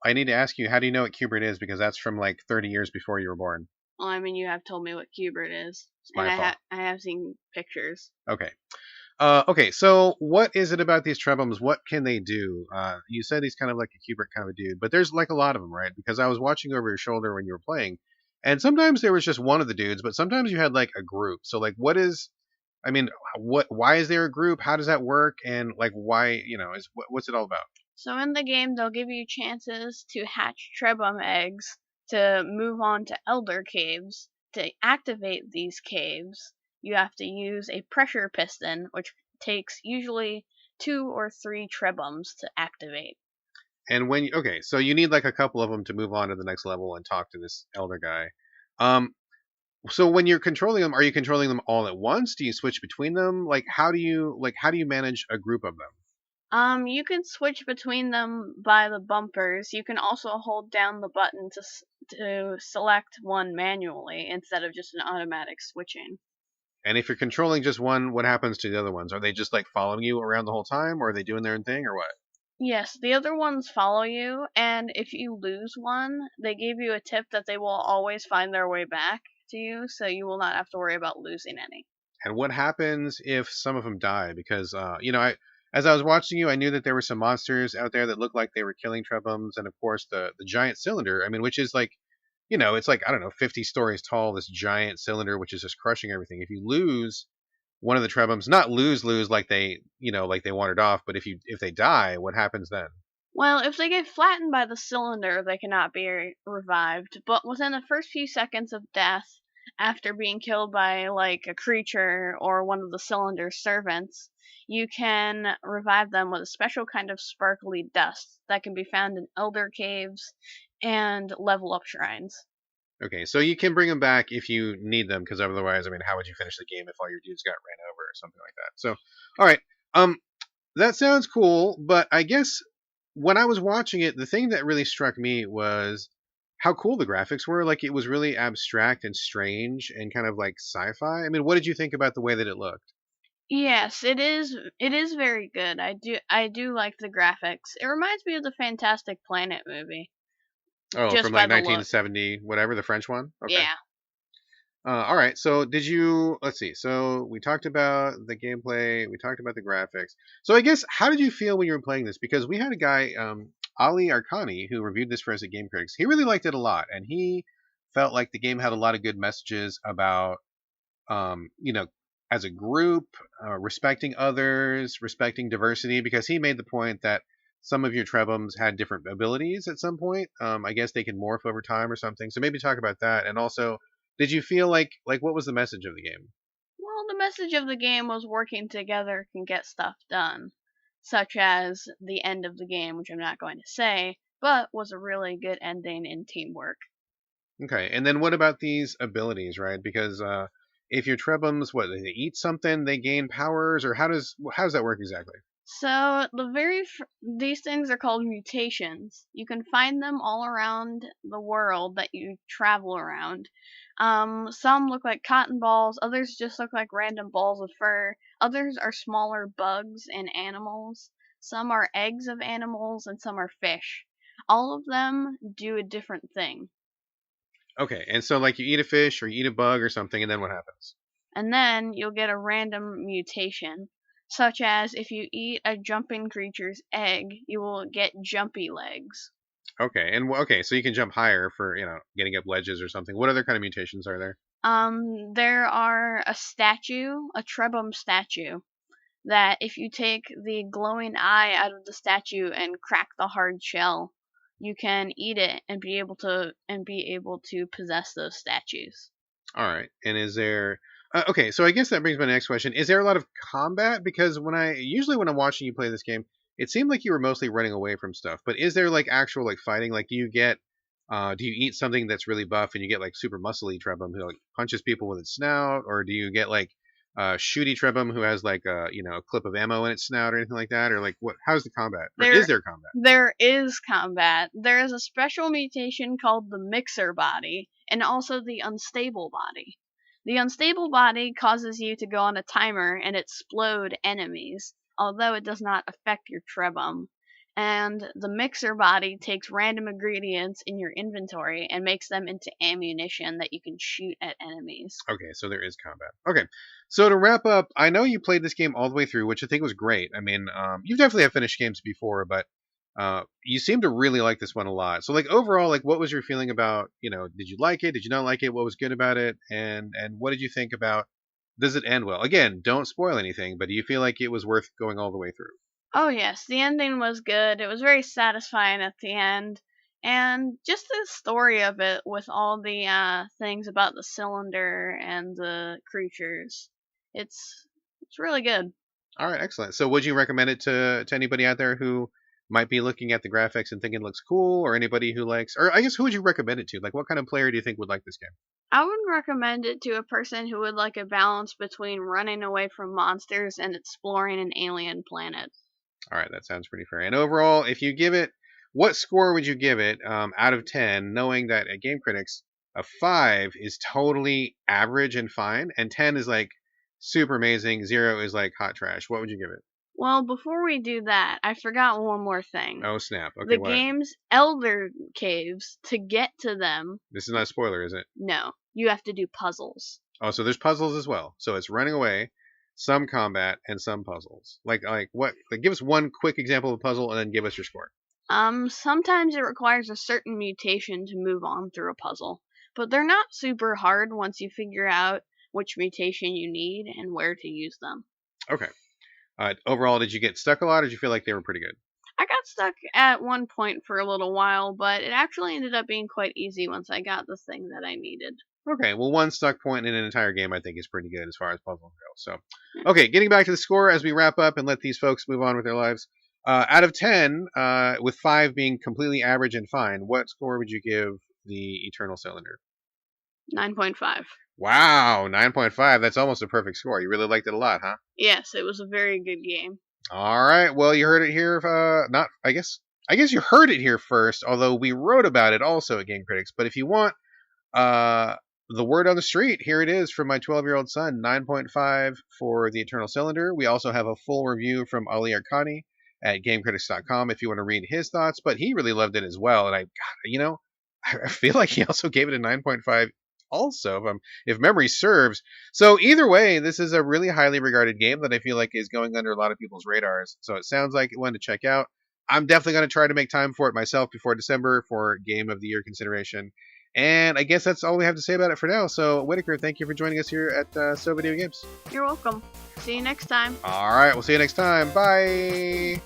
[SPEAKER 1] I need to ask you, how do you know what Cubert is? Because that's from like 30 years before you were born.
[SPEAKER 3] well, I mean, you have told me what Cubert is,
[SPEAKER 1] It's
[SPEAKER 3] and
[SPEAKER 1] my fault.
[SPEAKER 3] I have seen pictures.
[SPEAKER 1] Okay. Okay, so what is it about these Trebums? What can they do? You said he's kind of like a Cubert kind of a dude, but there's like a lot of them, right? Because I was watching over your shoulder when you were playing, and sometimes there was just one of the dudes, but sometimes you had like a group. So like, what is? I mean, what? Why is there a group? How does that work? And like, why? What's it all about?
[SPEAKER 3] So in the game, they'll give you chances to hatch Trebum eggs to move on to Elder Caves. To activate these caves, you have to use a pressure piston, which takes usually 2 or 3 Trebums to activate.
[SPEAKER 1] And okay, so you need like a couple of them to move on to the next level and talk to this elder guy. Um, so when you're controlling them, are you controlling them all at once? Do you switch between them? Like, how do you manage a group of them?
[SPEAKER 3] You can switch between them by the bumpers. You can also hold down the button to select one manually instead of just an automatic switching.
[SPEAKER 1] And if you're controlling just one, what happens to the other ones? Are they just like following you around the whole time, or are they doing their own thing, or what?
[SPEAKER 3] Yes, the other ones follow you, and if you lose one, they give you a tip that they will always find their way back to you, so you will not have to worry about losing any.
[SPEAKER 1] And what happens if some of them die? Because as I was watching you, I knew that there were some monsters out there that looked like they were killing trebums, and of course the giant cylinder. I mean, which is like, it's like I don't know, 50 stories tall. This giant cylinder, which is just crushing everything. If you lose one of the trebums, not lose like they wandered off, but if they die, what happens then?
[SPEAKER 3] Well, if they get flattened by the cylinder, they cannot be revived, but within the first few seconds of death, after being killed by like a creature or one of the cylinder's servants, you can revive them with a special kind of sparkly dust that can be found in elder caves and level up shrines.
[SPEAKER 1] Okay, so you can bring them back if you need them, because otherwise, I mean, how would you finish the game if all your dudes got ran over or something like that? So, all right, that sounds cool, but I guess when I was watching it, the thing that really struck me was how cool the graphics were. Like it was really abstract and strange and kind of like sci-fi. I mean, what did you think about the way that it looked?
[SPEAKER 3] Yes, it is very good. I do like the graphics. It reminds me of the Fantastic Planet movie
[SPEAKER 1] Oh,
[SPEAKER 3] just
[SPEAKER 1] from
[SPEAKER 3] by
[SPEAKER 1] like
[SPEAKER 3] the look.
[SPEAKER 1] 1970, whatever, the French one. Okay.
[SPEAKER 3] Yeah.
[SPEAKER 1] All right. So did you? Let's see. So we talked about the gameplay. We talked about the graphics. So I guess how did you feel when you were playing this? Because we had a guy, Ali Arcani, who reviewed this for us at Game Critics. He really liked it a lot, and he felt like the game had a lot of good messages about, um, you know, as a group, respecting others, respecting diversity. Because he made the point that some of your trebums had different abilities at some point. I guess they can morph over time or something. So maybe talk about that, and also did you feel like what was the message of the game?
[SPEAKER 3] Well, the message of the game was working together can get stuff done, such as the end of the game, which I'm not going to say, but was a really good ending in teamwork.
[SPEAKER 1] Okay, and then what about these abilities, right? Because if your trebums, what they eat something, they gain powers, or how does that work exactly?
[SPEAKER 3] So these things are called mutations. You can find them all around the world that you travel around. Some look like cotton balls, others just look like random balls of fur. Others are smaller bugs and animals. Some are eggs of animals, and some are fish. All of them do a different thing.
[SPEAKER 1] Okay, and so like you eat a fish or you eat a bug or something, and then what happens?
[SPEAKER 3] And then you'll get a random mutation, such as if you eat a jumping creature's egg, you will get jumpy legs.
[SPEAKER 1] Okay, and okay, so you can jump higher for getting up ledges or something. What other kind of mutations are there?
[SPEAKER 3] There are a Trebum statue, that if you take the glowing eye out of the statue and crack the hard shell, you can eat it and be able to possess those statues.
[SPEAKER 1] All right, and is there? Okay, so I guess that brings my next question: is there a lot of combat? Because when I'm watching you play this game, it seemed like you were mostly running away from stuff. But is there like actual like fighting? Like, do you eat something that's really buff and you get like super muscly Trebum who like punches people with its snout, or do you get like shooty Trebum who has like a clip of ammo in its snout or anything like that, or like what? How's the combat? Or is
[SPEAKER 3] There
[SPEAKER 1] there combat?
[SPEAKER 3] there is combat. There is a special mutation called the mixer body and also the unstable body. The unstable body causes you to go on a timer and explode enemies, although it does not affect your trebum. And the mixer body takes random ingredients in your inventory and makes them into ammunition that you can shoot at enemies.
[SPEAKER 1] Okay, so there is combat. Okay, so to wrap up, I know you played this game all the way through, which I think was great. I mean, you definitely have finished games before, but you seem to really like this one a lot. So, like overall, like what was your feeling about? Did you like it? Did you not like it? What was good about it? And what did you think about? Does it end well? Again, don't spoil anything, but do you feel like it was worth going all the way through?
[SPEAKER 3] Oh yes, the ending was good. It was very satisfying at the end. And just the story of it with all the things about the cylinder and the creatures. It's really good.
[SPEAKER 1] All right, excellent. So, would you recommend it to anybody out there who might be looking at the graphics and thinking it looks cool, or anybody who likes, or I guess who would you recommend it to? Like, what kind of player do you think would like this game?
[SPEAKER 3] I would recommend it to a person who would like a balance between running away from monsters and exploring an alien planet.
[SPEAKER 1] All right, that sounds pretty fair. And overall, if you give it, what score would you give it out of 10, knowing that at Game Critics, a 5 is totally average and fine, and 10 is like super amazing, 0 is like hot trash? What would you give it?
[SPEAKER 3] Well, before we do that, I forgot one more thing.
[SPEAKER 1] Oh snap! Okay,
[SPEAKER 3] The
[SPEAKER 1] what?
[SPEAKER 3] game's Elder Caves, to get to them,
[SPEAKER 1] This is not a spoiler, is it?
[SPEAKER 3] no, you have to do puzzles.
[SPEAKER 1] Oh, so there's puzzles as well. So it's running away, some combat, and some puzzles. Like what? Like, give us one quick example of a puzzle, and then give us your score.
[SPEAKER 3] Sometimes it requires a certain mutation to move on through a puzzle, but they're not super hard once you figure out which mutation you need and where to use them.
[SPEAKER 1] Okay. Overall, did you get stuck a lot, or did you feel like they were pretty good?
[SPEAKER 3] I got stuck at one point for a little while, but it actually ended up being quite easy once I got the thing that I needed.
[SPEAKER 1] Okay, well, one stuck point in an entire game, I think, is pretty good as far as puzzles go. So, okay, getting back to the score as we wrap up and let these folks move on with their lives. Out of 10, with 5 being completely average and fine, what score would you give the Eternal Cylinder?
[SPEAKER 3] 9.5.
[SPEAKER 1] Wow, 9.5. That's almost a perfect score. You really liked it a lot, huh?
[SPEAKER 3] Yes, it was a very good game.
[SPEAKER 1] All right. Well, you heard it here. I guess you heard it here first. Although we wrote about it also at Game Critics. But if you want the word on the street, here it is from my 12-year-old son. 9.5 for the Eternal Cylinder. We also have a full review from Ali Arkhani at GameCritics.com if you want to read his thoughts. But he really loved it as well. And I feel like he also gave it a 9.5. Also, if memory serves. So either way, this is a really highly regarded game that I feel like is going under a lot of people's radars. So it sounds like one to check out. I'm definitely going to try to make time for it myself before December for Game of the Year consideration. And I guess that's all we have to say about it for now. So Whitaker, thank you for joining us here at So Video Games.
[SPEAKER 3] You're welcome. See you next time.
[SPEAKER 1] All right, we'll see you next time. Bye.